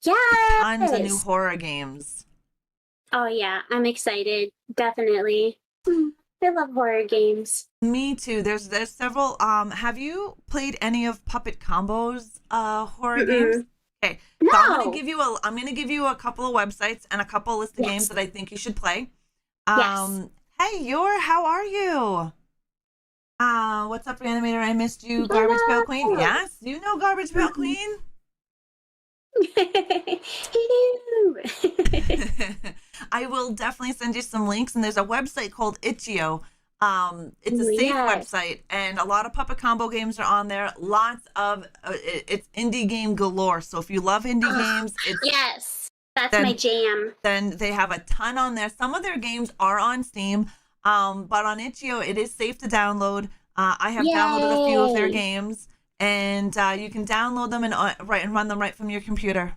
Yes. Tons of new horror games. Oh, yeah. I'm excited. Definitely. I love horror games. Me too. There's several. Have you played any of Puppet Combo's horror games? Okay, so I'm No. gonna give you a couple of websites and a couple list of games Yes. that I think you should play. Yes. Hey, how are you? What's up, Reanimator? I missed you, Garbage Pail Queen. Hello. Yes, you know Garbage Pail Queen. Hello. I will definitely send you some links, and there's a website called Itch.io. It's a Ooh, safe yes. website, and a lot of Puppet Combo games are on there. Lots of it's indie game galore. So if you love indie games, Yes. That's my jam. then they have a ton on there. Some of their games are on Steam, but on Itch.io it is safe to download. I have downloaded a few of their Yay. games, and you can download them and run them right from your computer.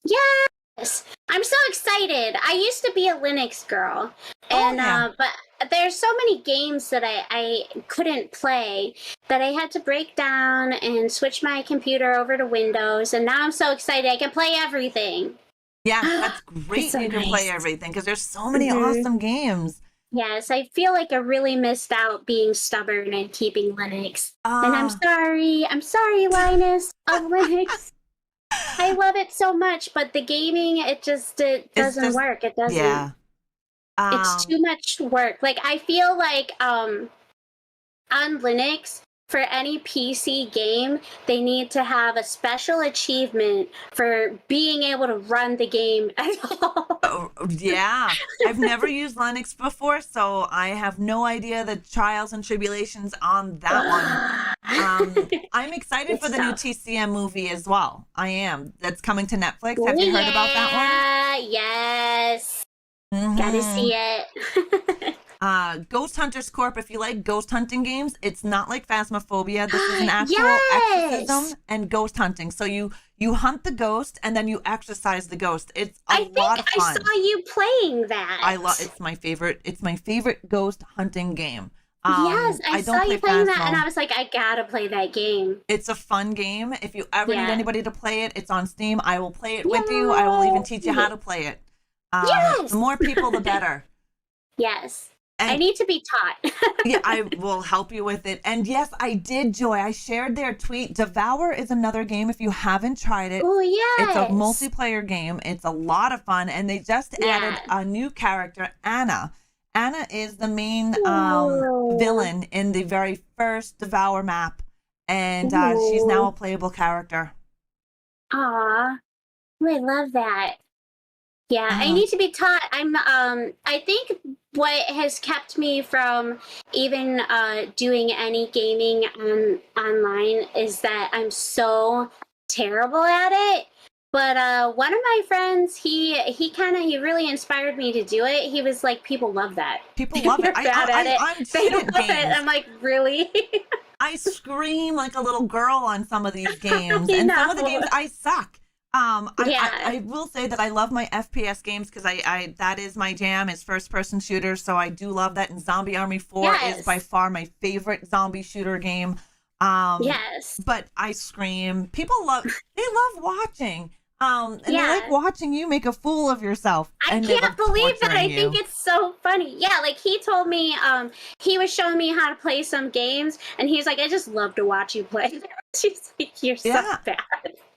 Yes. I'm so excited. I used to be a Linux girl. And yeah. but there's so many games that I couldn't play that I had to break down and switch my computer over to Windows, and now I'm so excited I can play everything. Yeah, that's great. So you can play nice. everything because there's so many awesome games. Yes, I feel like I really missed out being stubborn and keeping Linux. And I'm sorry. I'm sorry, Linus of Linux. I love it so much, but the gaming, it doesn't work. It doesn't. Yeah. It's too much work. Like, I feel like on Linux, for any PC game, they need to have a special achievement for being able to run the game at all. Oh, yeah. I've never used Linux before, so I have no idea the trials and tribulations on that one. I'm excited for the new TCM movie as well. I am. That's coming to Netflix. Have you heard about that one? Yes. Gotta see it. Ghost Hunters Corp. If you like ghost hunting games, it's not like Phasmophobia. This is an actual exorcism and ghost hunting. So you hunt the ghost and then you exorcise the ghost. It's a lot of fun. I saw you playing that. It's my favorite. It's my favorite ghost hunting game. Yes, I saw you playing that, and I was like, I gotta play that game. It's a fun game. If you ever need anybody to play it, it's on Steam. I will play it with you. I will even teach you how to play it. The more people, the better. Yes. And I need to be taught. Yeah, I will help you with it. And yes, I did, Joy. I shared their tweet. Devour is another game if you haven't tried it. Oh, yes. It's a multiplayer game. It's a lot of fun. And they just added a new character, Anna. Anna is the main villain in the very first Devour map. And she's now a playable character. Aw. I love that. Yeah, I need to be taught. I think what has kept me from even doing any gaming online is that I'm so terrible at it. But one of my friends, he really inspired me to do it. He was like, people love that. People love it. I'm shit at games. I'm like, really? I scream like a little girl on some of these games, and some of the games I suck. I will say that I love my FPS games because I that is my jam, is first person shooters, so I do love that. And Zombie Army 4 is by far my favorite zombie shooter game. But I scream. They love watching. And they like watching you make a fool of yourself. I can't believe that. I think it's so funny. Yeah, like he told me, he was showing me how to play some games, and he's like, I just love to watch you play. She's like, you're so bad.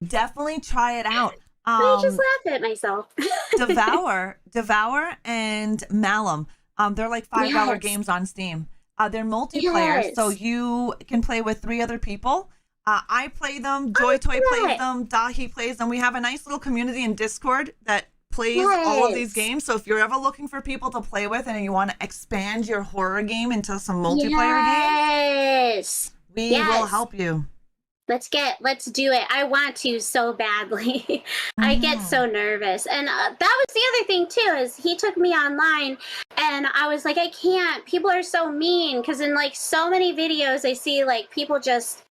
Definitely try it out. I just laugh at myself. Devour and Malum. They're like $5 games on Steam. They're multiplayer, so you can play with 3 other people. I play them. Joy Toy plays them. Dahi plays them. We have a nice little community in Discord that plays all of these games. So if you're ever looking for people to play with and you want to expand your horror game into some multiplayer games, we will help you. Let's do it. I want to so badly. I get so nervous. And that was the other thing too, is he took me online and I was like, I can't. People are so mean. Because in like so many videos I see like people just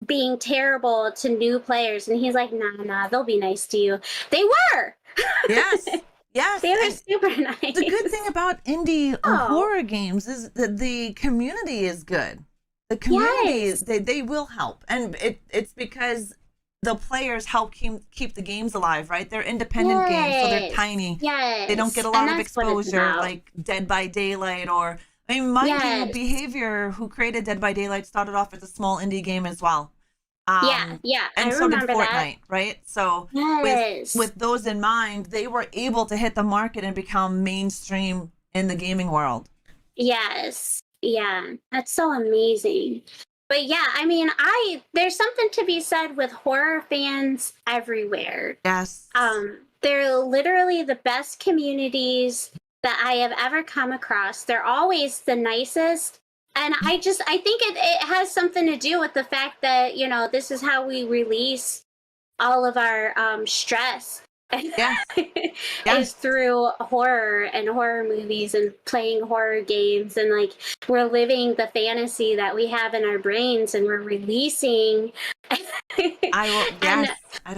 being terrible to new players, and he's like, nah, they'll be nice to you. They were. Yes. Yes. They were And super nice. the good thing about indie Oh. horror games is that the community is good. The community Yes. they will help, and it's because the players help keep the games alive, right? They're independent games, so they're Yes. tiny. Yes. They don't get a And lot of that's what it's exposure, about. like Dead by Daylight, or I mean, mind you, Yes. Behavior, who created Dead by Daylight, started off as a small indie game as well. Yeah, I And so did remember Fortnite, that. right? So Yes. with those in mind, they were able to hit the market and become mainstream in the gaming world. Yes. Yeah. That's so amazing. But yeah, I mean, there's something to be said with horror fans everywhere. Yes. They're literally the best communities that I have ever come across. They're always the nicest. And I think it has something to do with the fact that, you know, this is how we release all of our stress. Yes. Is through horror and horror movies and playing horror games, and like we're living the fantasy that we have in our brains, and we're releasing and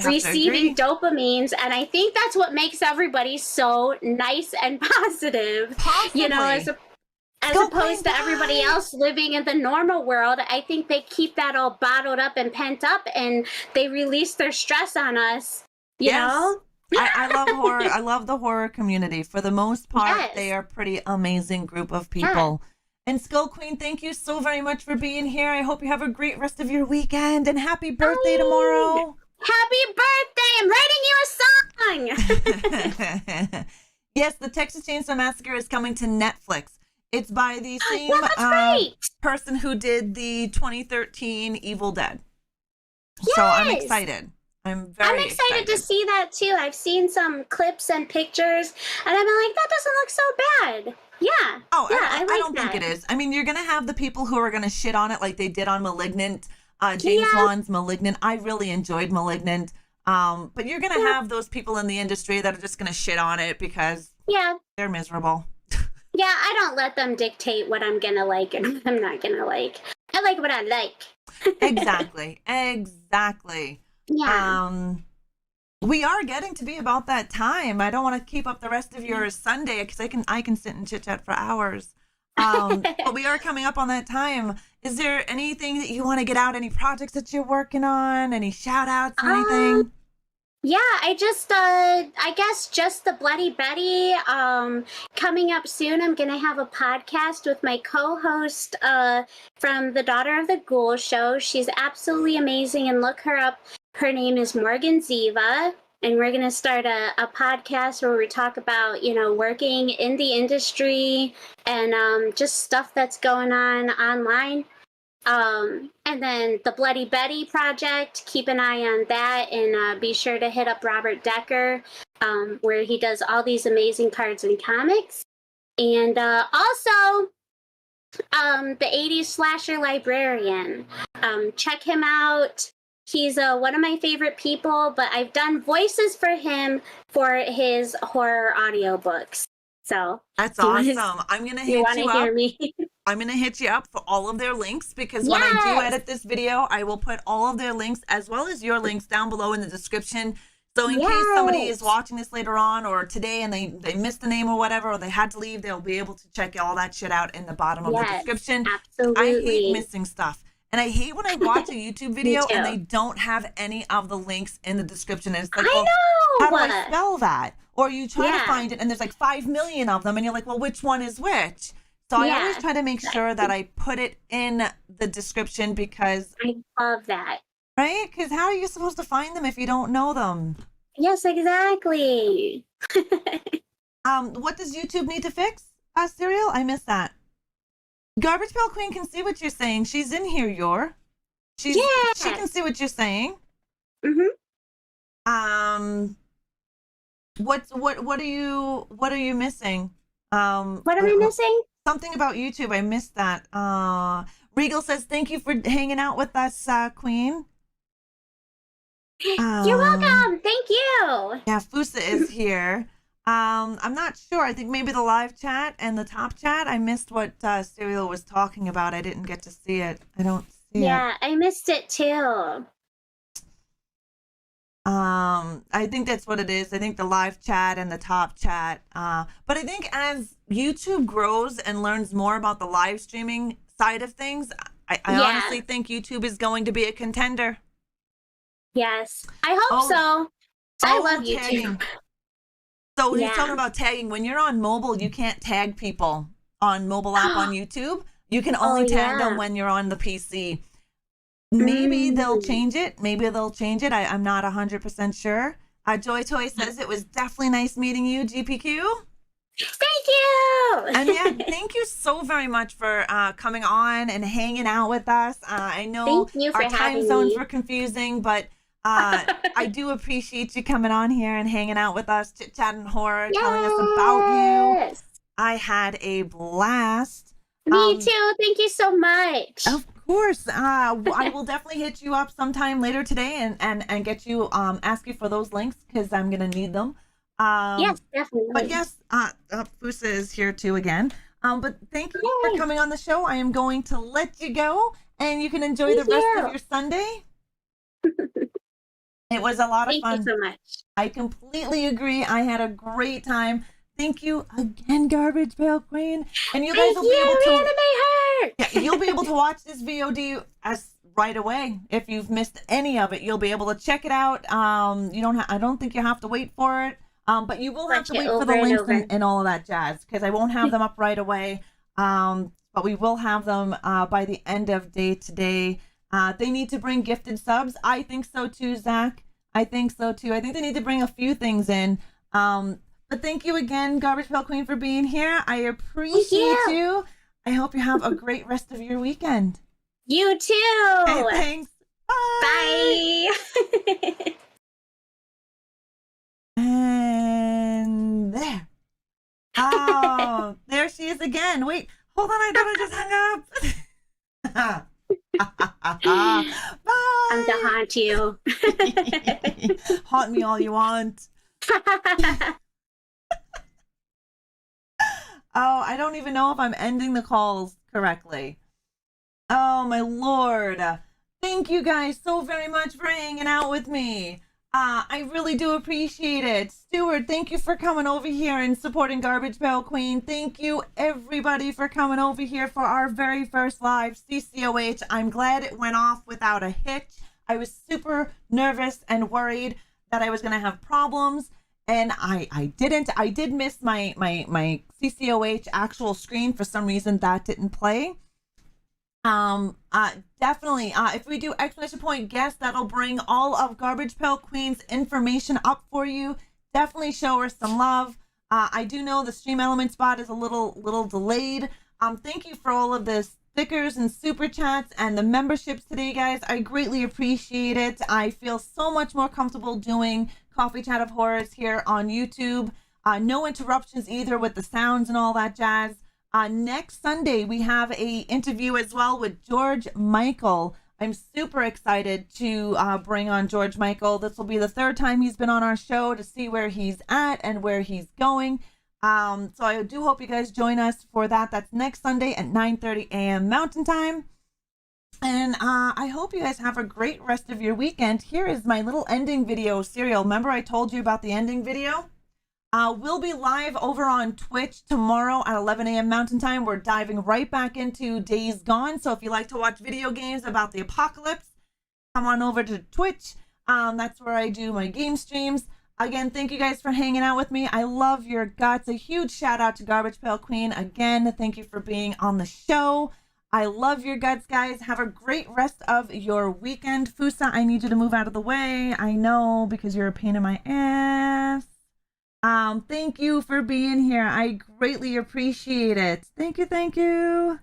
receiving dopamines, and I think that's what makes everybody so nice and positive. Possibly. You know, as opposed to everybody else living in the normal world. I think they keep that all bottled up and pent up, and they release their stress on us, you know? I love horror. I love the horror community. For the most part, Yes. they are a pretty amazing group of people. Yeah. And Skull Queen, thank you so very much for being here. I hope you have a great rest of your weekend, and happy birthday tomorrow. Happy birthday! I'm writing you a song! Yes, the Texas Chainsaw Massacre is coming to Netflix. It's by the same person who did the 2013 Evil Dead. Yes. So I'm excited. I'm excited to see that too. I've seen some clips and pictures, and I'm like, that doesn't look so bad. Yeah. Oh, yeah, I don't think it is. I mean, you're going to have the people who are going to shit on it like they did on Malignant. James Wan's Malignant. I really enjoyed Malignant. But you're going to have those people in the industry that are just going to shit on it because they're miserable. Yeah, I don't let them dictate what I'm going to like and what I'm not going to like. I like what I like. Exactly. Yeah. We are getting to be about that time. I don't want to keep up the rest of your Sunday because I can sit and chit chat for hours. But we are coming up on that time. Is there anything that you want to get out? Any projects that you're working on? Any shout outs or anything? Yeah, I guess just the Bloody Betty. Coming up soon, I'm going to have a podcast with my co-host from the Daughter of the Ghoul show. She's absolutely amazing, and look her up. Her name is Morgan Ziva, and we're going to start a podcast where we talk about, you know, working in the industry and just stuff that's going on online. And then the Bloody Betty project, keep an eye on that, and be sure to hit up Robert Decker, where he does all these amazing cards and comics. And also, the 80s slasher librarian. Check him out. He's one of my favorite people, but I've done voices for him for his horror audiobooks. So that's awesome. I'm going to hit you up. Hear me? I'm going to hit you up for all of their links because when I do edit this video, I will put all of their links as well as your links down below in the description. So in case somebody is watching this later on or today and they missed the name or whatever, or they had to leave, they'll be able to check all that shit out in the bottom of the description. Absolutely. I hate missing stuff. And I hate when I watch a YouTube video and they don't have any of the links in the description. And it's like, well, how do I spell that? Or you try to find it and there's like 5 million of them and you're like, well, which one is which? So I always try to make sure that I put it in the description because I love that. Right? Because how are you supposed to find them if you don't know them? Yes, exactly. What does YouTube need to fix? Serial? I missed that. Garbage Pail Queen can see what you're saying. She's in here, She can see what you're saying. Mm-hmm. What are you missing? What am I missing? Something about YouTube. I missed that. Regal says, thank you for hanging out with us, Queen. You're welcome. Thank you. Yeah, Fusa is here. I'm not sure. I think maybe the live chat and the top chat. I missed what Serial was talking about. I didn't get to see it. I don't see it. Yeah, I missed it too. I think that's what it is. I think the live chat and the top chat. But I think as YouTube grows and learns more about the live streaming side of things, I Yeah. honestly think YouTube is going to be a contender. Yes, I hope so. I love YouTube. Tagging. So he's Yeah. talking about tagging. When you're on mobile, you can't tag people on mobile app on YouTube. You can only tag them when you're on the PC. Maybe they'll change it. I'm not 100% sure. Joy Toy says it was definitely nice meeting you, GPQ. Thank you. And yeah, thank you so very much for coming on and hanging out with us. I know our time zones were confusing, but I do appreciate you coming on here and hanging out with us, chit-chatting horror, telling us about you. I had a blast. Me too. Thank you so much. Of course. I will definitely hit you up sometime later today and get you, ask you for those links because I'm going to need them. Yes, definitely. But yes, Fusa is here too again. But thank you for coming on the show. I am going to let you go and you can enjoy the rest of your Sunday. It was a lot of fun. Thank you so much. I completely agree. I had a great time. Thank you again, Garbage Pail Queen. And you guys will be able to ReAnimateHer. Yeah, you'll be able to watch this VOD right away. If you've missed any of it, you'll be able to check it out. You don't I don't think you have to wait for it. But you will have to wait for the links and all of that jazz because I won't have them up right away. But we will have them by the end of day today. They need to bring gifted subs. I think so too, Zach. I think so too. I think they need to bring a few things in. But thank you again, Garbage Pail Queen, for being here. I appreciate you. I hope you have a great rest of your weekend. You too. Okay, thanks. Bye. Bye. And there. Oh, there she is again. Wait, hold on. I thought I just hung up. Bye. I'm to haunt you. Haunt me all you want. Oh, I don't even know if I'm ending the calls correctly. Oh, my Lord. Thank you guys so very much for hanging out with me. I really do appreciate it. Stuart, thank you for coming over here and supporting Garbage Pail Queen. Thank you, everybody, for coming over here for our very first live CCOH. I'm glad it went off without a hitch. I was super nervous and worried that I was going to have problems. And I didn't. I did miss my CCOH actual screen. For some reason, that didn't play. Definitely, if we do exclamation point guest, that'll bring all of Garbage Pail Queen's information up for you. Definitely show her some love. I do know the Stream Element spot is a little delayed. Thank you for all of the stickers and super chats and the memberships today, guys. I greatly appreciate it. I feel so much more comfortable doing Coffee Chat of Horrors here on YouTube. No interruptions either with the sounds and all that jazz. Next Sunday, we have a interview as well with George Michael. I'm super excited to bring on George Michael. This will be the third time he's been on our show to see where he's at and where he's going. So I do hope you guys join us for that. That's next Sunday at 9:30 a.m. Mountain Time. And I hope you guys have a great rest of your weekend. Here is my little ending video, Serial. Remember I told you about the ending video? We'll be live over on Twitch tomorrow at 11 a.m. Mountain Time. We're diving right back into Days Gone. So if you like to watch video games about the apocalypse, come on over to Twitch. That's where I do my game streams. Again, thank you guys for hanging out with me. I love your guts. A huge shout out to Garbage Pail Queen. Again, thank you for being on the show. I love your guts, guys. Have a great rest of your weekend. Fusa, I need you to move out of the way. I know, because you're a pain in my ass. Thank you for being here. I greatly appreciate it. Thank you.